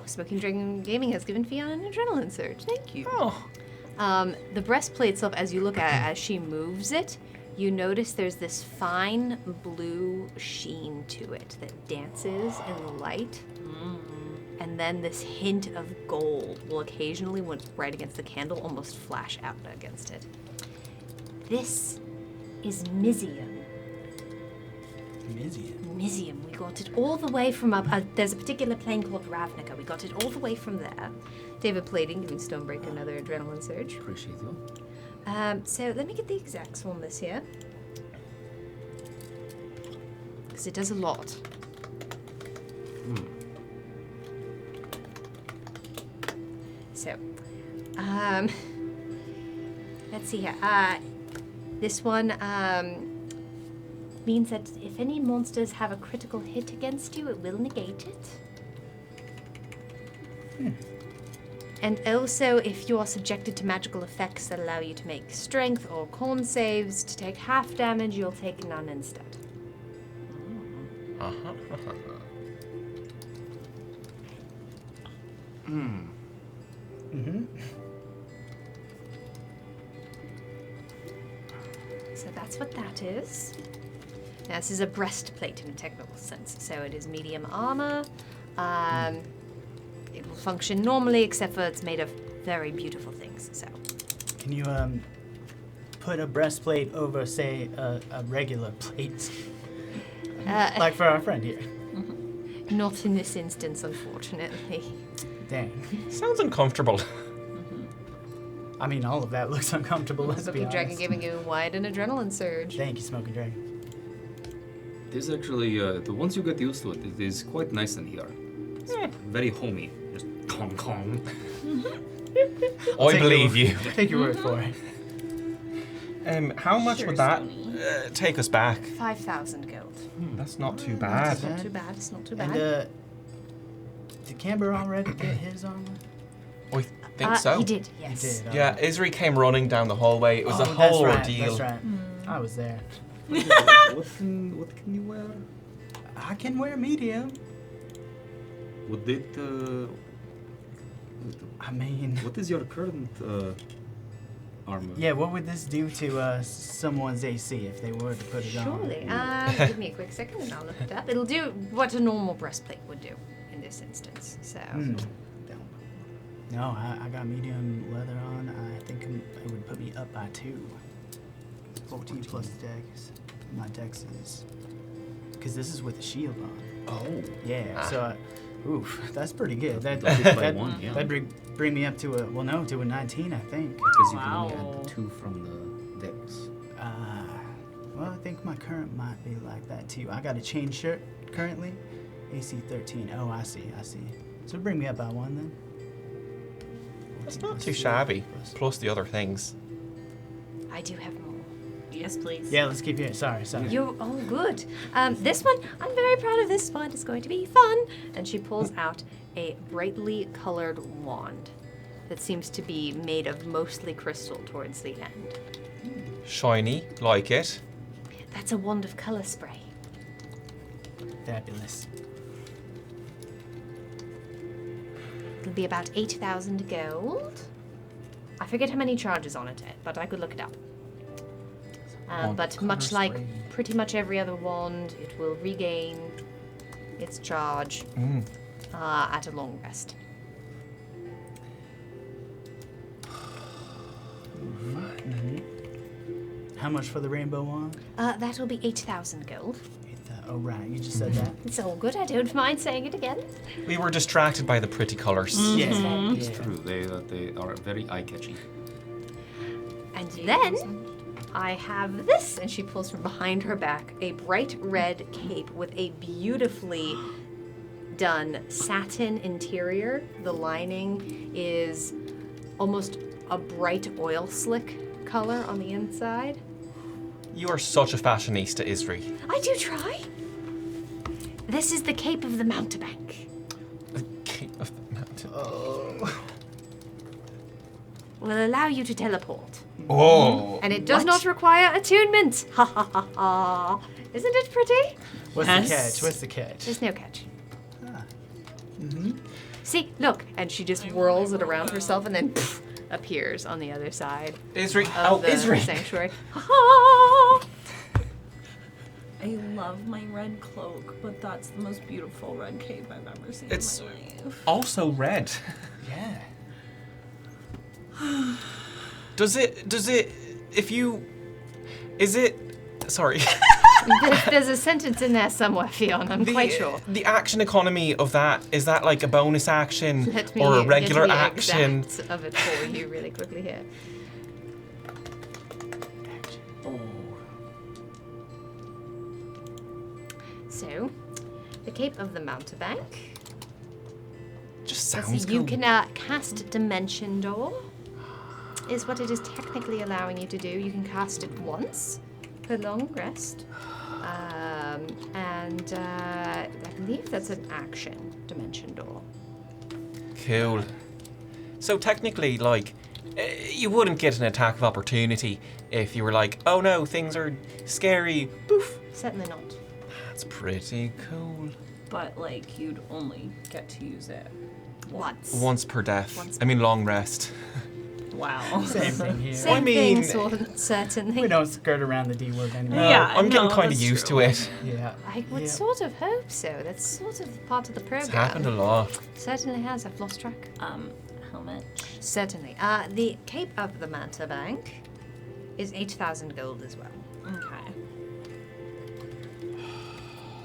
Smoking Dragon Gaming has given Fiona an adrenaline surge. Thank you. Oh. The breastplate itself, as you look at it, as she moves it, you notice there's this fine blue sheen to it that dances in the light. And then this hint of gold will occasionally, when right against the candle, almost flash out against it. This is Mizium. Mizium. We got it all the way from up. There's a particular plane called Ravnica. We got it all the way from there. David Plating giving Stonebreaker another adrenaline surge. Appreciate you. So let me get the exacts on this here. Because it does a lot. So, let's see here. This one means that if any monsters have a critical hit against you, it will negate it. And also, if you are subjected to magical effects that allow you to make strength or con saves to take half damage, you'll take none instead. So that's what that is. Now, this is a breastplate in a technical sense, so it is medium armor. It will function normally, except for it's made of very beautiful things. So, Can you put a breastplate over, say, a regular plate? Like for our friend here. not in this instance, unfortunately. Dang. Sounds uncomfortable. I mean, all of that looks uncomfortable, let's be Smoking honest. Dragon giving you wide an adrenaline surge. Thank you, Smoking Dragon. This actually, once you get used to it, it is quite nice in here. It's very homey. Just Kong Kong. I believe you. Take your word for it. How much Sure, would that Sony. take us back? 5,000 gold. That's not too bad. It's not too bad. It's not too And bad. did Camber already get his armor? I think so. He did, He yes. did. Yeah, Isri came running down the hallway. It was a that's whole right, ordeal. That's right. I was there. What can you wear? I can wear medium. Would it? I mean, What is your current armor? yeah, what would this do to someone's AC if they were to put it Surely. on? Give me a quick second and I'll look it up. It'll do what a normal breastplate would do in this instance. So, No, I got medium leather on. I think it would put me up by 2. 14 plus dex. My dex is... Because this is with the shield on. Oh. Yeah, so... oof, that's pretty good. That by That'd one, yeah. bring me up to a... Well, no, to a 19, I think. Because you can only Wow. add the 2 from the dex. Well, I think my current might be like that too. I got a chain shirt currently. AC 13. Oh, I see. So bring me up by 1 then. That's not too shabby. Plus the other things. I do have more. Yes, please. Yeah, let's keep it. Sorry. You're all good. This one, I'm very proud of this one. It's going to be fun. And she pulls out a brightly colored wand that seems to be made of mostly crystal towards the end. Shiny, like it. That's a wand of color spray. Fabulous. It'll be about 8,000 gold. I forget how many charges on it, but I could look it up. But much color like spray. pretty much every other wand, it will regain its charge at a long rest. How much for the rainbow wand? That'll be 8,000 gold. Oh, right. You just said that. It's all good. I don't mind saying it again. We were distracted by the pretty colors. Yeah. It's true. They are very eye-catching. And then I have this, and she pulls from behind her back a bright red cape with a beautifully done satin interior. The lining is almost a bright oil slick color on the inside. You are such a fashionista, Isri. I do try. This is the cape of the mountebank. The Cape of the Mountain. Will allow you to teleport. Oh. And it does not require attunement. Ha ha ha ha. Isn't it pretty? What's Yes. the catch? What's the catch? There's no catch. See, look. And she just whirls it around herself and then pff, appears on the other side Isri. of Oh, the Isri. sanctuary. Ha I love my red cloak, but that's the most beautiful red cape I've ever seen It's- in my life. Also red. Yeah. Does it, sorry. There's a sentence in there somewhere, Fionn. I'm quite sure. The action economy of that, is that like a bonus action Let me or a get regular the action? exacts of it for you really quickly here. So, the Cape of the Mountebank. Just Let's sounds see, you cool. can cast Dimension Door, is what it is technically allowing you to do. You can cast it once per long rest. And I believe that's an action dimension door. Cool. So technically, like, you wouldn't get an attack of opportunity if you were like, oh no, things are scary. Boof. Certainly not. That's pretty cool. But like you'd only get to use it Once per death. Once I mean, long rest. Wow. Same thing here. Same I mean- thing, sort of, certainly. We don't skirt around the D word anymore. Yeah, I'm getting no, kind of that's used true. to it. Yeah. I would Yeah. sort of hope so. That's sort of part of the program. It's happened a lot. Certainly has. I've lost track. How much? Certainly. The Cape of the Manta Bank is 8,000 gold as well. Okay.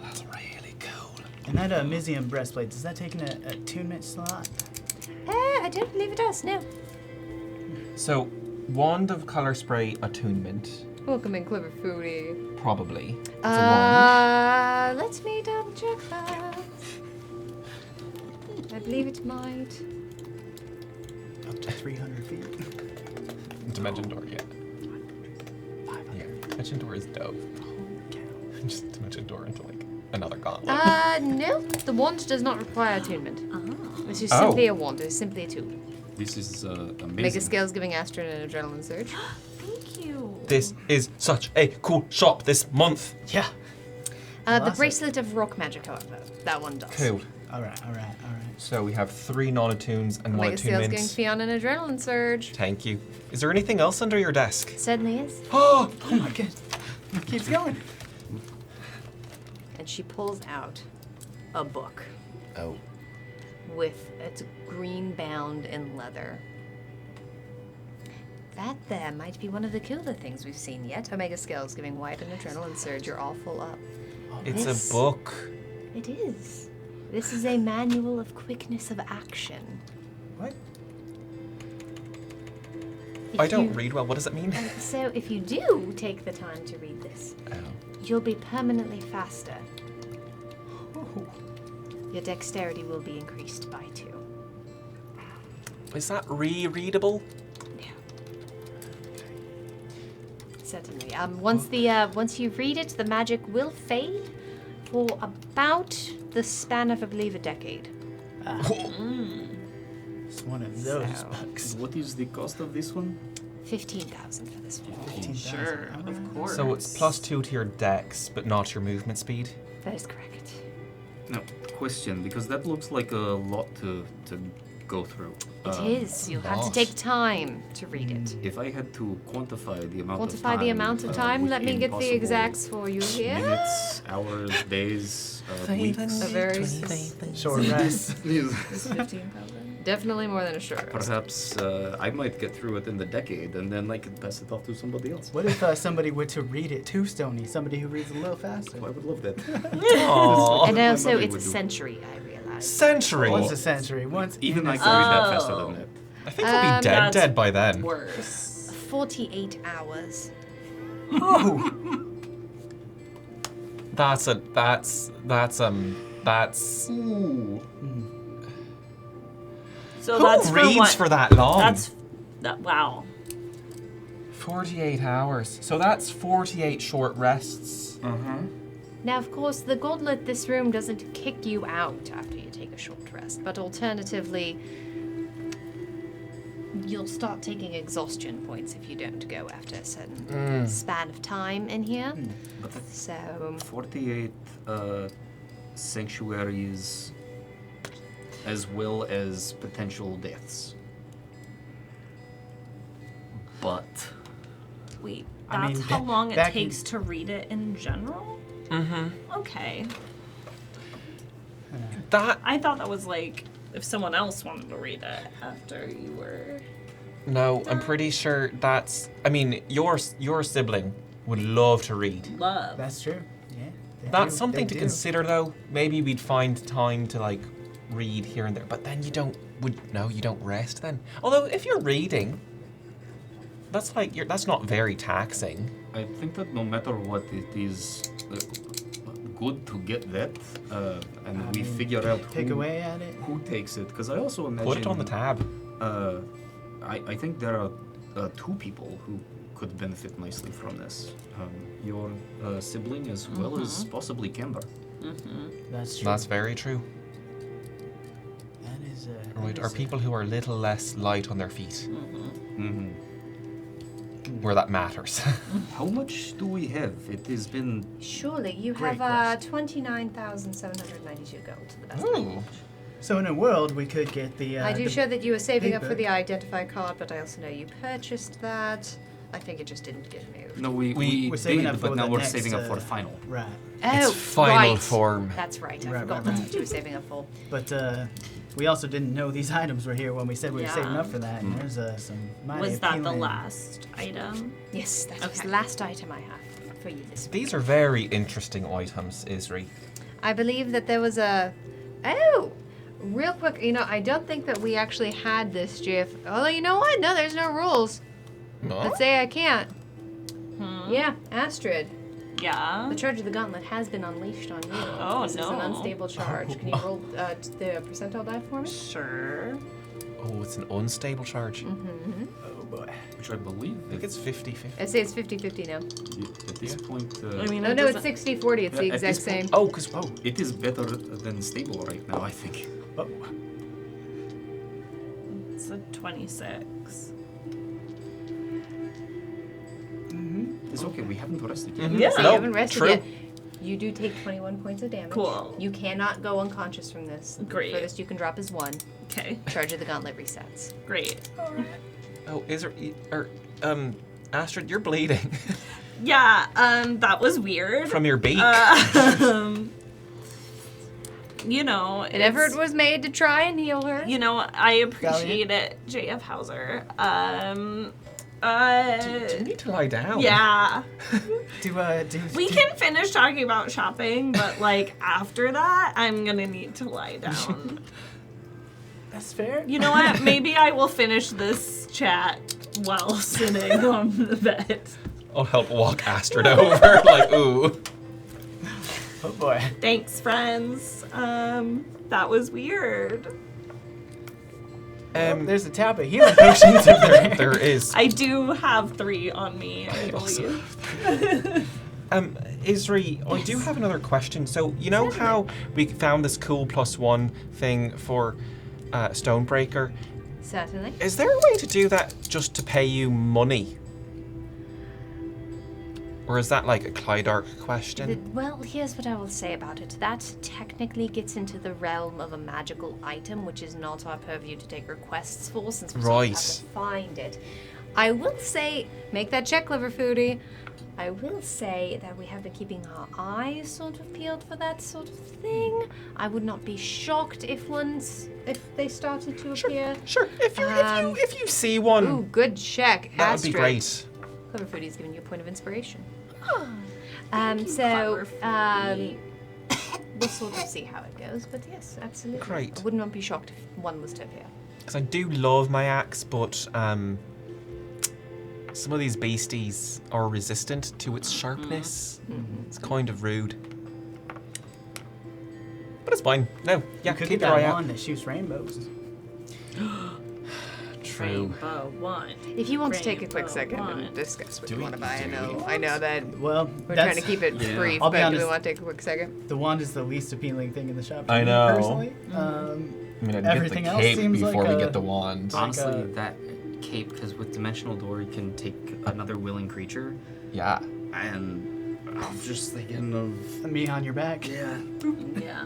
That's really cool. And that Mizium breastplate, does that take an attunement slot? I don't believe it does, no. So, wand of color spray attunement, Welcome in, Clever Foodie. probably. It's a Let me double check that. I believe it might. Up to 300 feet. wand. Dimension door, yeah. Yeah, dimension door is dope. Just dimension door into like another gauntlet. No. The wand does not require attunement. This is Oh. simply a wand. It's simply a tool. This is amazing. Mega scales giving Astrid an adrenaline surge. Thank you. This is such a cool shop this month. Yeah. The Awesome. bracelet of rock magic, however, that one does. Cool. All right. So we have 3 non-attunes and 1 Mega scales giving attunement. Fionn an adrenaline surge. Thank you. Is there anything else under your desk? Certainly is. Oh! Oh my god. It keeps going. And she pulls out a book Oh. with it's green bound in leather. That there might be one of the cooler things we've seen yet. Omega scales giving White an adrenaline surge. You're all full up. It's This- a book. It is. This is a manual of quickness of action. What? If I don't you- read well. What does it mean? So if you do take the time to read this, you'll be permanently faster. Your dexterity will be increased by 2. Is that rereadable? Yeah. Certainly. Once you read it, the magic will fade for about the span of, I believe, a decade. It's one of those So- bucks. What is the cost of this one? 15,000 for this one. 15,000. Sure, All of right. course. So it's +2 to your dex, but not your movement speed. That is correct. No, question, because that looks like a lot to go through. It is. You'll have to boss. take time to read it. If I had to quantify the amount of time... Quantify the amount of time. Let me within get the possible exacts for you here. Minutes, hours, days, weeks. A very Short rest. It's 15,000. definitely more than a short rest. Perhaps I might get through it in the decade, and then I could pass it off to somebody else. What if somebody were to read it too, Stony? Somebody who reads a little faster. I would love that. Aww. And my also, mother it's a would do. century, I realize. Century. Once a century. Once Even in I a can read that Oh. faster than that. I think we'll be dead That's by then. Worse. 48 hours. Oh. That's Ooh. So who that's reads for what? for that long? That's that. Wow. 48 hours. So that's 48 short rests. Now, of course, the gauntlet, this room doesn't kick you out after you take a short rest, but alternatively, you'll start taking exhaustion points if you don't go after a certain span of time in here. But that's So, 48 sanctuaries as well as potential deaths. But Wait, I mean, that's how long it back in- takes to read it in general? Mm-hmm. Okay. That I thought that was like if someone else wanted to read it after you were. no, I'm pretty sure that's. I mean, your sibling would love to read. Love. That's true. Yeah. they That's do, something they to do. consider, though. Maybe we'd find time to like read here and there, but then you don't. You don't rest then. Although if you're reading, that's like that's not very taxing. I think that no matter what, it is good to get that, and I we mean, figure out Pick who, away at it. who takes it. Because I also imagine Put it on the tab. I think there are 2 people who could benefit nicely from this. Your sibling as well as possibly Camber. That's true. That's very true. That is Right, are people who are a little less light on their feet, Mm-hmm. where that matters. How much do we have? It has been. Surely you Great have 29,792 gold to the best of my Ooh. knowledge. So in a world, we could get the. I do the show that you were saving up for paper. the identify card, but I also know you purchased that. I think it just didn't get moved. No, we We're saving did, up for but now the we're next, saving up for the final. Right. Oh, It's final right. form. That's right. I Right, forgot right, that's right. what you were saving up for. But we also didn't know these items were here when we said we were saving Yeah. up for that. And there's some mighty Was that the appealing- last item? Yes, that was Okay. the last item I have for you this week. These are very interesting items, Isri. I believe that there was a. Oh! Real quick, I don't think that we actually had this GIF. Although, you know what? No, there's no rules No? that say I can't. Yeah, Astrid. Yeah. The charge of the gauntlet has been unleashed on you. Oh, This is an no. unstable charge. Can you roll the percentile die for me? Sure. Oh, it's an unstable charge. Oh boy. Which I believe I think it's 50-50. I say it's 50-50 now. at this point. I mean, Oh, it no, it's doesn't- 60-40. It's the Yeah, at exact this point- same. Oh, because It is better than stable right now, I think. Oh. It's a 26. It's okay, we haven't rested yet. Yeah. So you No, haven't rested true. yet. You do take 21 points of damage. Cool. You cannot go unconscious from this. Great. Furthest you can drop is 1. Okay. Charge of the gauntlet resets. Great. oh, Astrid, you're bleeding Yeah. That was weird. from your beak. You know, An effort was made to try and heal her. You know, I appreciate it, J.F. Hauser. Do you need to lie down? Yeah. We can finish talking about shopping, but like after that, I'm gonna need to lie down. That's fair. You know what? Maybe I will finish this chat while sitting on the bed. I'll help walk Astrid over. Like, ooh. Oh boy. Thanks, friends. That was weird. There's a tab of healing potions in there. There is. I do have 3 on me, I also believe. Isri, I do have another question. So, you know how we found this cool +1 thing for Stonebreaker? Certainly. Is there a way to do that just to pay you money? Or is that like a Clydark question? Well, here's what I will say about it. That technically gets into the realm of a magical item, which is not our purview to take requests for, since we sort of have to find it. I will say, make that check, Clever Foodie. I will say that we have been keeping our eyes sort of peeled for that sort of thing. I would not be shocked if they started to appear. Sure. If you see one, Ooh, good check. that would be Astrid. great. Clever Foodie's giving you a point of inspiration. Thank you, Clever Foodie. We'll sort of see how it goes, but yes, absolutely. Great. I would not be shocked if one was to appear. Because I do love my axe, but some of these beasties are resistant to its sharpness. It's kind of rude. But it's fine. No, yeah, You could keep get your eye that out. wand that shoots rainbows. True. Rainbow one. If you want to take a quick Rainbow second one. and discuss what Do you we- want to buy, do I know that Well, we're that's, trying to keep it Yeah. brief, I'll be but do honest. we want to take a quick second? the wand is the least appealing thing in the shop. I for me, know. Personally. I mean, I'd Everything get the else cape seems before like we a- get the wand. Honestly, a- that cape, because with Dimensional Door, you can take another willing creature, Yeah. and I'm just thinking of. Me on your back. Yeah. Yeah.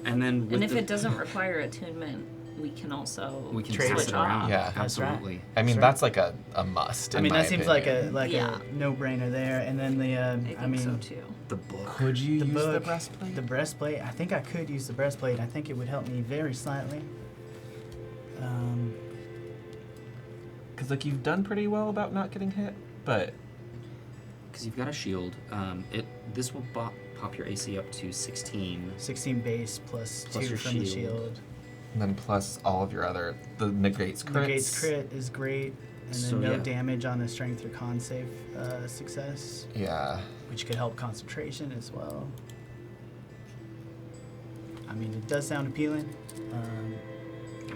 And then with And if the, it doesn't require attunement, we can also we can Trade switch it it around. Yeah. That's right. Absolutely. I mean, That's right. that's like a must. I in mean, my that seems opinion. like Yeah. a no-brainer there. And then the I think I mean, so too. The book. Could you the use the book, breastplate? the breastplate. I think I could use the breastplate. I think it would help me very slightly. Because like you've done pretty well about not getting hit, but Because you've got a shield. This will pop your AC up to 16. 16 base plus Plus 2 your from the shield. shield. and then plus all of your other the negates crits. Negates crit is great, and then So, no yeah. damage on a strength or con save success, Yeah. which could help concentration as well. I mean, it does sound appealing.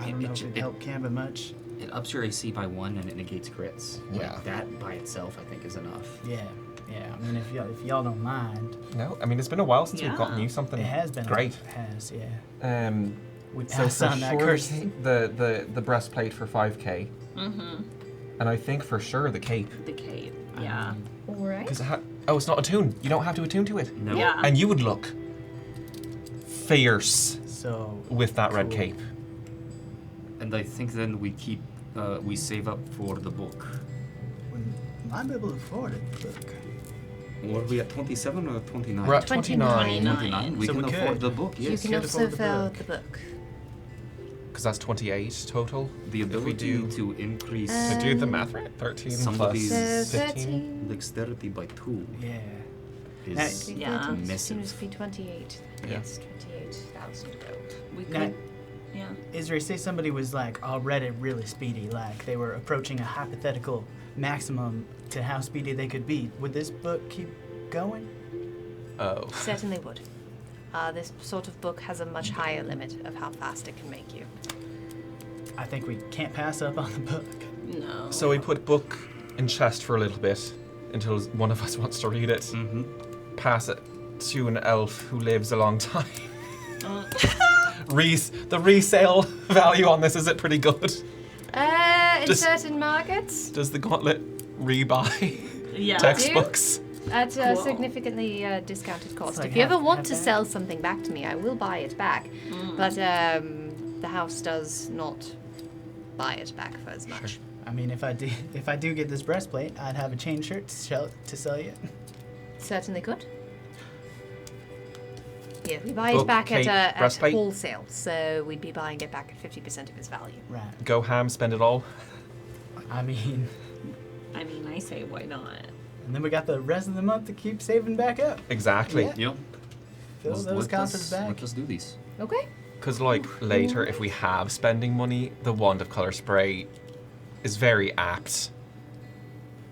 I don't know if it'd help Canva much. It ups your AC by 1 and it negates crits. Yeah. Like, that by itself, I think, is enough. Yeah. I mean, if y'all don't mind, No, I mean, it's been a while since we've Yeah. gotten you something it has been great. It has, yeah. We So passed for on that sure, curse. the breastplate for 5k, Mm-hmm. and I think for sure the cape. The cape. Yeah. All right. Because it's not attuned. You don't have to attune to it. No. Yeah. And you would look fierce So with that red Cool. cape. And I think then we save up for the book. we might be able to afford it. Look. Were we at 27 or 29? We're at 29. 29. We So can we afford could. the book, You yes. can Could also afford the fill book. the book. Because that's 28 total. The If we ability do, to increase I do the math right. 13 Somebody's- plus So 15. 13. dexterity by 2 Yeah. is Yeah. 13 massive. seems to be 28. Yeah. Yes, 28,000 gold. We Now, could. Yeah. Israel, say somebody was like already really speedy, like they were approaching a hypothetical maximum to how speedy they could be. Would this book keep going? Oh. Certainly would. This sort of book has a much higher limit of how fast it can make you. I think we can't pass up on the book. No. So we put book in chest for a little bit until one of us wants to read it. Mm-hmm. Pass it to an elf who lives a long time. Uh, The resale value on this, is it pretty good? In Just- certain markets, Does the Gauntlet rebuy yeah. textbooks? at a Cool. significantly discounted cost. like If you ever half- want half to that. sell something back to me, I will buy it back. Mm. But the house does not buy it back for as much. I mean, if I do get this breastplate, I'd have a chain shirt to sell you. Certainly could. Yeah, we buy Book, it back cape, at breastplate. wholesale, so we'd be buying it back at 50% of its value. Right. Go ham, spend it all. I mean, I say why not? and then we got the rest of the month to keep saving back up. Exactly. Yeah. Yep. Fill those coffers back. Let us do these. Okay. Because, like, later, if we have spending money, the Wand of Colour Spray is very apt.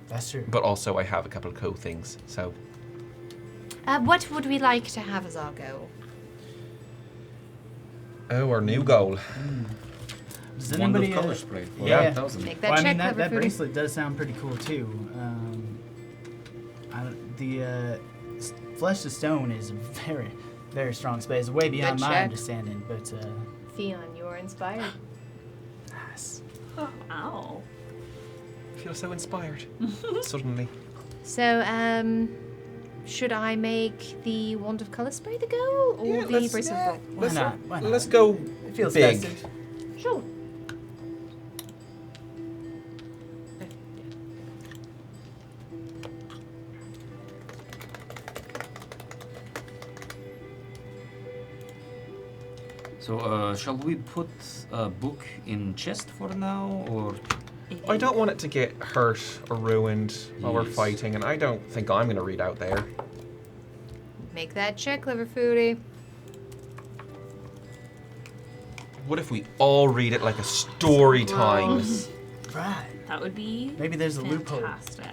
That's true. But also, I have a couple of co-things, so... What would we like to have as our goal? Oh, our new goal. Does Wand of anybody? color spray for yeah. 1,000. Make that Well, I check, mean, that Clever Foodie. bracelet does sound pretty cool too. Flesh to Stone is a very, very strong space, way beyond my check. understanding. But Theon, you are inspired. nice. Ow. I feel so inspired. Suddenly. So, should I make the Wand of Colour Spray the goal, or Yeah, the let's- Bracelet yeah. of Rock? Why not? Why not? Let's go It feels big. festive. Sure. So, shall we put a book in chest for now, or I don't want it to get hurt or ruined while we're Yes. fighting, and I don't think I'm going to read out there. Make that check, Clever Foodie. What if we all read it like a story time? Gross. Right. That would be Maybe there's a loophole. fantastic.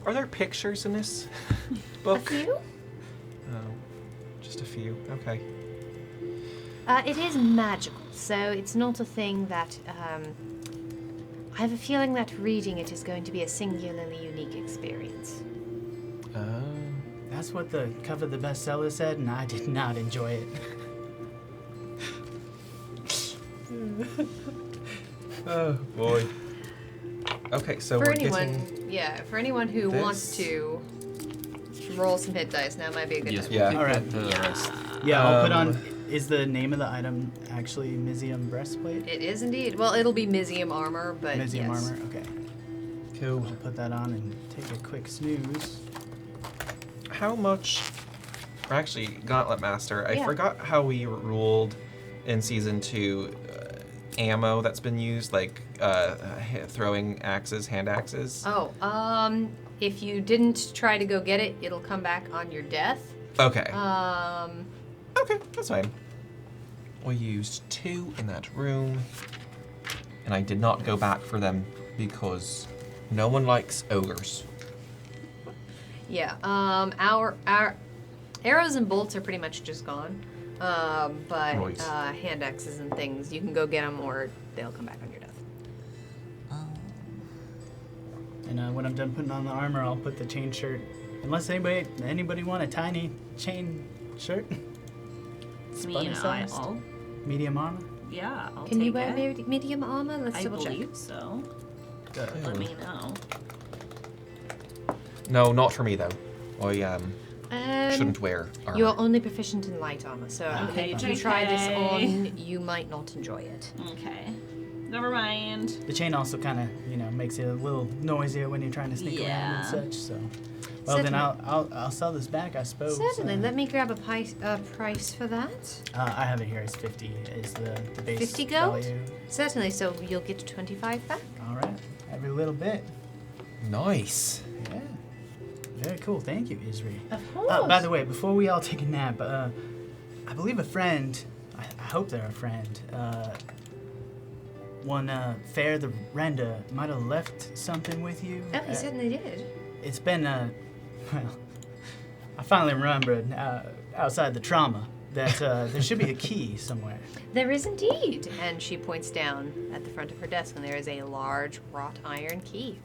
Are there pictures in this A book? few? Oh, just a few. Okay. It is magical, so it's not a thing that. I have a feeling that reading it is going to be a singularly unique experience. That's what the cover of the bestseller said, and I did not enjoy it. Oh boy. Okay, so For we're anyone, getting. for anyone who wants this. to roll some hit dice, now might be a good yes, time. we'll Yeah. take Alright. that rest. Yeah, I'll put Um, on. Is the name of the item actually Mizium breastplate? It is indeed. Well, it'll be Mizium armor, but Mizium yes. armor. Okay. Cool. I'll put that on and take a quick snooze. How much? Or actually, Gauntlet Master. I Yeah. forgot how we ruled in season 2. Ammo that's been used, like throwing axes, hand axes. Oh, if you didn't try to go get it, it'll come back on your death. Okay. Okay, That's fine. We used 2 in that room, and I did not go back for them because no one likes ogres. yeah. Our arrows and bolts are pretty much just gone. But Right. hand axes and things, you can go get them, or they'll come back on your death. And when I'm done putting on the armor, I'll put the chain shirt. Unless anybody want a tiny chain shirt? I mean, Sized? Medium armor? Yeah, I'll Can take you wear it. medium armor? Let's I double check. believe so. Good. Let me know. No, not for me though. I shouldn't wear armor. You're only proficient in light armor, so Okay, if you try this JK. on, you might not enjoy it. Okay. Never mind. The chain also kind of, makes it a little noisier when you're trying to sneak around Yeah. and such. So, well, then Certainly. I'll sell this back, I suppose. Certainly. Let me grab a price for that. I have it here. It's 50. Is the base 50 gold? value. Certainly. So you'll get 25 back. All right. Every little bit. Nice. Yeah. Very cool. Thank you, Isri. Of course. By the way, before we all take a nap, I believe a friend, I hope they're a friend, one Fair the Renda might have left something with you. Oh, he certainly did. It's been, well, I finally remembered outside the trauma that there should be a key somewhere. There is indeed. And she points down at the front of her desk, and there is a large wrought iron key.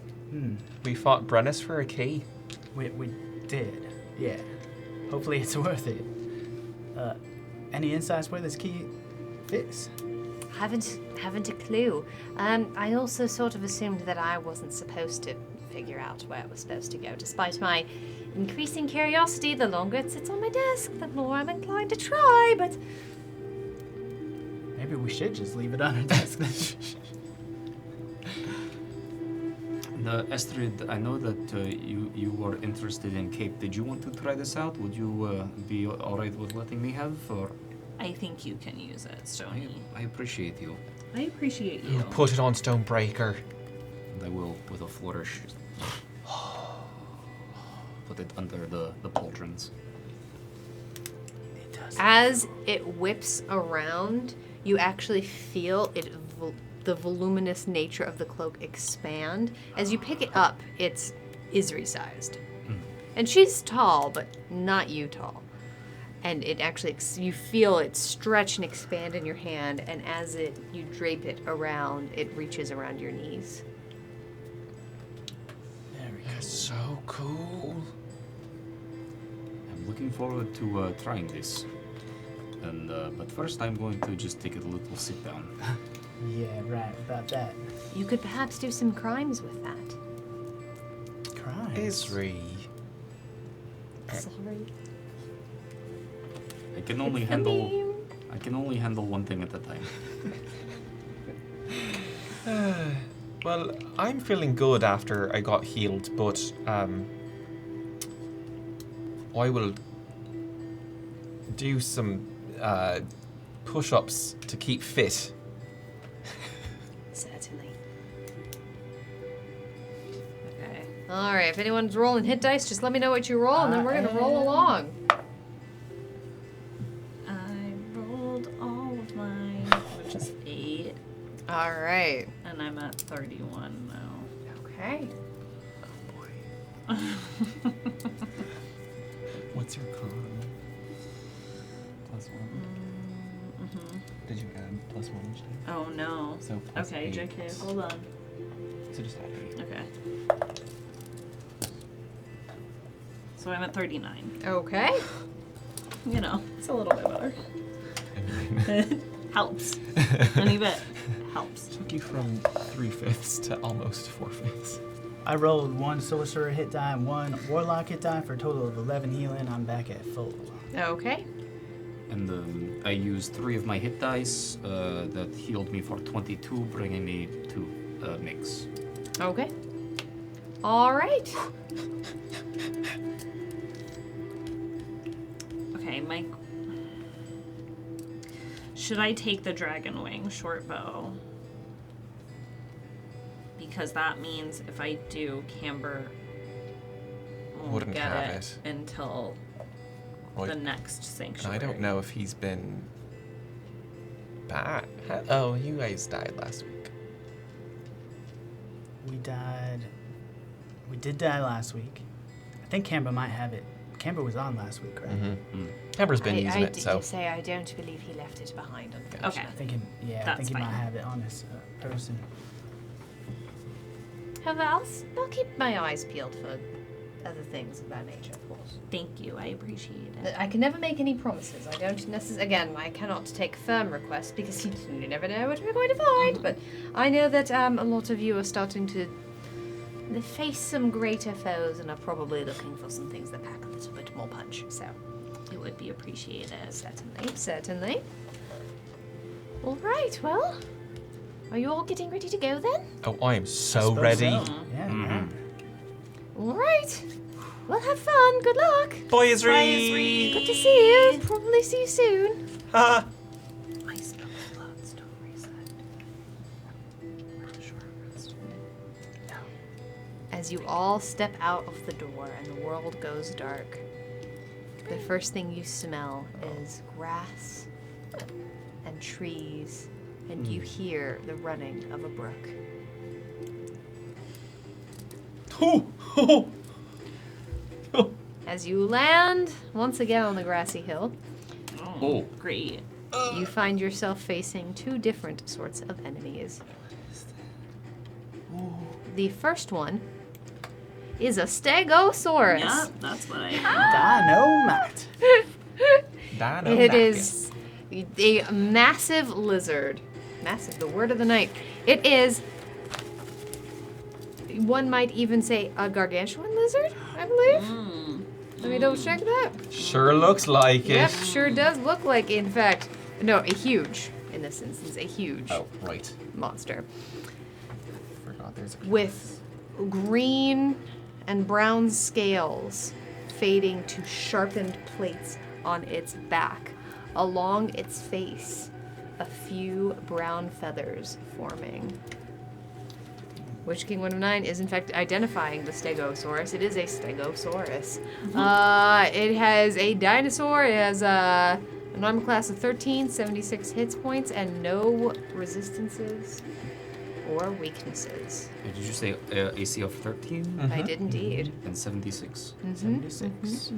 We fought Brennus for a key. We did, yeah. Hopefully it's worth it. Any insights where this key fits? Haven't a clue. I also sort of assumed that I wasn't supposed to figure out where it was supposed to go, despite my increasing curiosity. The longer it sits on my desk, the more I'm inclined to try, but Maybe we should just leave it on our desk then. Estrid, I know that you were interested in Cape. Did you want to try this out? Would you be alright with letting me have? Or I think you can use it, Stony. I appreciate you. I appreciate you. Put it on Stonebreaker. And I will, with a flourish, put it under the pauldrons. as it whips around, you actually feel it the voluminous nature of the cloak expand. As you pick it up, it's Isri-sized. And she's tall, but not you tall. And it actually, you feel it stretch and expand in your hand, and as you drape it around, it reaches around your knees. Very cool. That's so cool. I'm looking forward to trying this. And but first, I'm going to just take a little sit down. Yeah, right, about that. You could perhaps do some crimes with that. Crimes. Isri. Sorry. I can only handle one thing at a time. Well, I'm feeling good after I got healed, but I will do some push-ups to keep fit. Certainly. Okay. All right. If anyone's rolling hit dice, just let me know what you roll, and then we're gonna roll along. I rolled all of mine, which is 8, All right. and I'm at 31 now. Okay. What's your con? +1. Did you add +1 each time? Oh no. So plus Okay, 8. JK, hold on. So just add 8. Okay. So I'm at 39. Okay. You know, it's a little bit better. Helps. Any bit helps. Took you from 3/5 to almost 4/5. I rolled 1 sorcerer hit die and 1 warlock hit die for a total of 11 healing. I'm back at full. Okay. And I used 3 of my hit dice that healed me for 22, bringing me to mix. Okay. All right. Okay, Mike. Should I take the dragon wing short bow? Because that means if I do, Camber won't Wouldn't get have it until Right. the next sanctuary. I don't know if he's been back. Oh, you guys died last week. We did die last week. I think Camber might have it. Camber was on last week, right? Camber's been using it, did so. say I don't believe he left it behind. Okay. I think he That's might fine. have it on his person. However, I'll keep my eyes peeled for other things of that nature, of course. Thank you. I appreciate it. I can never make any promises. I don't necessarily. Again, I cannot take firm requests because you never know what we're going to find. But I know that a lot of you are starting to face some greater foes and are probably looking for some things that pack a little bit more punch. So It would be appreciated. certainly. All right. Well, are you all getting ready to go then? Oh, I am so Suppose ready. so. Yeah. All right. Well, have fun. Good luck. Bye, Isri. Good to see you. Probably see you soon. Ha. My spell slots don't reset. We're sure rest. As you all step out of the door and the world goes dark, the first thing you smell is grass and trees, and you hear the running of a brook. As you land once again on the grassy hill, Oh, great. you find yourself facing two different sorts of enemies. The first one is a Stegosaurus. Yeah, that's what I Dynamite. It is a massive lizard. Massive, the word of the night. It is, one might even say, a gargantuan lizard, I believe. Let me double check that. Sure looks like Yep, it. sure does look like, in fact, no, a huge, in this instance, a huge Oh, right. monster. Forgot there's a With green and brown scales fading to sharpened plates on its back. Along its face, a few brown feathers forming. Witch King 109 is in fact identifying the Stegosaurus. It is a Stegosaurus. It has a dinosaur. It has an armor class of 13, 76 hit points, and no resistances or weaknesses. Did you say AC of 13 I did indeed. and 76? 76.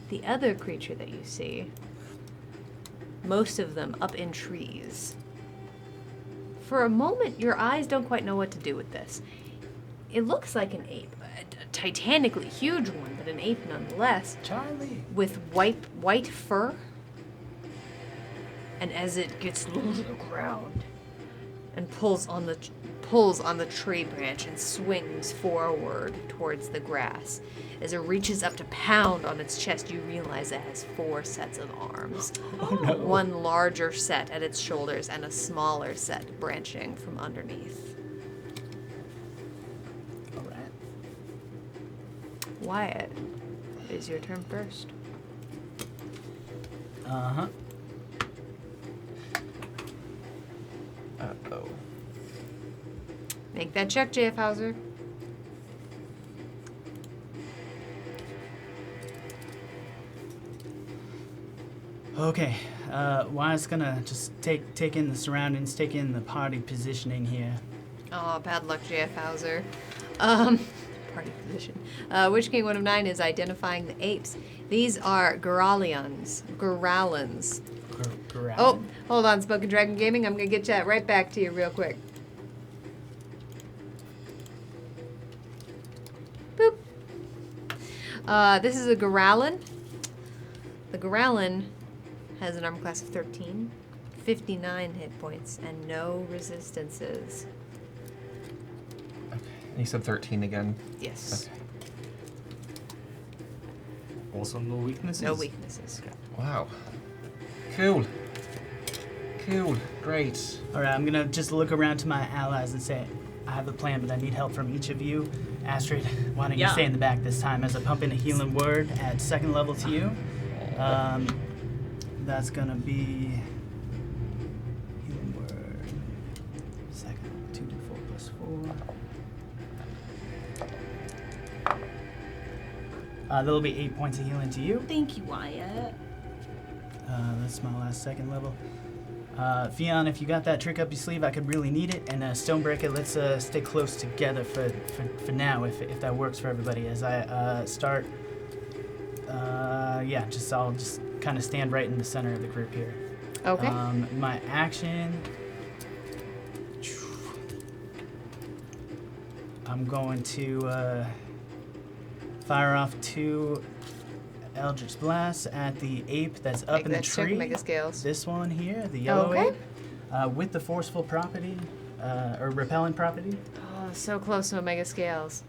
The other creature that you see, most of them up in trees. For a moment, your eyes don't quite know what to do with this. It looks like an ape, a titanically huge one, but an ape nonetheless, Charlie. with white fur. And as it gets low to the ground and pulls on the tree branch and swings forward towards the grass, as it reaches up to pound on its chest, you realize it has 4 sets of arms. One larger set at its shoulders and a smaller set branching from underneath. All right. Wyatt, it is your turn first. Uh-huh. Uh-oh. Make that check, JF Hauser. Okay. Wyatt's gonna just take in the surroundings, take in the party positioning here. Oh, bad luck, JF Hauser. Party position. Witch King 109 is identifying the apes. These are Growlins. Oh, hold on, Spoken Dragon Gaming. I'm gonna get that right back to you real quick. Boop. This is a Growlin. The Growlin has an armor class of 13, 59 hit points, and no resistances. Okay. You said 13 again. Yes. Okay. Also no weaknesses? No weaknesses. Wow. Cool. Cool. Great. All right, I'm gonna just look around to my allies and say, I have a plan, but I need help from each of you. Astrid, why don't you Yeah. stay in the back this time as I pump in a healing word at 2nd level to you. That's gonna be healing word. 2d4 plus 4. That'll be 8 points of healing to you. Thank you, Wyatt. That's my last 2nd level. Fionn, if you got that trick up your sleeve, I could really need it. And Stonebreaker, let's stay close together for now, if that works for everybody. As I start, I'll just kind of stand right in the center of the group here. Okay. My action I'm going to fire off 2 Eldritch Blasts at the ape that's up in the tree. Mega scales. This one here, the yellow Okay. ape, with the forceful property, or repellent property. Oh, so close to Omega scales.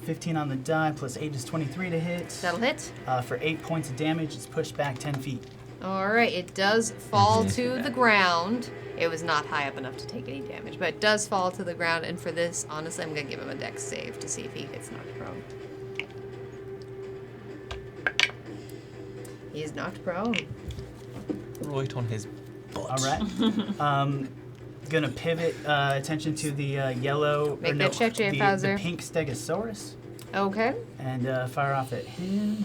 15 on the die, plus 8 is 23 to hit. That'll hit. For 8 points of damage, it's pushed back 10 feet. All right, it does fall to the ground. It was not high up enough to take any damage, but it does fall to the ground. And for this, honestly, I'm going to give him a dex save to see if he gets knocked prone. He is knocked prone. Right on his butt. All right. Gonna pivot attention to the yellow. Make that check, Jay Fowler. The pink Stegosaurus. Okay. And fire off at him.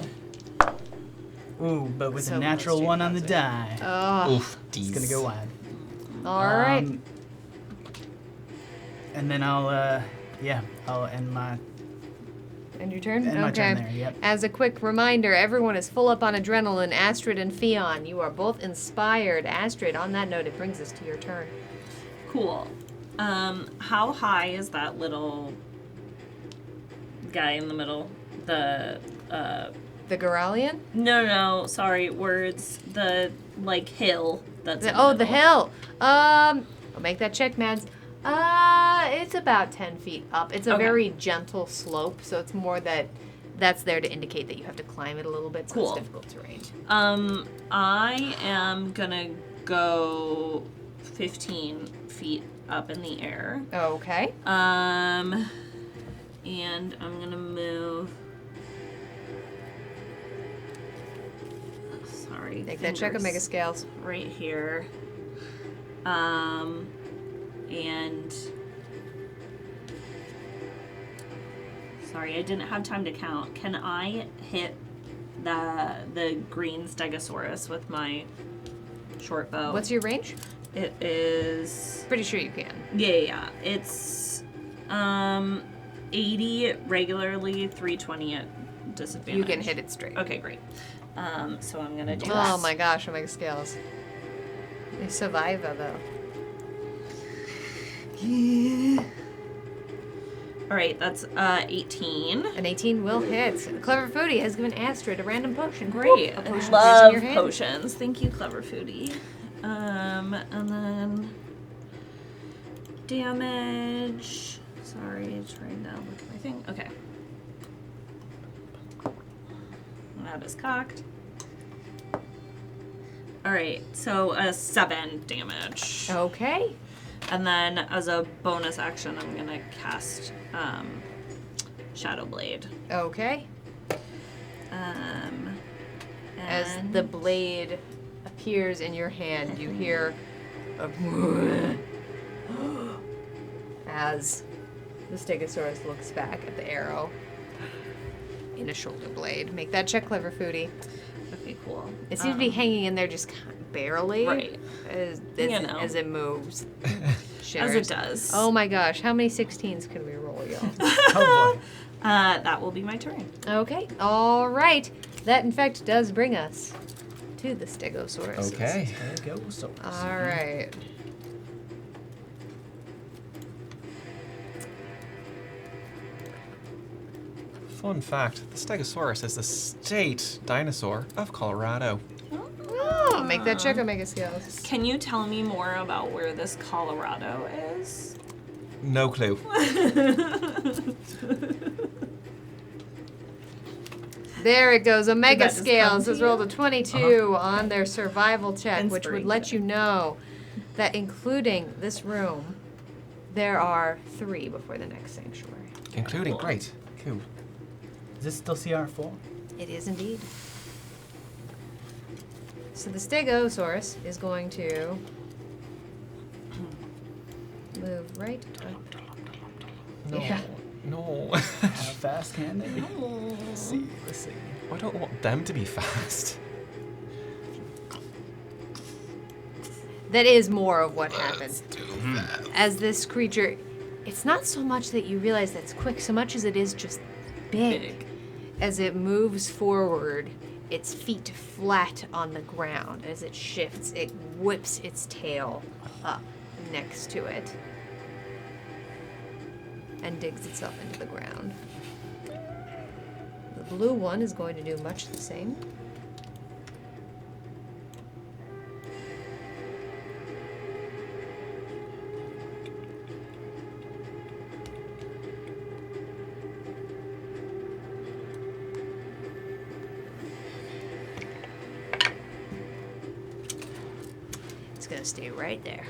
Ooh, but with So a natural close, Jay 1 on the Fowler. die. Oh, Oof, It's gonna go wide. all right. And then I'll end my End your turn? end my Okay. turn there. Yep. As a quick reminder, everyone is full up on adrenaline. Astrid and Fion, you are both inspired. Astrid, on that note, it brings us to your turn. Cool. How high is that little guy in the middle? The The Goralian? no, sorry, words. The hill that's in The middle. hill. I'll make that check, Mads. It's about 10 feet up. It's a Okay. very gentle slope, so it's more that's there to indicate that you have to climb it a little bit, so Cool. it's difficult terrain. I am gonna go 15 feet up in the air. Okay. And I'm gonna move. Sorry. Make that check of Mega fingers. Scales. Right here. And sorry, I didn't have time to count. Can I hit the green Stegosaurus with my short bow? What's your range? It is Pretty sure you can. yeah. It's 80 regularly, 320 at disadvantage. You can hit it straight. Okay, great. So I'm gonna do Oh that. my gosh, Omega Scales. You survive though. All right, that's 18. An 18 will hit. Clever Foodie has given Astrid a random potion. Great. A I potion love in your hand. potions. Thank you, Clever Foodie. And then damage. Sorry, trying to look at my thing. Okay. That is cocked. All right, so 7 damage. Okay. And then as a bonus action, I'm gonna cast Shadow Blade. Okay. As and- the blade appears in your hand, you hear a as the Stegosaurus looks back at the arrow in a shoulder blade. Make that check, Clever Foodie. Okay, cool. It seems to be hanging in there just kind of barely. Right. You know. As it moves. As Shimmers. it does. Oh my gosh, how many 16s can we roll, y'all? Oh boy. That will be my turn. Okay, all right. That, in fact, does bring us to the Stegosaurus. Okay. There goes. So. All right. Fun fact, the Stegosaurus is the state dinosaur of Colorado. Oh, make that check Omega Scales. Can you tell me more about where this Colorado is? No clue. There it goes. Omega Did that just come Scales to has you? rolled a 22 on their survival check, which would Inspiring. let you know that including this room, there are 3 before the next sanctuary. Including, great. Cool. Is this still CR4? It is indeed. So the Stegosaurus is going to move right up. No. Yeah. No. How fast can they be? Let's see. Let's see. I don't want them to be fast. That is more of what happens. As this creature, it's not so much that you realize that's quick, so much as it is just big. As it moves forward its feet flat on the ground. As it shifts, it whips its tail up next to it and digs itself into the ground. The blue one is going to do much the same. It's gonna stay right there.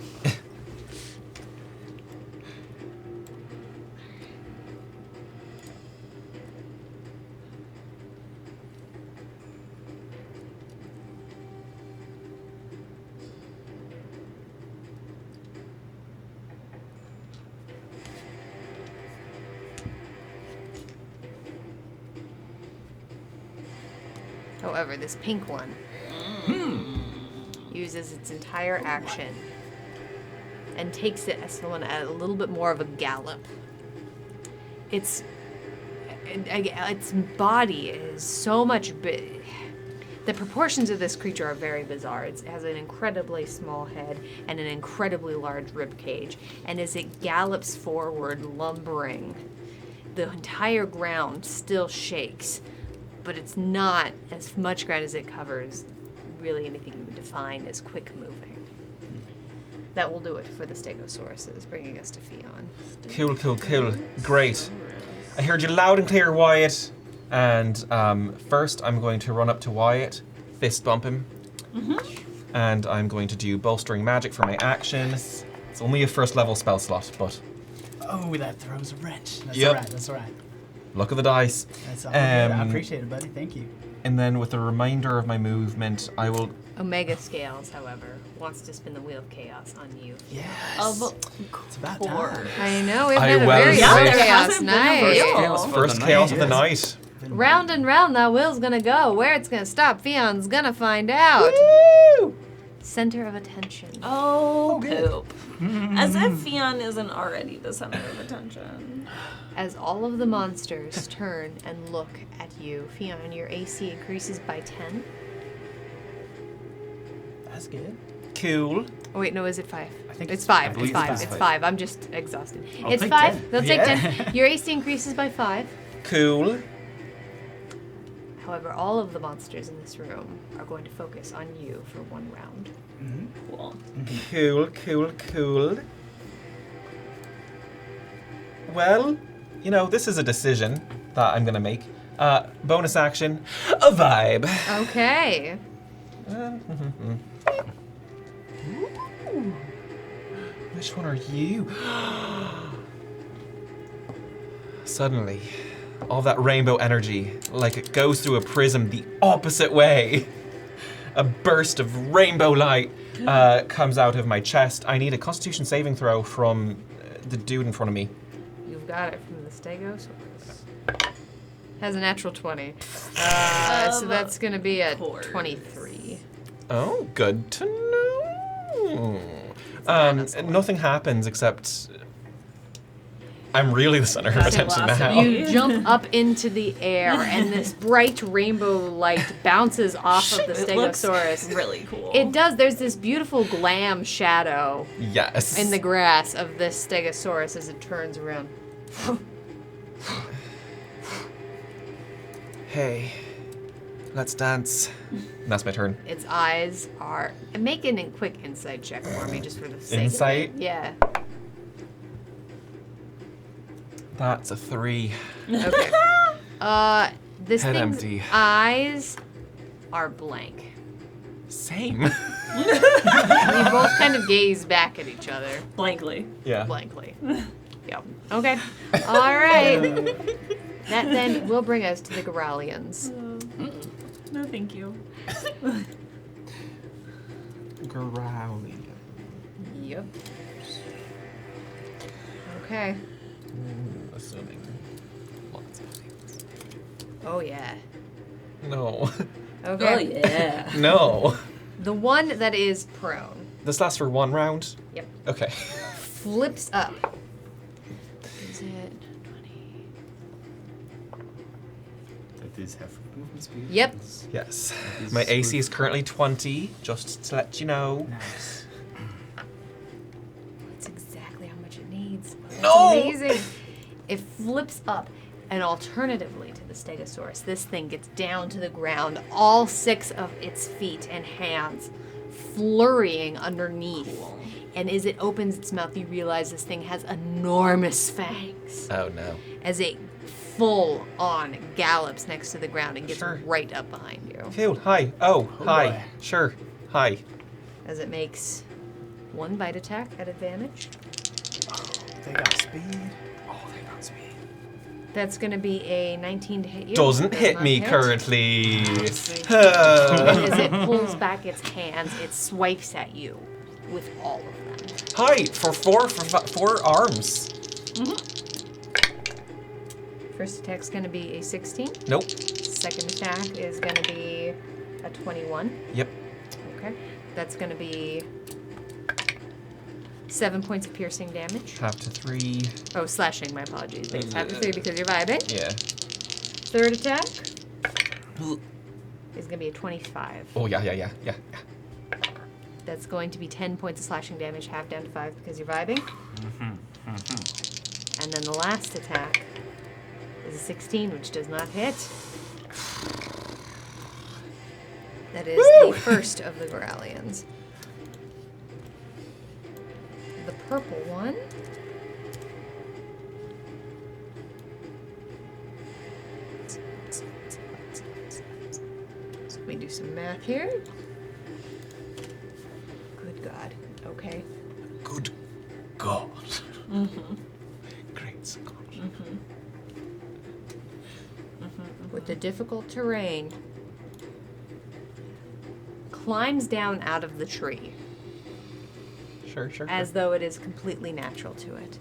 However, this pink one uses its entire action and takes it as someone at a little bit more of a gallop. Its body is so much big. The proportions of this creature are very bizarre. It has an incredibly small head and an incredibly large rib cage. And as it gallops forward, lumbering, the entire ground still shakes, but it's not as much ground as it covers really anything you would define as quick moving. That will do it for the Stegosauruses, bringing us to Fion. Cool. Great. I heard you loud and clear, Wyatt. And first, I'm going to run up to Wyatt, fist bump him. And I'm going to do bolstering magic for my action. It's only a first level spell slot, but Oh, that throws a wrench. That's Yep. alright, that's alright. luck of the dice. That's all good. I appreciate it, buddy. Thank you. And then with the remainder of my movement, I will. Omega Scales, however, wants to spin the Wheel of Chaos on you. Yes. Of It's about time. I know, we've I had a well very say- long Yeah, there chaos hasn't been a night. real- First chaos of the night. Round and round that wheel's gonna go. Where it's gonna stop, Fion's gonna find out. Center of attention. Oh, poop. As if Fion isn't already the center of attention. As all of the monsters turn and look at you, Fion, your AC increases by 10. That's good. Cool. Oh wait, no, is it 5? I think it's it's 5. believe It's 5. it's It's five. 5. I'm just exhausted. I'll It's take 5. 10. They'll take Yeah. 10. Your AC increases by 5. Cool. However, all of the monsters in this room are going to focus on you for 1 round. Cool. Cool. Well, you know, this is a decision that I'm gonna make. Bonus action, a vibe. Okay. Which one are you? Suddenly, all that rainbow energy, like it goes through a prism the opposite way. A burst of rainbow light comes out of my chest. I need a Constitution saving throw from the dude in front of me. You've got it from the Stegosaurus. Has a natural 20. So that's going to be a course. 23. Oh, good to know. Nothing happens except I'm really the center of attention now. You jump up into the air, and this bright rainbow light bounces off of the It looks Stegosaurus. really cool. It does. There's this beautiful glam shadow Yes. in the grass of this Stegosaurus as it turns around. Hey, let's dance. And that's my turn. Its eyes are. Make a quick insight check for me, just for the sake Insight? of it. Yeah. That's a 3. Okay. This Head thing's empty. eyes are blank. Same. You both kind of gaze back at each other Blankly. Yeah. blankly. Yep. Okay. All right. That then will bring us to the Growlians. No, thank you. Growling. Yep. Okay. Assuming lots of things. Oh yeah. No. Okay. Oh, yeah. No. The one that is prone This lasts for 1 round? Yep. Okay. flips up. Is it 20? is half of movement speed. Yep. Yes. is My AC good. is currently 20, just to let you know. Nice. That's exactly how much it needs. That's No! amazing. It flips up, and alternatively to the Stegosaurus, this thing gets down to the ground, all 6 of its feet and hands flurrying underneath. And as it opens its mouth, you realize this thing has enormous fangs. Oh no. As it full on gallops next to the ground and gets Sure. right up behind you. Cool. Hi. Oh, hi. boy. Sure. Hi. As it makes 1 bite attack at advantage. They got speed. Oh, they got speed. That's going to be a 19 to hit you. Doesn't Does hit not me hit. currently. And as it pulls back its hands, it swipes at you with all of them. Hi. For four arms. First attack's going to be a 16. Nope. Second attack is going to be a 21. Yep. Okay. That's going to be 7 points of piercing damage. Half to 3. Oh, slashing, my apologies. But it's half to 3 because you're vibing. Yeah. Third attack is going to be a 25. Oh yeah. That's going to be 10 points of slashing damage, half down to 5 because you're vibing. And then the last attack is a 16, which does not hit. That is the first of the Goralians. The purple one. So let me do some math here. Good God. Okay. Good God. Great Scott. With the difficult terrain, climbs down out of the tree Sure. as though it is completely natural to it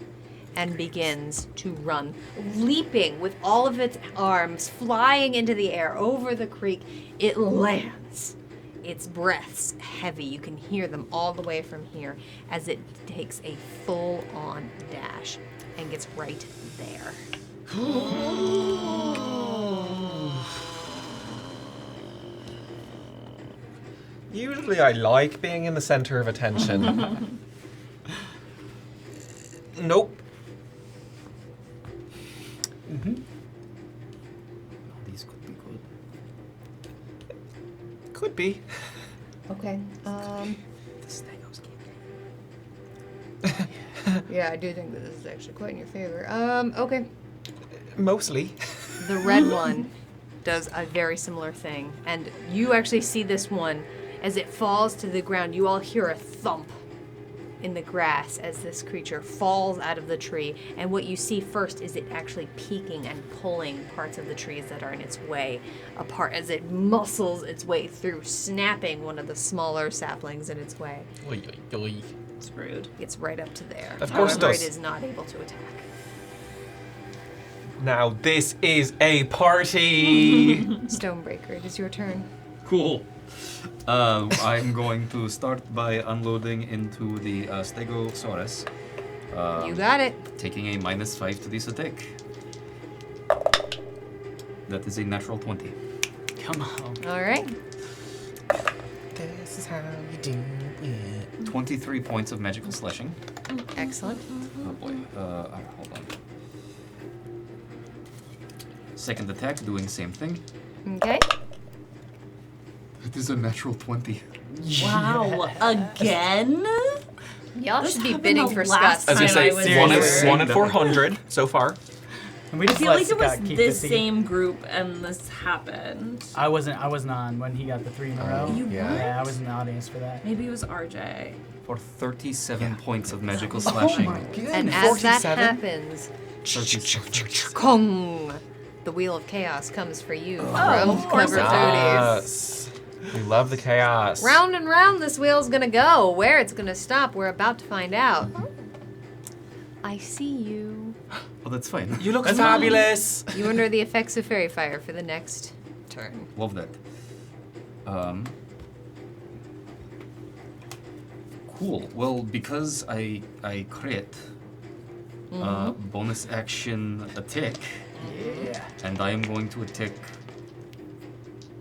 and begins to run, leaping with all of its arms, flying into the air over the creek. It lands. Its breaths heavy. You can hear them all the way from here as it takes a full-on dash and gets right there. Usually I like being in the center of attention. Nope. These could be good. Could be. Okay. The Stegos can't. Yeah, I do think that this is actually quite in your favor. Okay. Mostly. The red one does a very similar thing, and you actually see this one as it falls to the ground. You all hear a thump in the grass as this creature falls out of the tree, and what you see first is it actually peeking and pulling parts of the trees that are in its way apart as it muscles its way through, snapping one of the smaller saplings in its way. Oy, oy, oy. It's rude. It's right up to there. Of course it However, does. it is not able to attack. Now this is a party. Stonebreaker, it is your turn. Cool. I'm going to start by unloading into the Stegosaurus. You got it. Taking a -5 to this attack. That is a natural 20. Come on. All right. This is how you do it. 23 points of magical slashing. Excellent. Oh boy. Hold on. Second attack, doing the same thing. Okay. It is a natural 20. Wow, again? Y'all This should be happened bidding the for last Scott's. As I time say, I was one here. in 400 so far. And we I just feel let like it was Scott keep this the seat. same group and this happened. I wasn't on when he got the 3 in a row. You Yeah, I was in the audience for that. Maybe it was RJ. For 37 points of magical slashing. And as that 47? happens, 37. Kong, the wheel of chaos comes for you. of From course cover it 30s. Yes. We love the chaos. Round and round this wheel's gonna go. Where it's gonna stop, we're about to find out. I see you. Oh, that's fine. You look fabulous. You under the effects of fairy fire for the next turn. Love that. Cool. Well, because I crit, bonus action attack, Yeah. and I am going to attack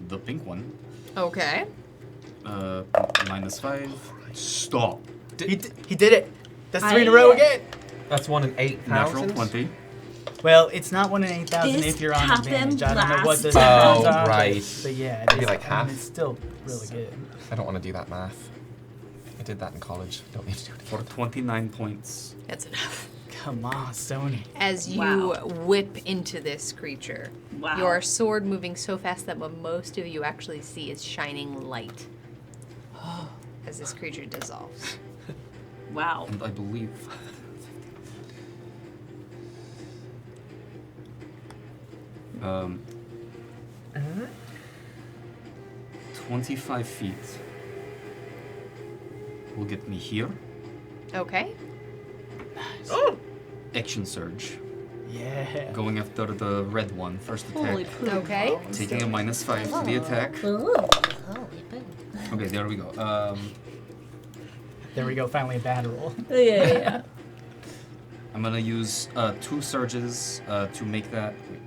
the pink one. Okay. -5. Stop. He did it. That's 3 in a row again. That's 1 in 8,000. Natural 20. Well, it's not 1 in 8,000 This if you're on happened advantage. I don't know what the last odds time. are, Oh, right. But yeah, Maybe like half. it's still really good. I don't want to do that math. I did that in college. Don't need to do it For again. 29 points. That's enough. Come on, Sony. As you Wow. whip into this creature, Wow. your sword moving so fast that what most of you actually see is shining light as this creature dissolves. Wow. And I believe. 25 feet will get me here. Okay. Action surge. Yeah. Going after the red one. First attack. Holy poop. Okay. Taking a -5 to the attack. Okay, there we go. There we go. Finally a bad roll. Yeah. I'm gonna use 2 surges to make that. Wait.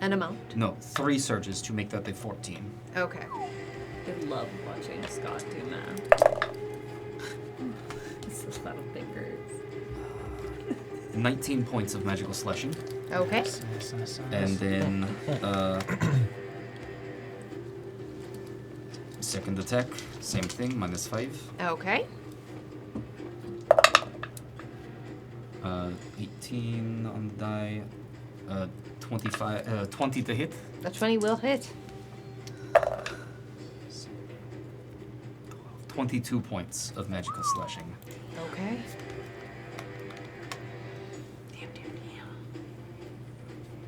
An amount. No, 3 surges to make that a 14. Okay. I love watching Scott do math. It's a lot of fingers. 19 points of magical slashing. Okay. Nice. And then second attack, same thing, -5. Okay. 18 on the die, 20 to hit. The 20 will hit. 22 points of magical slashing. Okay.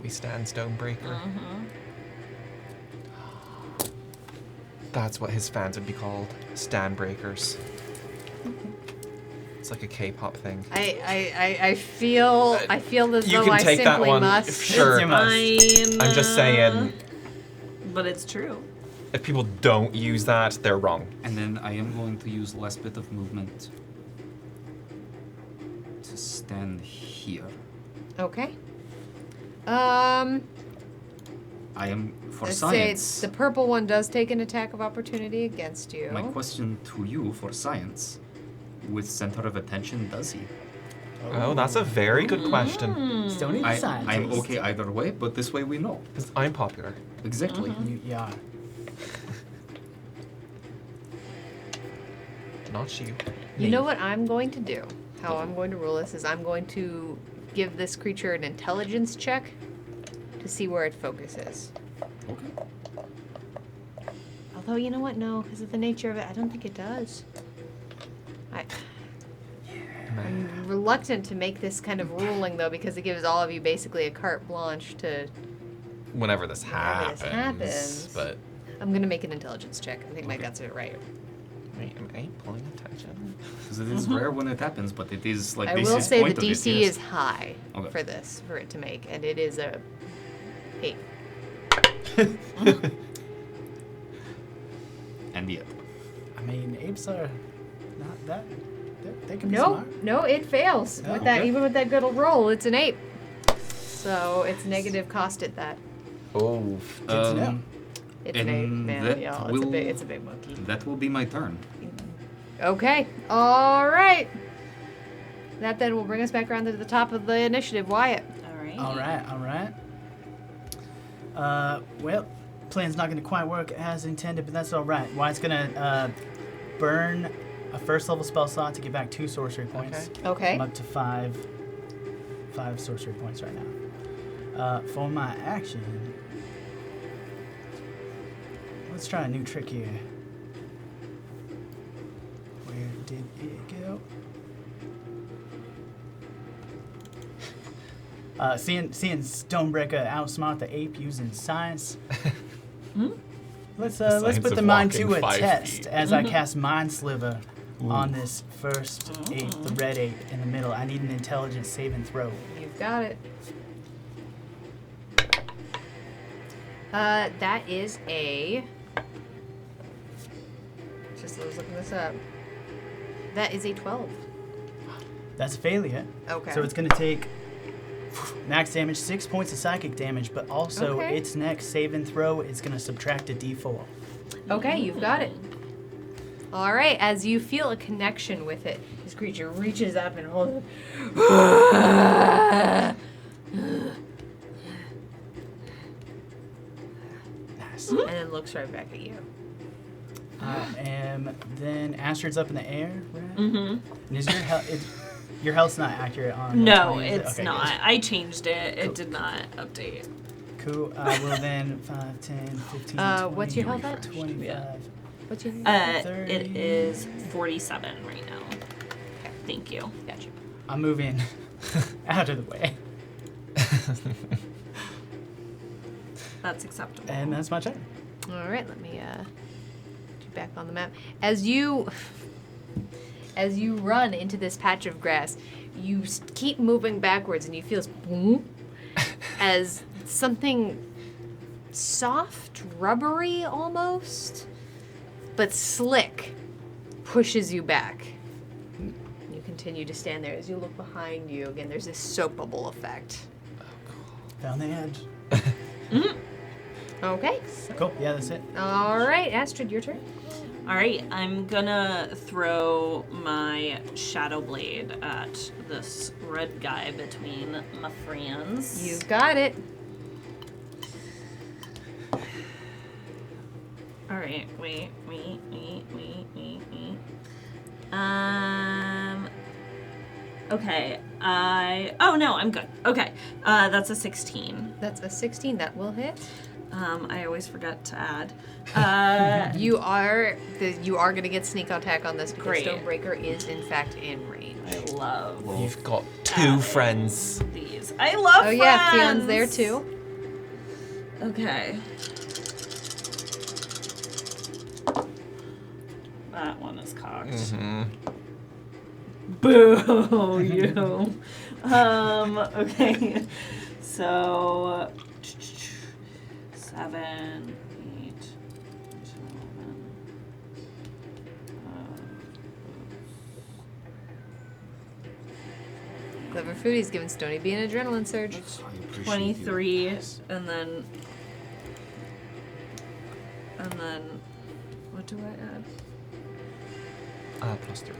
We stand Stonebreaker. That's what his fans would be called. Stanbreakers. It's like a K-pop thing. I feel as You though can I take that simply one. must. Sure. You must. I'm just saying, But it's true. if people don't use that, they're wrong. And then I am going to use last bit of movement to stand here. Okay. I am, for Let's science, say the purple one does take an attack of opportunity against you. my question to you for science, with center of attention, does he? Oh, that's a very good question. Sony the scientist. I'm okay either way, but this way we know. 'Cause I'm popular. Exactly. You are. Not you. You know what I'm going to do? How I'm going to rule this is I'm going to give this creature an intelligence check to see where it focuses. Okay. Although, you know what? No, because of the nature of it, I don't think it does. I'm reluctant to make this kind of ruling, though, because it gives all of you basically a carte blanche to... Whenever this Whenever this happens. happens. But I'm going to make an intelligence check. I think my guts are right. wait, am I pulling attention? Because it is rare when it happens, but it is like I this will is say the point of it, DC yes. is high Okay. for this, for it to make, and it is a 8. And yet. I mean, apes are not that. They can be No, smart. no, it fails. Oh, With that, okay. even with that good roll, it's an 8. So it's negative cost at that. Oh, Good to know. It's an 8, And man, that y'all. will- It's a big monkey. That will be my turn. Okay, all right. That then will bring us back around to the top of the initiative. Wyatt. All right. All right. Well, plan's not going to quite work as intended, but that's all right. Wyatt's going to burn a first level spell slot to get back 2 sorcery points. Okay. I'm up to 5 sorcery points right now. For my action, let's try a new trick here. Where did it go? Seeing Stonebreaker outsmart the ape using science. Let's science put the of mind walking to a 5 test feet. as I cast Mind Sliver on this first ape, the red ape in the middle. I need an intelligence saving throw. You've got it. That is a... Just I was looking this up. That is a 12. That's a failure. Okay. So it's going to take Max damage, 6 points of psychic damage, but also Okay. its next save and throw is going to subtract a d4. Okay, you've got it. All right, as you feel a connection with it, this creature reaches up and holds it. Nice. And then looks right back at you. Then Astrid's up in the air, right? Mm-hmm. And is your health's not accurate on the No, 20, is it? it's Okay, not. good. I changed it. It Cool. did not update. Cool. Well then, 5, 10, 15, 20, what's your health at? 25. Yeah. What's your It is 47 right now. Thank you. Gotcha. I'm moving out of the way. That's acceptable. And that's my turn. All right, let me get you back on the map. As you run into this patch of grass, you keep moving backwards, and you feel this boom as something soft, rubbery almost, but slick pushes you back. You continue to stand there. As you look behind you, again, there's this soap bubble effect. Found the edge. Okay. Cool. Yeah, that's it. All right, Astrid, your turn. All right, I'm gonna throw my shadow blade at this red guy between my friends. You've got it. All right, wait. Okay, oh no, I'm good. Okay, that's a 16. That's a 16. That will hit. I always forget to add. You are going to get sneak attack on this because Great. Stonebreaker is in fact in range. I love You've got 2 friends. these. I love Oh yeah, friends. Fion's there too. Okay. That one is cocked. Mm-hmm. Boo, you. Okay. So 7, 8, 11. Clever Foodie's giving Stony B an adrenaline surge. I appreciate 23, you. and then what do I add? +3.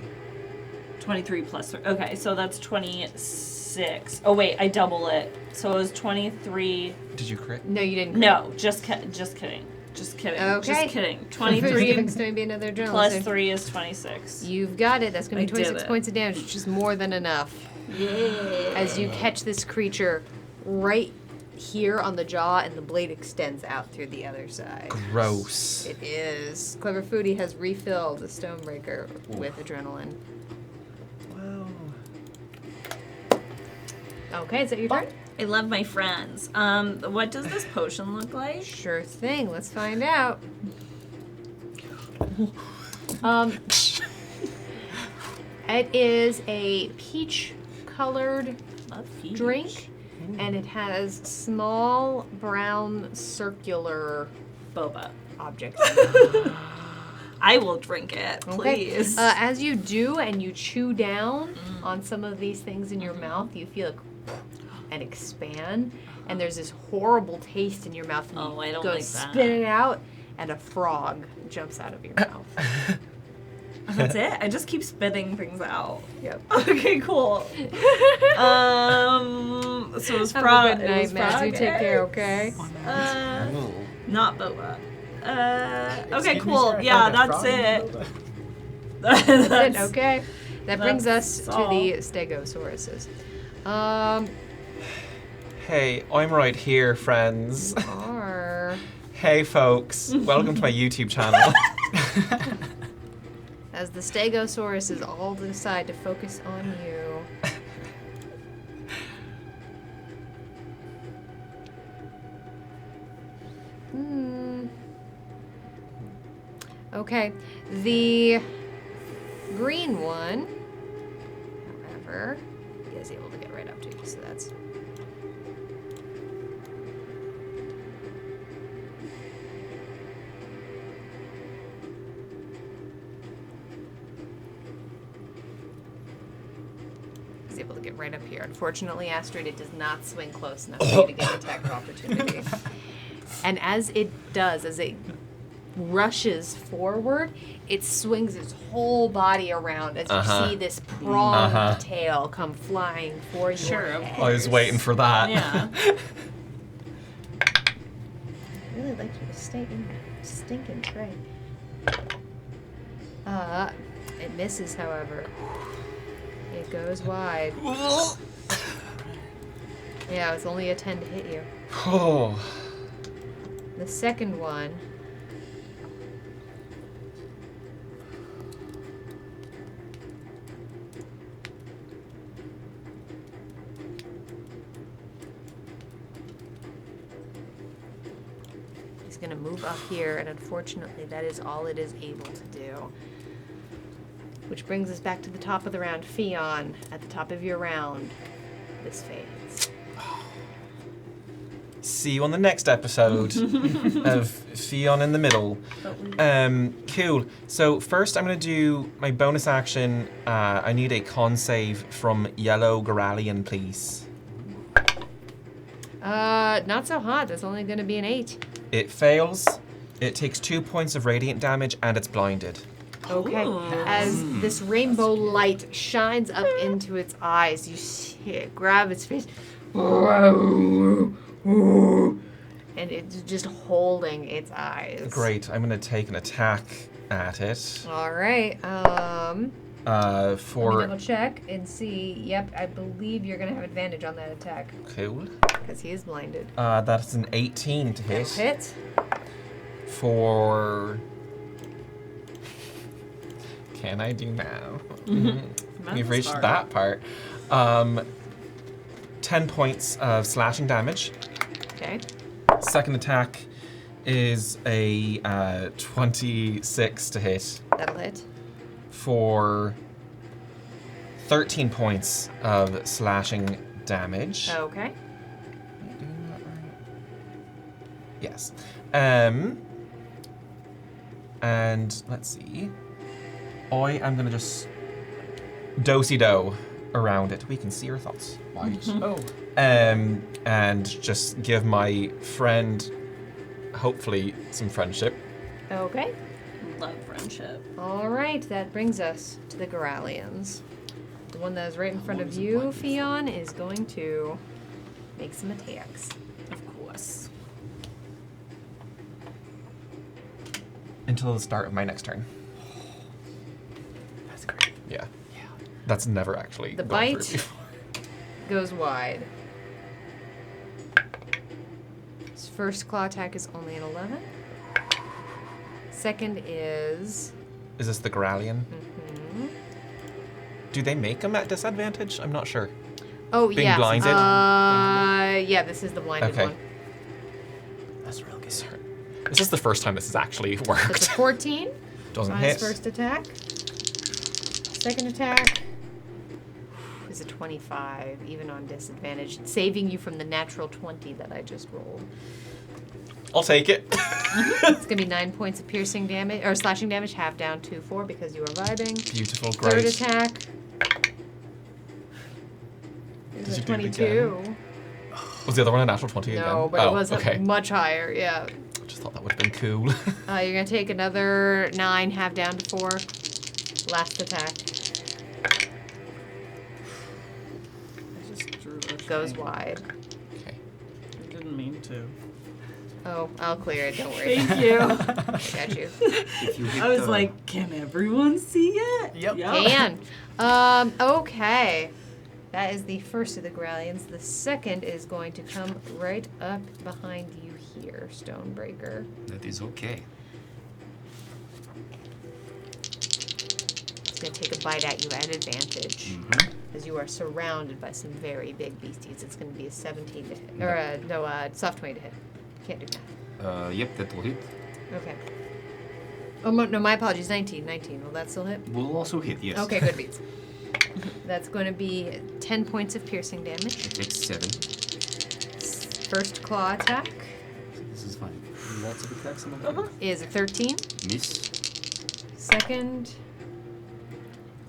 23 plus 3. Okay, so that's 26. Oh wait, I double it. So it was 23. Did you crit? No, you didn't. No, just kidding. Okay. Just kidding. Clever Foodie's 23 giving Stony B another adrenaline plus surge. 3 is 26. You've got it. That's going to be I did 26 it. points of damage, which is more than enough. Yeah. As you catch this creature right here on the jaw, and the blade extends out through the other side. Gross. It is. Clever Foodie has refilled the Stonebreaker with adrenaline. Wow. Okay, is that your turn? I love my friends. What does this potion look like? Sure thing. Let's find out. It is a peach-colored Love peach. drink, and it has small brown circular Boba. objects. I will drink it, please. As you do and you chew down on some of these things in your mouth, you feel it and expand, and there's this horrible taste in your mouth, and Oh, you I don't go like to that. spit it out, and a frog jumps out of your mouth. That's it? I just keep spitting things out. Yep. Okay, cool. So it was Have frog. a good night, Matt. You frog take care, eggs. okay? Not boba. Okay, Excuse me, cool. sir, I Yeah, found a that's frog in it. the boba. That's it, okay. That brings us that's to all. the Stegosauruses. Hey, I'm right here, friends. Are Hey, folks. Welcome to my YouTube channel. as the Stegosauruses all decide to focus on you. Okay, the green one, however, he is able to get right up to you, so that's. He's able to get right up here. Unfortunately, Astrid, it does not swing close enough for you to get an attack of opportunity. And as it does, as it rushes forward, it swings its whole body around as you see this pronged tail come flying for your head. I was waiting for that. Yeah. I'd really like you to stay in that stinking tray. It misses, however. It goes wide. Yeah, it's only a 10 to hit you. Oh. The second one. He's gonna move up here, and unfortunately, that is all it is able to do. Which brings us back to the top of the round. Fion, at the top of your round, this fades. See you on the next episode of Fion in the Middle. Cool. So first I'm going to do my bonus action. I need a con save from Yellow Garalian, please. Not so hot. That's only gonna be an 8. It fails. It takes 2 points of radiant damage and it's blinded. Okay. As this rainbow light shines up into its eyes, you see it grab its face. And it's just holding its eyes. Great. I'm going to take an attack at it. All right. Let me double check and see. Yep, I believe you're gonna have advantage on that attack Cool. because he is blinded. That's an 18 to hit. Hit. For... Can I do now? We've reached that part. 10 points of slashing damage. Okay. Second attack is a 26 to hit That'll hit. for 13 points of slashing damage. Okay. Am I doing that right? Yes. And let's see. I am gonna just do-si-do around it. We can see your thoughts. Right. Oh. And just give my friend, hopefully, some friendship. Okay. Love friendship. All right. That brings us to the Goralians. The one that is right in front of you, Fion, is going to make some attacks. Of course. Until the start of my next turn. That's great. Yeah. That's never actually The gone bite through before. goes wide. His first claw attack is only an 11. Second is... Is this the Gralian? Do they make them at disadvantage? I'm not sure. Oh, Being yeah. blinded? Yeah, this is the blinded Okay. one. That's real good. This is the first time this has actually worked. That's a 14 Doesn't on hit. his first attack. Second attack is a 25, even on disadvantage, saving you from the natural 20 that I just rolled. I'll take it. It's gonna be 9 points of piercing damage, or slashing damage, half down to 4 because you are vibing. Beautiful, Third great. attack is Did a you do it 22. Was the other one a natural 20 again? No, but oh, it was okay. much higher, yeah. I just thought that would have been cool. You're gonna take another 9, half down to 4. Last attack I just drew a goes thing. wide. Okay. I didn't mean to. Oh, I'll clear it, don't worry. Thank you. I got you. If you hit I was the- like, can everyone see it? Yep. And, okay. That is the first of the Gralians. The second is going to come right up behind you here, Stonebreaker. That is okay. It's going to take a bite at you at advantage. As you are surrounded by some very big beasties. It's going to be a 17 to hit. Or, soft 20 to hit. Can't do that. Yep, that will hit. Okay. Oh, no, my apologies. 19. Will that still hit? Will also hit, yes. Okay, good beats. That's going to be 10 points of piercing damage. It takes 7. First claw attack This is fine. Lots of attacks on the board. is a 13. Miss. Second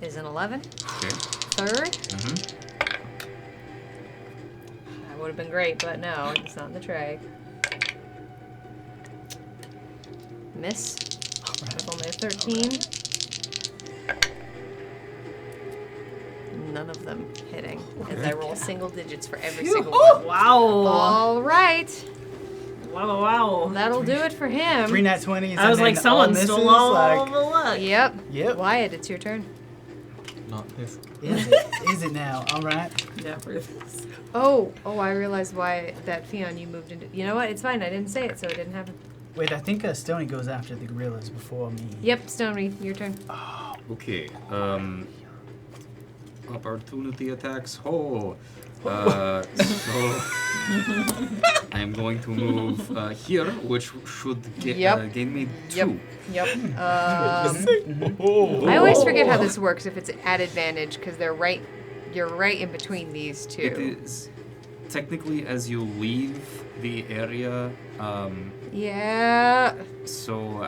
is an 11. Okay. Third would have been great, but no, it's not in the tray. Miss. With only a 13. None of them hitting. As I roll single digits for every single one. Wow. All right. Wow. That'll do it for him. 3 nat 20s. I was and like, then someone misses, stole all like, the luck. Yep. Yep. Wyatt, it's your turn. Not this. Is it now? All right. Never. Oh, I realized why that Fion you moved into. You know what? It's fine. I didn't say it, so it didn't happen. Wait, I think Stony goes after the gorillas before me. Yep, Stoney, your turn. Okay. Opportunity attacks. So I'm going to move here, which should gain me 2. Yep. I always forget how this works if it's at advantage because you're right in between these two. It is technically as you leave the area. Yeah. So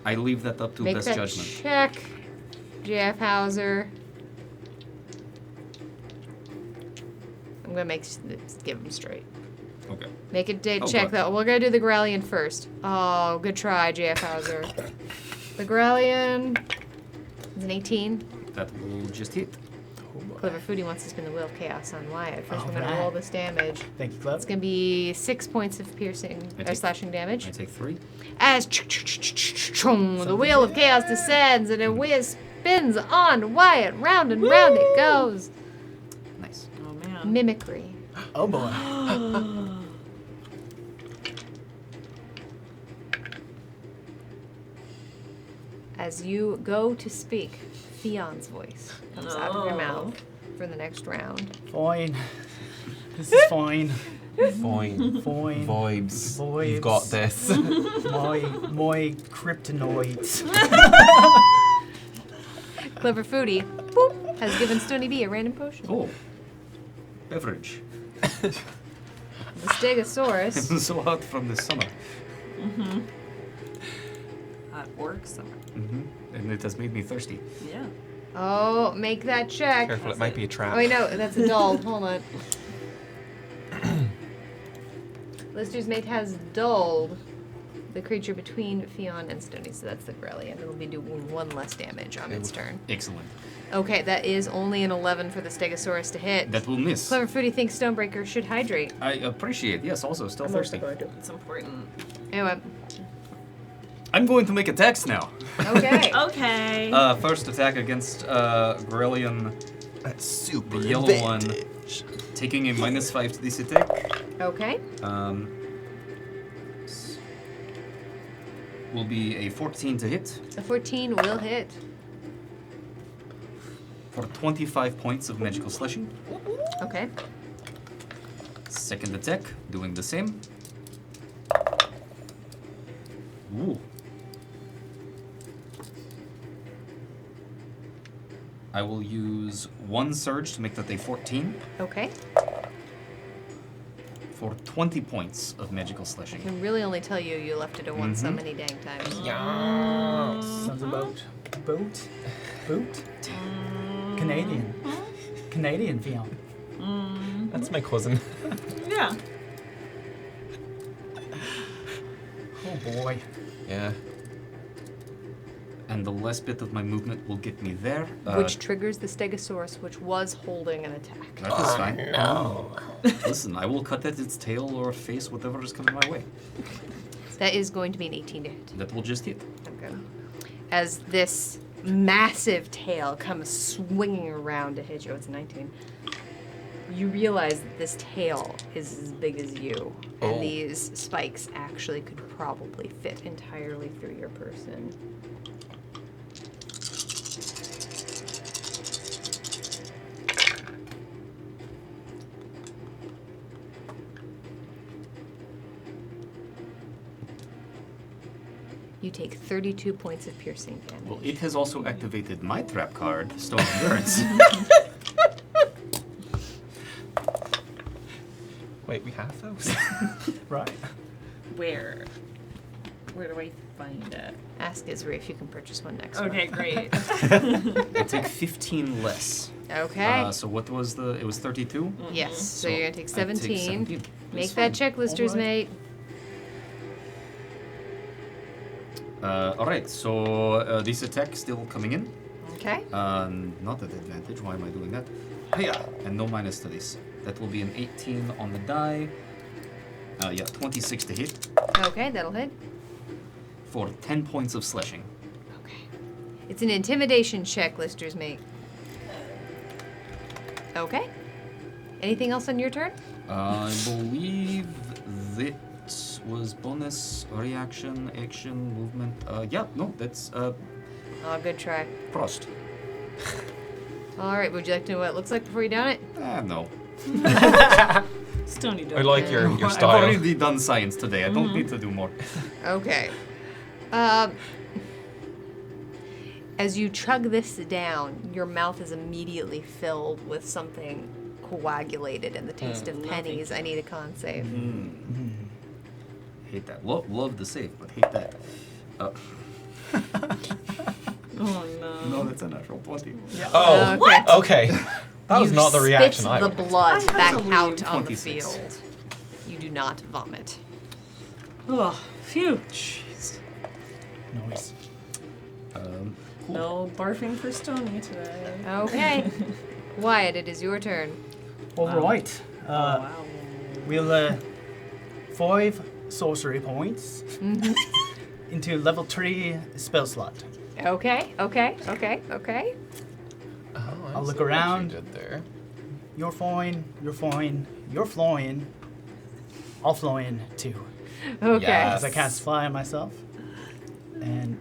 I leave that up to Make best that judgment. check, JF Hauser. I'm gonna give him straight. Okay. Make a date Oh, check God. though. We're gonna do the Grellian first. Oh, good try, JF Hauser. The Grellian is an 18. That will just hit. Clever Foodie wants to spin the Wheel of Chaos on Wyatt. First, we're gonna Alright. roll this damage. Thank you, Clem. It's gonna be 6 points of piercing I or take- slashing damage. I take 3. As the Wheel of Chaos descends and a whiz spins on Wyatt. Round and round it goes. Nice. Oh man. Mimicry. Oh boy. As you go to speak, Fion's voice comes out of your mouth for the next round. Fine. This is fine. Fine. Fine. Vibes. Vibes. You've got this. my kryptonite. Clever Foodie, boop, has given Stony B a random potion. Oh. Beverage. The Stegosaurus. I'm so hot from the summer. At work somewhere. And it has made me thirsty. Yeah. Oh, make that check. Careful, it might be a trap. Oh, wait, no, that's a dulled. Hold on. Lister's mate has dulled the creature between Fion and Stony, so that's the Grellian. It'll be doing 1 less damage on its turn. Excellent. Okay, that is only an 11 for the Stegosaurus to hit. That will miss. Clever Foodie thinks Stonebreaker should hydrate. I appreciate. Yes, also still thirsty. It's important. Anyway, I'm going to make attacks now. okay. Okay. First attack against Grellian, That's super the yellow one, taking a -5 to this attack. Okay. Will be a 14 to hit The 14 will hit. for 25 points of magical slashing. Okay. Second attack, doing the same. Ooh. I will use 1 surge to make that a 14 Okay. for 20 points of magical I slashing. can really only tell you left it a 1 so many dang times. Sons of boat. Boot. Canadian. Canadian Fion. That's my cousin. Yeah. Oh boy. Yeah. And the last bit of my movement will get me there. Which triggers the Stegosaurus, which was holding an attack. That is fine. No. Listen, I will cut at its tail or face, whatever is coming my way. That is going to be an 18 to hit. That will just hit. Okay. As this massive tail comes swinging around to hit you, it's a 19. You realize that this tail is as big as you, and Oh. these spikes actually could probably fit entirely through your person. You take 32 points of piercing damage. Well, it has also activated my trap card, Stone Endurance. Wait, we have those? Right. Where? Where do I find it? Ask Isri if you can purchase one next Okay, great. I take 15 less. month. Okay. So what was the? It was 32. Yes. So, So you're gonna take I 17. 17. Make That's that fine. check, listers, Alright. mate. All right. So this attack still coming in. Okay. Not at advantage. Why am I doing that? Hiya! And no minus to this. That will be an 18 on the die. Yeah, 26 to hit Okay, that'll hit. for 10 points of slashing. Okay. It's an intimidation check, listers, mate. Okay. Anything else on your turn? I believe that was bonus reaction, action, movement. Yeah, no, that's Oh, good try. frost. All right. Would you like to know what it looks like before you down it? No. Stony I don't like care. your I've style. already done science today. I don't need to do more. Okay. As you chug this down, your mouth is immediately filled with something coagulated and the taste of pennies. I need a con save. Hate that. Love the save, but hate that. Oh no. No, that's a natural 20. Oh, What? okay. That was You not the reaction spit I the wanted. blood I had back to leave. out on the 26. field. You do not vomit. Oh, phew. Jeez. Noise. Cool. No barfing for Stony today. Okay. Wyatt, it is your turn. All right. Wow. We'll 5 sorcery points into level 3 spell slot. Okay. Okay. Oh, I I'll look see what you around. did there. You're fine. You're fine. You're flying. I'll fly in too, Okay. Yes. as I can't fly myself. And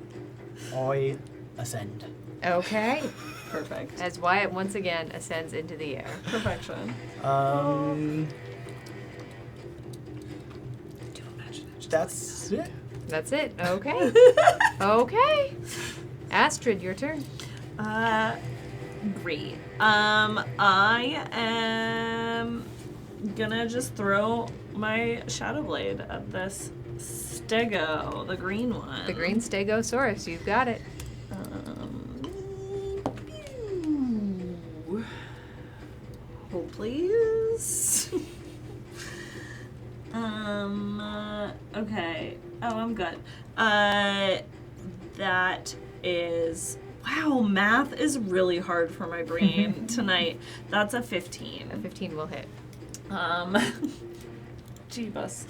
I ascend. Okay. Perfect. As Wyatt once again ascends into the air. Perfection. That's it. That's it. Okay. Okay. Astrid, your turn. Great. I am gonna just throw my Shadow Blade at this Stego, the green one. The green Stegosaurus. You've got it. Hold please. Okay. Oh, I'm good. That is. Wow, math is really hard for my brain tonight. That's a 15. A 15 will hit. Jeebus.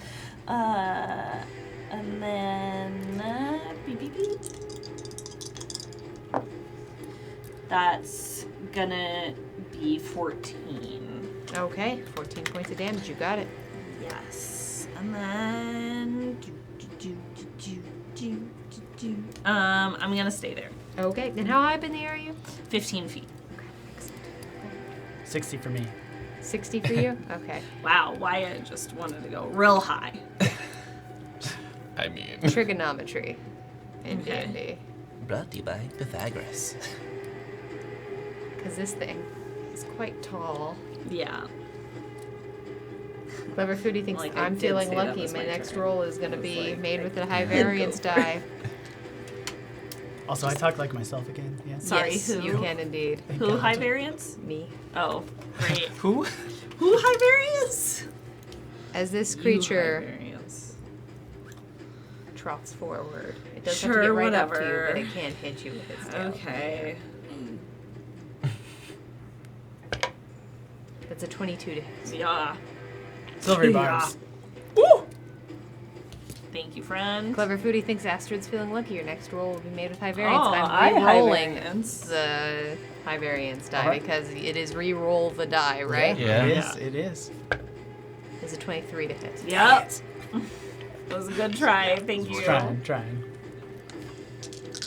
And then beep beep beep. That's gonna be 14. Okay. 14 points of damage. You got it. Yes. And then I'm gonna stay there. Okay. And how high up in the air are you? 15 feet. 60 for me. 60 for you? Okay. Wow, Wyatt just wanted to go real high. I mean, Trigonometry in Okay. D&D. brought to you by Pythagoras. Because this thing is quite tall. Yeah. Clever Foodie thinks Like, I I'm did feeling say that lucky. was My my next turn. roll is going to I was be like, made I with a high did variance go for it. die. Also, I talk like myself again. Yeah. Sorry, yes, who? you can indeed. Thank Who God. high variance? Me. Oh, great. Who? Who high variance? As this You creature high variance. trots forward, it does Sure, have to get right up to you, whatever. but it can't hit you with its tail. Okay. That's a 22 to hit. Yeah. Silvery Yeah. bars. Thank you, friend. Clever Foodie thinks Astrid's feeling lucky. Your next roll will be made with high variance. Oh, and I I'm high re-rolling variance. the high variance die Alright. because it is re-roll the die, right? Yeah. It is. Yeah. It is. It's a 23 to hit. Yep. That was a good try. Thank you. Trying.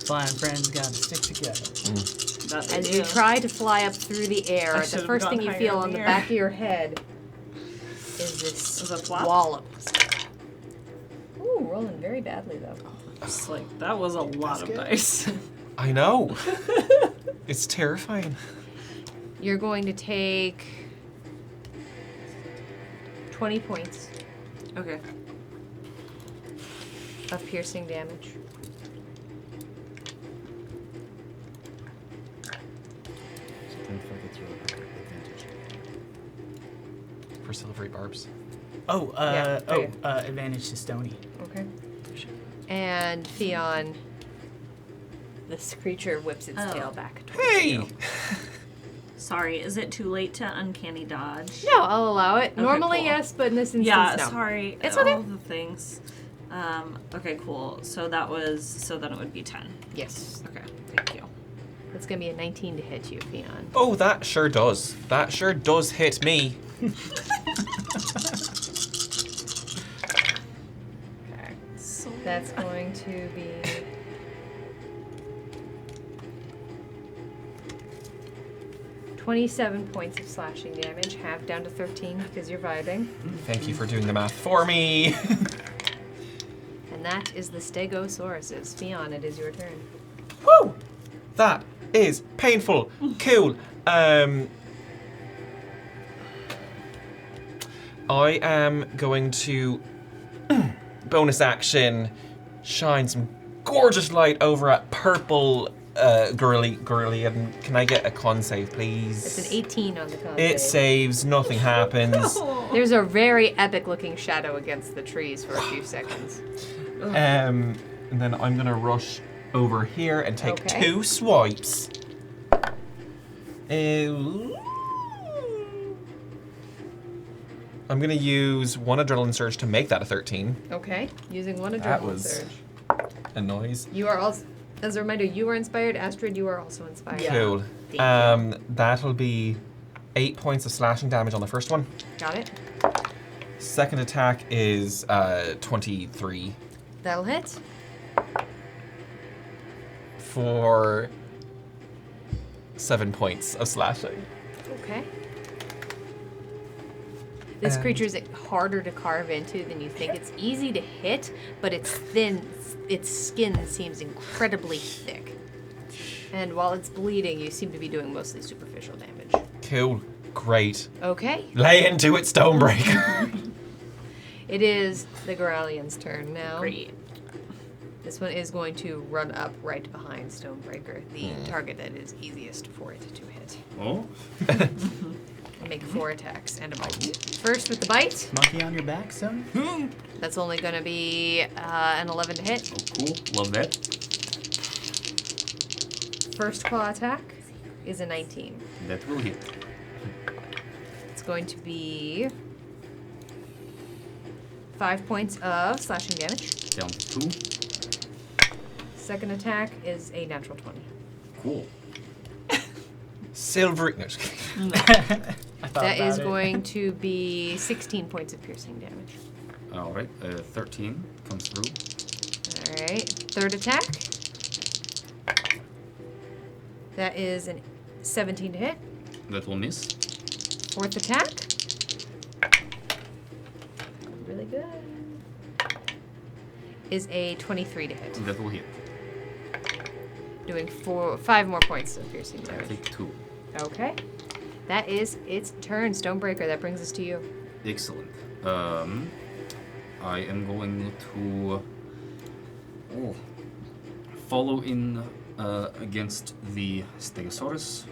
Flying friends gotta stick together. That they As you do. try to fly up through the air, I the should've first thing gone you higher feel in on the the air. back of your head is this Is it flop? wallop. Ooh, rolling very badly though. It's like, that was a lot of dice. I know. It's terrifying. You're going to take 20 points. Okay. of piercing damage. Don't forget your advantage. For silvery barbs. Oh, Yeah, okay. Advantage to Stony. Okay. And Fion, this creature whips its tail back towards Hey! you. Sorry, is it too late to uncanny dodge? No, I'll allow it. Okay, Normally, cool. yes, but in this instance, Yeah, no. sorry. It's all okay. the things. Okay, cool. So then it would be 10. Yes. Okay, thank you. It's going to be a 19 to hit you, Fion. Oh, that sure does. That sure does hit me. Okay. So That's going to be... $27 points of slashing damage, half down to 13 because you're vibing. Thank you for doing the math for me. And that is the Stegosauruses. Fion, it is your turn. Woo! That is painful. Cool. I am going to bonus action shine some gorgeous light over at purple girly, and can I get a con save, please? It's an 18 on the con It save. saves, nothing happens. There's a very epic looking shadow against the trees for a few seconds. And then I'm gonna rush over here and take Okay. 2 swipes. I'm gonna use 1 adrenaline surge to make that a 13. Okay, using one That adrenaline was- surge. A noise. You are also, as a reminder, you are inspired. Astrid, you are also inspired. Yeah. Cool. Thank That'll be 8 points of slashing damage on the first one. Got it? Second attack is 23 That'll hit. for 7 points of slashing. Okay. This And- creature is harder to carve into than you think. It's easy to hit, but it's thin. Its skin seems incredibly thick. And while it's bleeding, you seem to be doing mostly superficial damage. Cool. Great. Okay. Lay into it, Stonebreaker. It is the Goralian's turn now. Great. This one is going to run up right behind Stonebreaker, the target that is easiest for it to hit. Oh, And make 4 attacks and a bite. First with the bite, Monkey on your back, son? that's only going to be an 11 to hit. oh, cool. Love that. First claw attack is a 19. That will hit. It's going to be 5 points of slashing damage. Down to 2. Second attack is a natural 20. Cool. Silver. No, just kidding. I thought That is about it. going to be 16 points of piercing damage. All right. 13 comes through. All right. Third attack. That is a 17 to hit. That will miss. Fourth attack. Really good. Is a 23 to hit. That will hit. Doing 5 more points of piercing I damage. take 2. Okay. That is its turn, Stonebreaker. That brings us to you. Excellent. I am going to follow in against the Stegosaurus.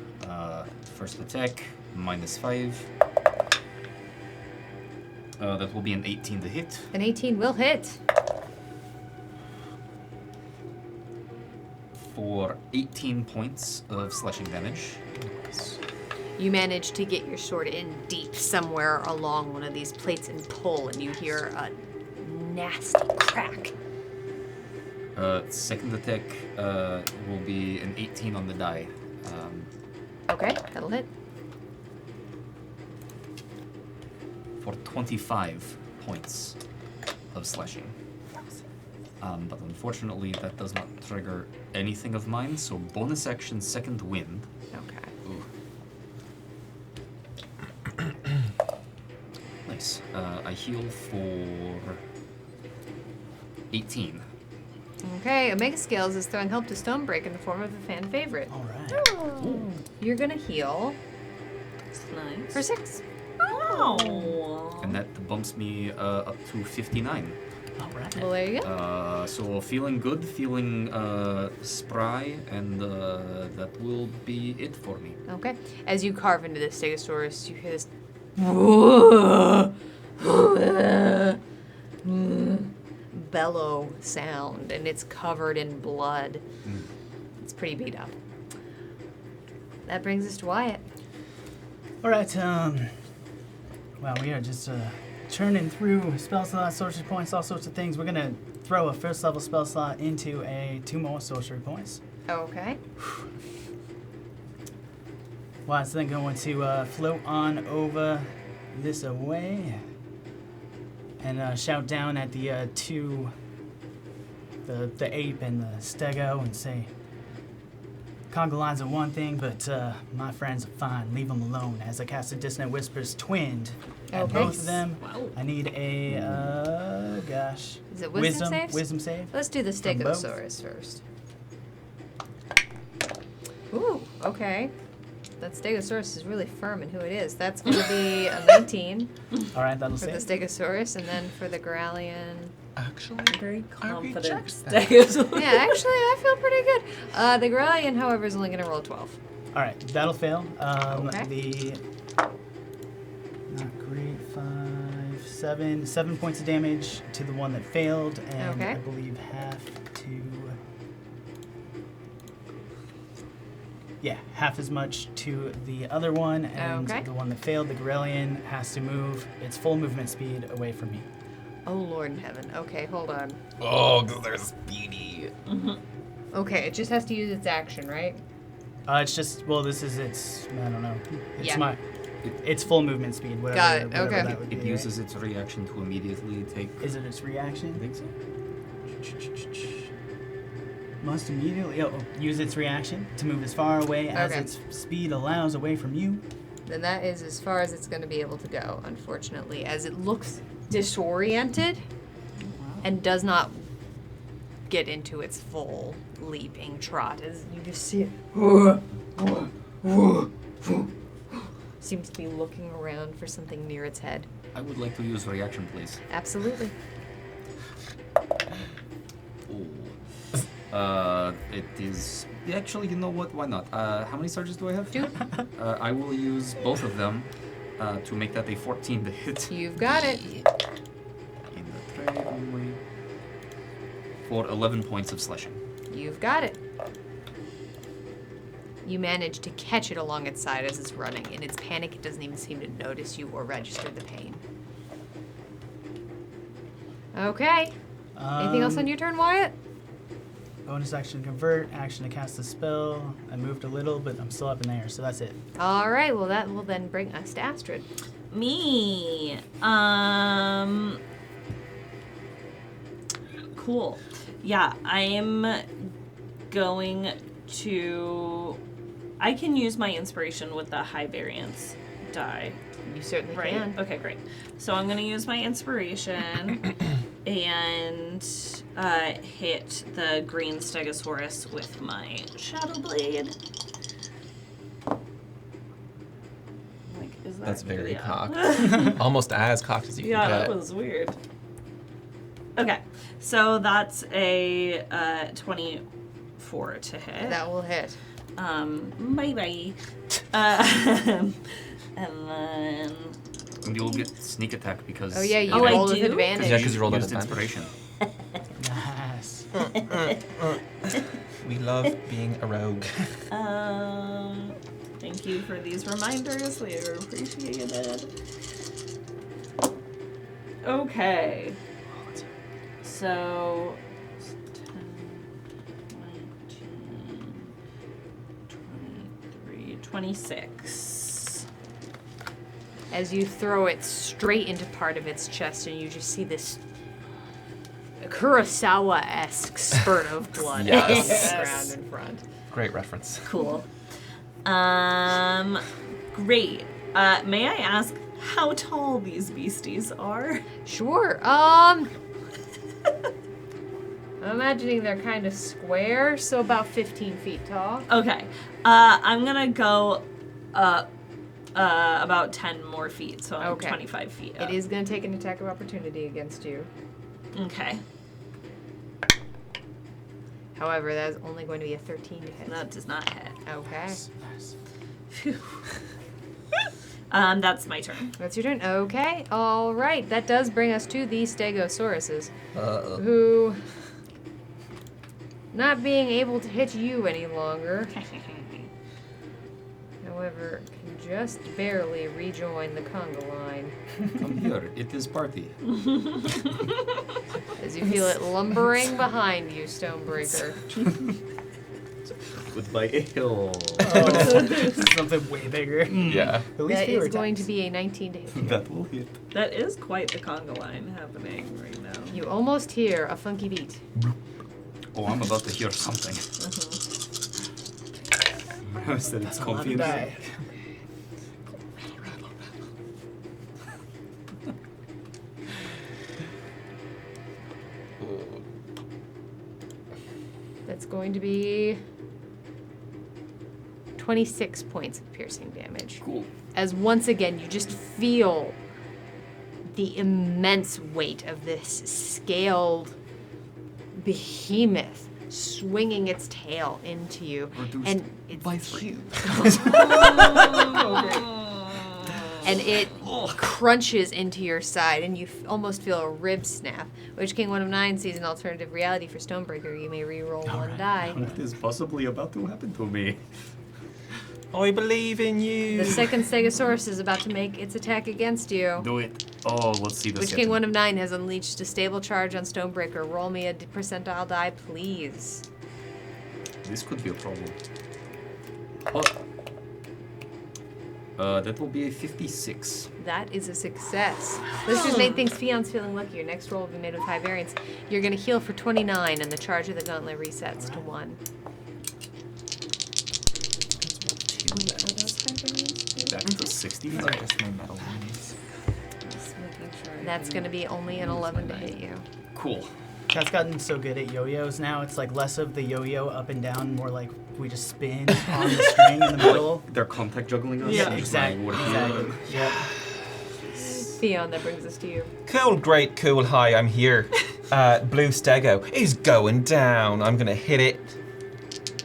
First attack, -5. That will be an 18 to hit. An 18 will hit. For 18 points of slashing damage. You manage to get your sword in deep somewhere along one of these plates and pull, and you hear a nasty crack. Second attack will be an 18 on the die. Okay, that'll hit. For 25 points of slashing. But unfortunately, that does not trigger anything of mine, so bonus action, second wind. Okay. Ooh. Nice. I heal for 18. Okay, Omega Scales is throwing help to Stonebreak in the form of a fan favorite. All right. You're gonna heal It's nice. for 6. Wow. And that bumps me up to 59. All right. Well, there you go. So feeling good, feeling spry, and that will be it for me. Okay. As you carve into the Stegosaurus, you hear this bellow sound, and it's covered in blood. It's pretty beat up. That brings us to Wyatt. All right. Well, we are just churning through spell slots, sorcery points, all sorts of things. We're gonna throw a first level spell slot into 2 more sorcery points. Okay. Wyatt's then going to float on over this way and shout down at the the ape and the stego and say, conga lines are one thing, but my friends are fine. Leave them alone. As I cast a Dissonant Whispers twinned at Okay. both of them, Wow. I need a gosh. Is it wisdom saves? Wisdom save. Let's do the From both. Stegosaurus first. Ooh, okay. That Stegosaurus is really firm in who it is. That's going to be a 19 All right, that'll for the save. Stegosaurus, and then for the Growlian. Actually, Very I confident. reject that. Yeah, actually, I feel pretty good. The Growlian, however, is only going to roll 12. All right, that'll fail. Okay. The not great 7 points of damage to the one that failed, and Okay. I believe half as much to the other one, and Okay. the one that failed, the Grellian, has to move its full movement speed away from me. Oh, Lord in heaven. Okay, hold on. Oh, because they're speedy. Okay, it just has to use its action, right? It's just, well, this is its, I don't know. It's Yeah. its full movement speed, whatever. Got it, whatever okay. that would It be, uses its reaction to immediately take. right? Is it its reaction? I think so. Must immediately use its reaction to move as far away as Okay. its speed allows away from you. Then that is as far as it's going to be able to go, unfortunately, as it looks disoriented and does not get into its full leaping trot. As you just see it seems to be looking around for something near its head. I would like to use reaction, please. Absolutely. It is actually. You know what? Why not? How many surges do I have? 2. I will use both of them to make that a 14 to hit. You've got it. In the tray only. For 11 points of slashing. You've got it. You manage to catch it along its side as it's running. In its panic, it doesn't even seem to notice you or register the pain. Okay. Anything else on your turn, Wyatt? Bonus action convert, action to cast a spell. I moved a little, but I'm still up in the air, so that's it. All right. Well, that will then bring us to Astrid. Me. Cool. Yeah, I'm going to. I can use my inspiration with the high variance die, You certainly right? can. Okay, great. So I'm going to use my inspiration and hit the green Stegosaurus with my Shadow Blade. Like, is that That's very yeah. cocked. Almost as cocked as you Yeah, can that get. was weird. Okay, so that's a 24 to hit. That will hit. Bye. And then And you'll get sneak attack because. Oh, yeah, you Oh, I rolled with do? advantage. Yeah, 'cause you rolled at used advantage. inspiration. Nice. We love being a rogue. thank you for these reminders. They are appreciated. Okay. So 10, 19, 23, 26. As you throw it straight into part of its chest, and you just see this Kurosawa-esque spurt of blood Yes. on the ground in front. Great reference. Cool. Great. May I ask how tall these beasties are? Sure. I'm imagining they're kind of square, so about 15 feet tall. Okay. I'm gonna go up About 10 more feet, so I'm Okay. 25 feet up. It is going to take an attack of opportunity against you. Okay. However, that is only going to be a 13 to hit. That does not hit. Okay. That's my turn. That's your turn. Okay. All right. That does bring us to the Stegosauruses, who, not being able to hit you any longer, however, can just barely rejoin the conga line Come here, it is party. as you feel it lumbering behind you, Stonebreaker. With my ale. Something way bigger. Yeah. At least That fewer is going to attacks. be a 19 to hit you. That will hit. That is quite the conga line happening right now. You almost hear a funky beat. Oh, I'm about to hear something. I said it's A lot of confusing. die. That's going to be 26 points of piercing damage. Cool. As once again, you just feel the immense weight of this scaled behemoth swinging its tail into you. Reduced And it's by 3. huge. And it crunches into your side, and you almost feel a rib snap. Witch King 1 of 9 sees an alternative reality for Stonebreaker. You may re-roll one die. What is possibly about to happen to me? I believe in you. The second Stegosaurus is about to make its attack against you. Do it. Oh, let's see this. Witch King 1 of 9 has unleashed a stable charge on Stonebreaker. Roll me a percentile die, please. This could be a problem. That will be a 56. That is a success. Let's just make things Fion's feeling lucky. Your next roll will be made with high variance. You're going to heal for 29, and the charge of the gauntlet resets to 1. Back to 60. These are just my metal ones. That's going to be only an 11 to hit you. Cool. Cat's gotten so good at yo-yos now. It's like less of the yo-yo up and down, more like we just spin on the string in the middle. They're contact juggling us? Yeah, Just exactly. like, what Exactly. Yep. Fion, that brings us to you. Cool, great, cool. Hi, I'm here. Blue Stego is going down. I'm gonna hit it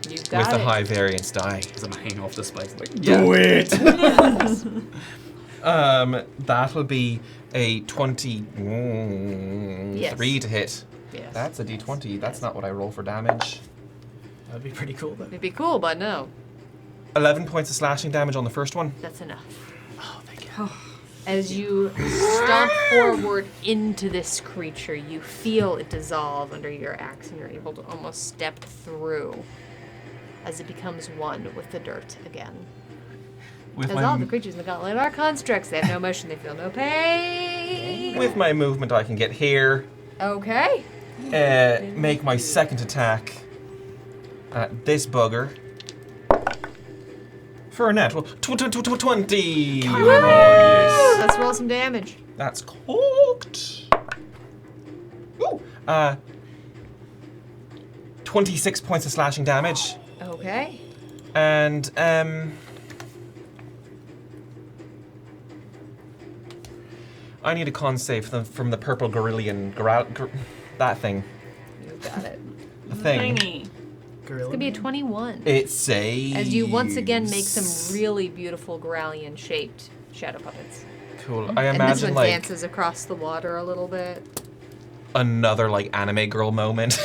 You with got the it. high variance die. As I'm hanging off the spikes, like, Do it. That'll be a 23 Yes. to hit. Yes. That's a d20. That's not what I roll for damage. That would be pretty cool, though. It'd be cool, but no. 11 points of slashing damage on the first one. That's enough. Oh, thank you. As you stomp forward into this creature, you feel it dissolve under your axe, and you're able to almost step through as it becomes one with the dirt again. With As all the creatures in the gauntlet are constructs. They have no motion, they feel no pain. with my movement, I can get here, Okay. make my second attack at this bugger for a natural 20. Let's roll some damage. That's cooked. Ooh. 26 points of slashing damage. Okay. And, I need a con save from the purple Gorillion. That thing. You got it. The thing. Thingy. Gorilla. It's gonna be a 21. It saves. As you once again make some really beautiful Gralian-shaped shadow puppets. Cool. I And this imagine one like dances across the water a little bit. another like anime girl moment.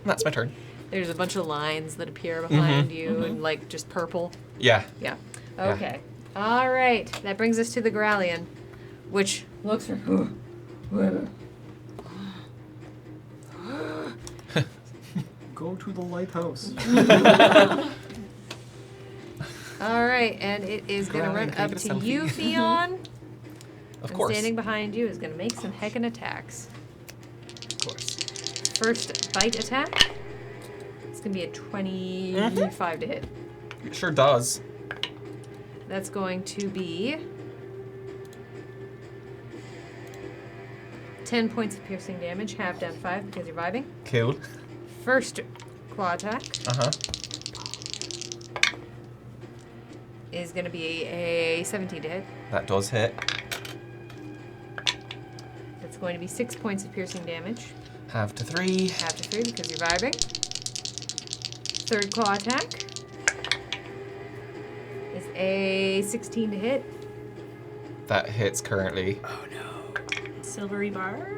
That's my turn. There's a bunch of lines that appear behind you and like just purple. Yeah. Yeah. Okay. All right. That brings us to the Gralian, which looks for. go to the lighthouse. All right, and it is going to run Gralian, can I up get a to selfie? you, Fionn. Of And course. standing behind you is going to make some heckin' attacks. Of course. First bite attack. It's going to be a 25 to hit. It sure does. That's going to be 10 points of piercing damage, half down 5 because you're vibing. Cool. First claw attack. Uh-huh. is going to be a 17 to hit. That does hit. That's going to be 6 points of piercing damage. Half to 3. Half to 3 because you're vibing. Third claw attack is a 16 to hit. That hits currently. Oh no. Silvery bar.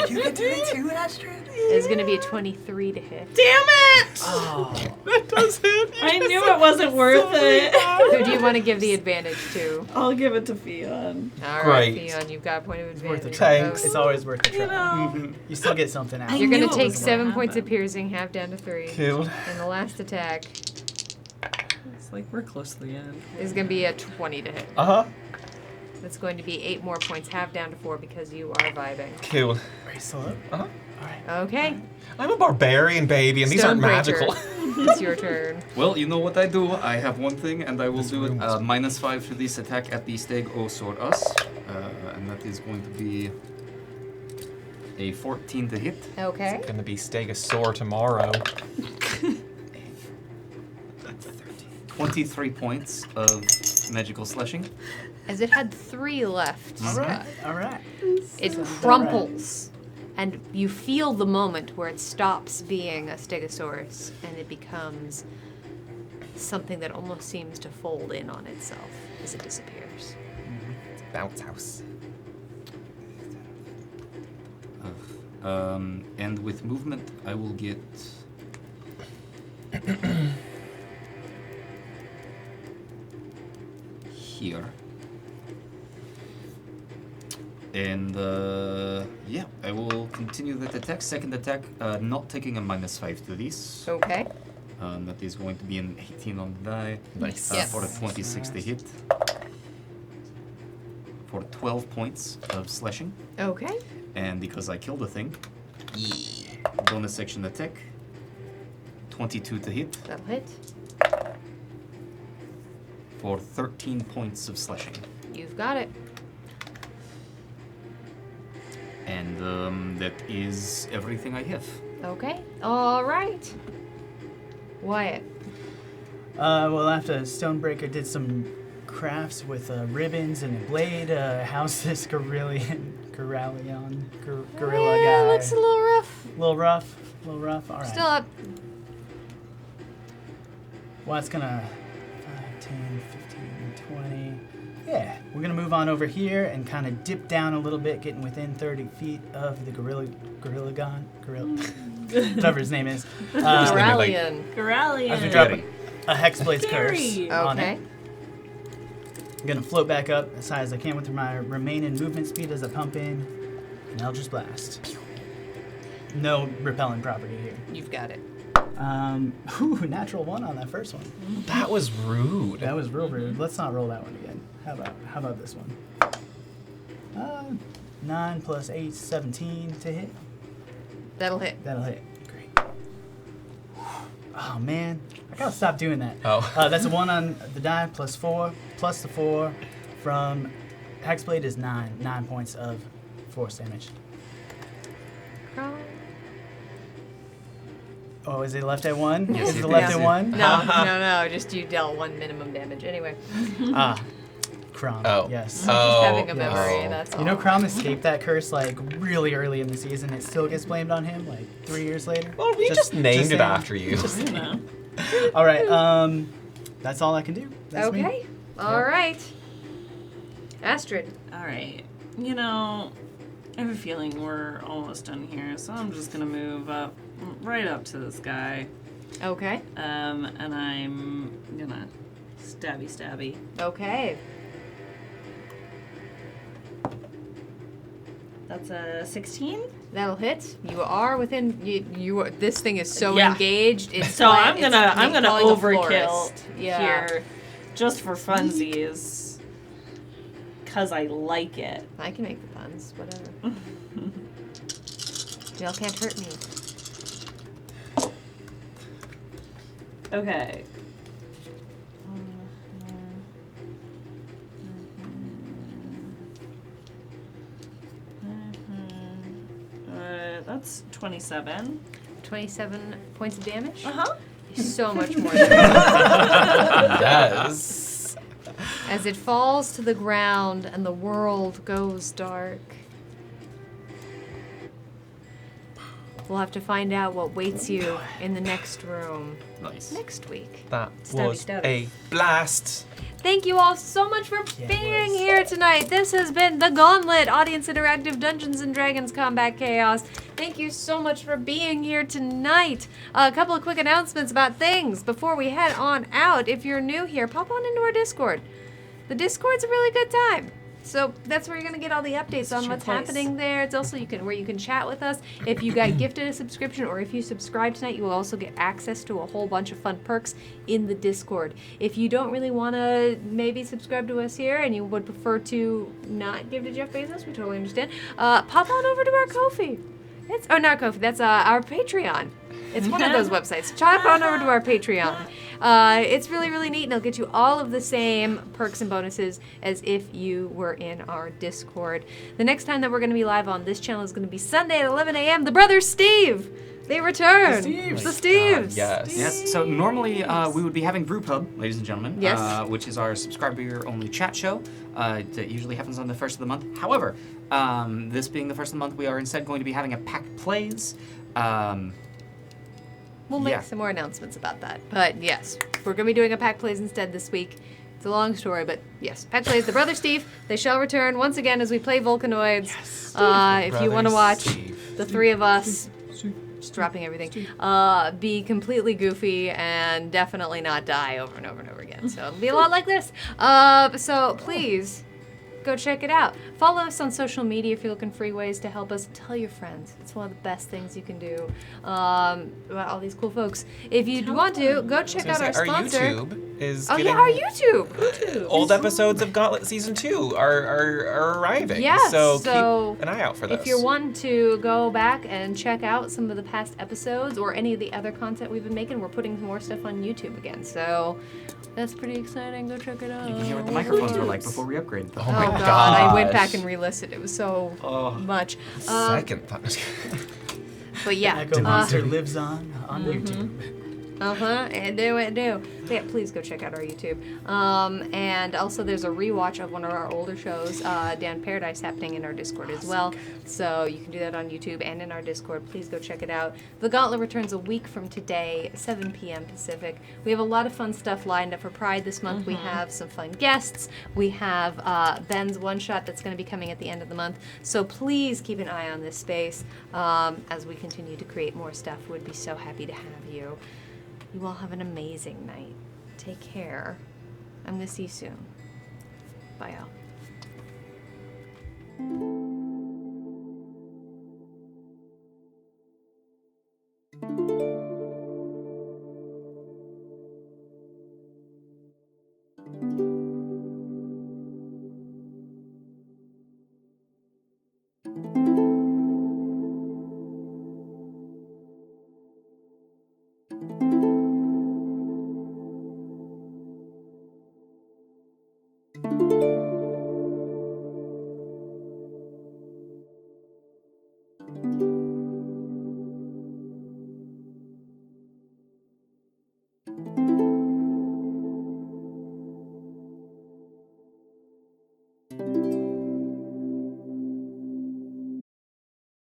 You can do it too, Astrid. Is going to be a 23 to hit. Damn it! Oh. That does hit. I knew it wasn't worth it. Who do you want to give the advantage to? I'll give it to Fionn. All right, Great. Theon, you've got a point of It's worth a advantage. try. Thanks. It's always worth a try. You know. Mhm. You still get something out. I You're knew going it to take was gonna 7 points of happen. piercing, half down to 3. Cool. And the last attack It's like we're close to the end. is going to be a 20 to hit. Uh-huh. That's going to be 8 more points, half down to 4 because you are vibing. Cool. Are you still up? Uh-huh. Alright. Okay, I'm a barbarian, baby, and these aren't Stonebreaker. magical. It's your turn. Well, you know what I do? I have one thing, and I will do it room is- -5 to this attack at the stag or us. And that is going to be a 14 to hit. Okay. Gonna be Stegosaur tomorrow. 23 points of magical slashing. As it had 3 left, Alright. Alright. it crumples. And you feel the moment where it stops being a Stegosaurus and it becomes something that almost seems to fold in on itself as it disappears. Bounce house. And with movement, I will get. Here. And yeah, I will continue that attack. Second attack, not taking a -5 to this. Okay. That is going to be an 18 on the die. Nice. Yes. For a 26 to hit. For 12 points of slashing. Okay. And because I killed the thing, bonus section attack. 22 to hit That'll hit. for 13 points of slashing. You've got it. And that is everything I have. Okay. All right. Wyatt. Well, after Stonebreaker did some crafts with ribbons and a blade, how's this gorilla guy? Yeah, looks a little rough. Little rough. All right. Still up. Well, it's gonna 5, 10, 15, 20. Yeah, we're gonna move on over here and kind of dip down a little bit, getting within 30 feet of the gorilla, whatever his name is. Aurelian. Corellian. As we drop a Hexblade's curse Scary. on Okay. it. I'm gonna float back up as high as I can with my remaining movement speed as I pump in, and Eldritch Blast. No repelling property here. You've got it. Natural 1 on that first one. That was rude. That was real rude. Let's not roll that one again. How about this one? 9 plus 8, 17 to hit. That'll hit. That'll hit. Great. Oh man, I gotta stop doing that. Oh. That's a 1 on the die plus 4 plus the 4 from Hexblade is 9. 9 points of force damage. Oh, is it left at 1? Yes, is it it left is. at 1? No. Just you dealt 1 minimum damage. Anyway. Crom. Oh. Yes. Just having a yes. memory, Oh. that's all. You know, Crom escaped that curse like really early in the season. It still gets blamed on him like 3 years later. Well, we just named it saying. after you. No. All right. That's all I can do. That's me. Okay. All right. Astrid. All right. You know, I have a feeling we're almost done here, so I'm just gonna move up, right up to this guy. Okay. And I'm gonna stabby. Okay. That's a 16. That'll hit. You are within. You. This thing is so Yeah. engaged. It's So I'm it's gonna calling a overkill florist. Yeah. here, just for funsies, cause I like it. I can make the puns. Whatever. Y'all can't hurt me. Okay. That's 27. 27 points of damage. Uh-huh. So much more. Yes. As it falls to the ground and the world goes dark. We'll have to find out what waits you in the next room Nice. next week. That Stubby, was stubby. a blast. Thank you all so much for being here tonight. This has been The Gauntlet, Audience Interactive Dungeons & Dragons Combat Chaos. Thank you so much for being here tonight. A couple of quick announcements about things before we head on out. If you're new here, pop on into our Discord. The Discord's a really good time. So that's where you're gonna get all the updates on what's happening there. It's also where you can chat with us. If you got gifted a subscription or if you subscribe tonight, you will also get access to a whole bunch of fun perks in the Discord. If you don't really want to maybe subscribe to us here and you would prefer to not give to Jeff Bezos, we totally understand. Pop on over to our Ko-fi. Not Ko-fi. That's our Patreon. It's one of those websites. Chop on over to our Patreon. It's really, really neat, and it'll get you all of the same perks and bonuses as if you were in our Discord. The next time that we're going to be live on this channel is going to be Sunday at 11 a.m. The brothers Steve! They return! The Steves! Yes. Yes. So normally we would be having Brewpub, ladies and gentlemen. Yes. Which is our subscriber-only chat show. That usually happens on the first of the month. However, this being the first of the month, we are instead going to be having a Pack Plays. We'll make some more announcements about that. But yes, we're going to be doing a Pack Plays instead this week. It's a long story, but yes, Pack Plays, the Brother Steve, they shall return once again as we play Volcanoids. If you want to watch the three of us, just dropping everything, be completely goofy and definitely not die over and over and over again. So it'll be a lot like this. So please, go check it out. Follow us on social media if you're looking for free ways to help us. Tell your friends. It's one of the best things you can do about all these cool folks. If you want to, go check out our sponsor. Our YouTube is Oh getting yeah, our YouTube. old episodes of Gauntlet Season 2 are arriving. Yes, so so keep an eye out for those. If you're one to go back and check out some of the past episodes or any of the other content we've been making, we're putting more stuff on YouTube again. So that's pretty exciting. Go check it out. You can hear what the microphones were like before we upgraded them. Oh my God, gosh. I went back and re-listened. It was so much. Second thought. But yeah. Echo Monster lives on YouTube. And do. So yeah, please go check out our YouTube. And also there's a rewatch of one of our older shows, Down Paradise, happening in our Discord as well. So you can do that on YouTube and in our Discord. Please go check it out. The Gauntlet returns a week from today, 7 p.m. Pacific. We have a lot of fun stuff lined up for Pride this month. We have some fun guests. We have Ben's one-shot that's going to be coming at the end of the month. So please keep an eye on this space as we continue to create more stuff. We'd be so happy to have you. You all have an amazing night. Take care. I'm going to see you soon. Bye, all.